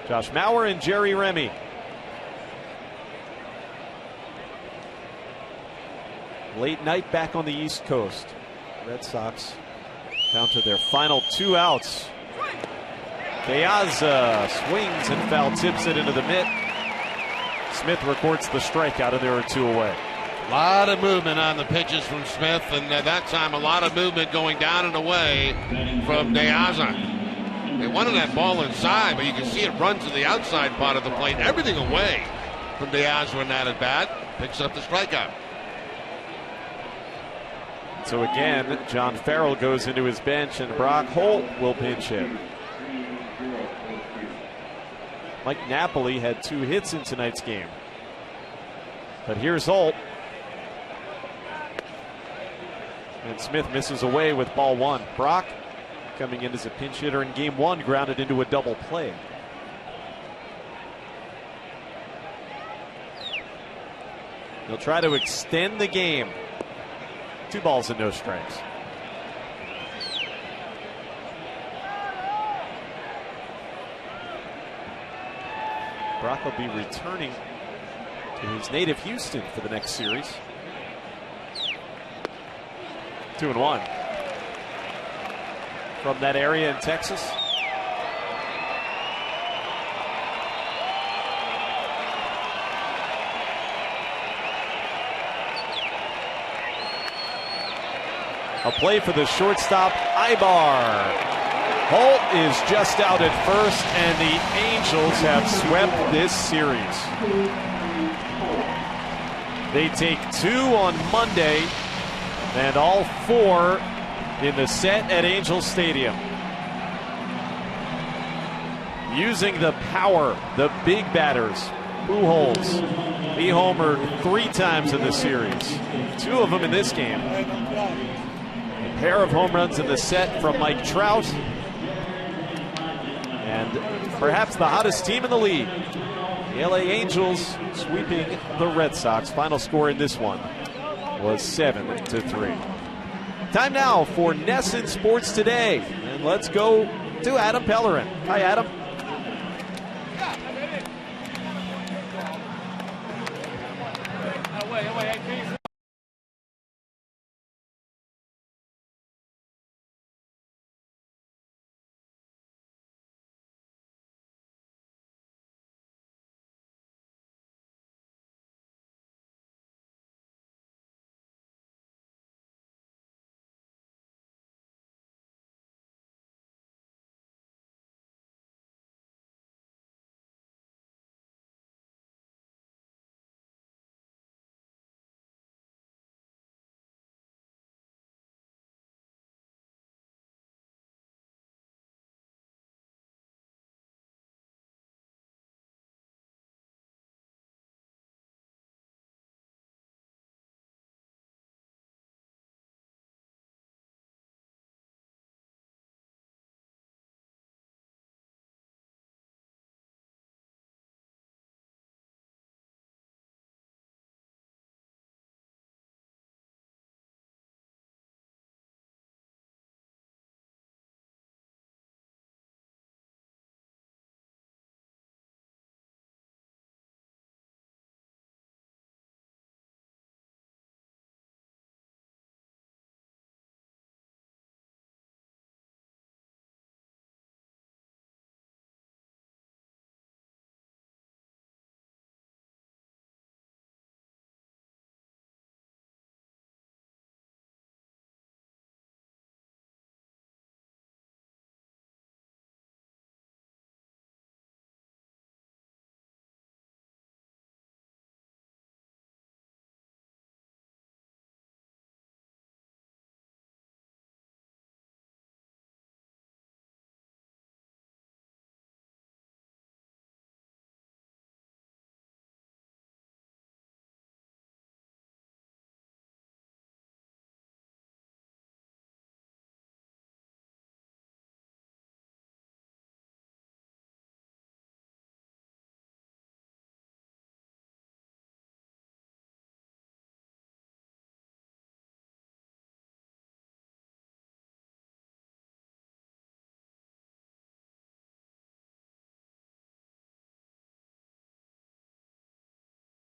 Josh Mauer and Jerry Remy. Late night back on the East Coast. Red Sox down to their final 2 outs. De Aza swings and foul tips it into the mitt. Smith records the strikeout, and there are 2 away. A lot of movement on the pitches from Smith, and at that time a lot of movement going down and away from De Aza. They wanted that ball inside, but you can see it run to the outside part of the plate. Everything away from De Aza in that at bat. Picks up the strikeout. So again, John Farrell goes into his bench, and Brock Holt will pinch hit. Mike Napoli had 2 hits in tonight's game. But here's Holt. And Smith misses away with ball 1. Brock coming in as a pinch hitter in game 1, grounded into a double play. He'll try to extend the game. 2 balls and no strikes. Brock will be returning to his native Houston for the next series. 2-1. From that area in Texas. A play for the shortstop, Ibar. Holt is just out at first, and the Angels have swept this series. They take 2 on Monday, and all 4 in the set at Angel Stadium. Using the power, the big batters. Pujols, he homered 3 times in this series. 2 of them in this game. A pair of home runs in the set from Mike Trout. And perhaps the hottest team in the league, the LA Angels, sweeping the Red Sox. Final score in this one was 7-3. Time now for NESN Sports Today. And let's go to Adam Pellerin. Hi, Adam.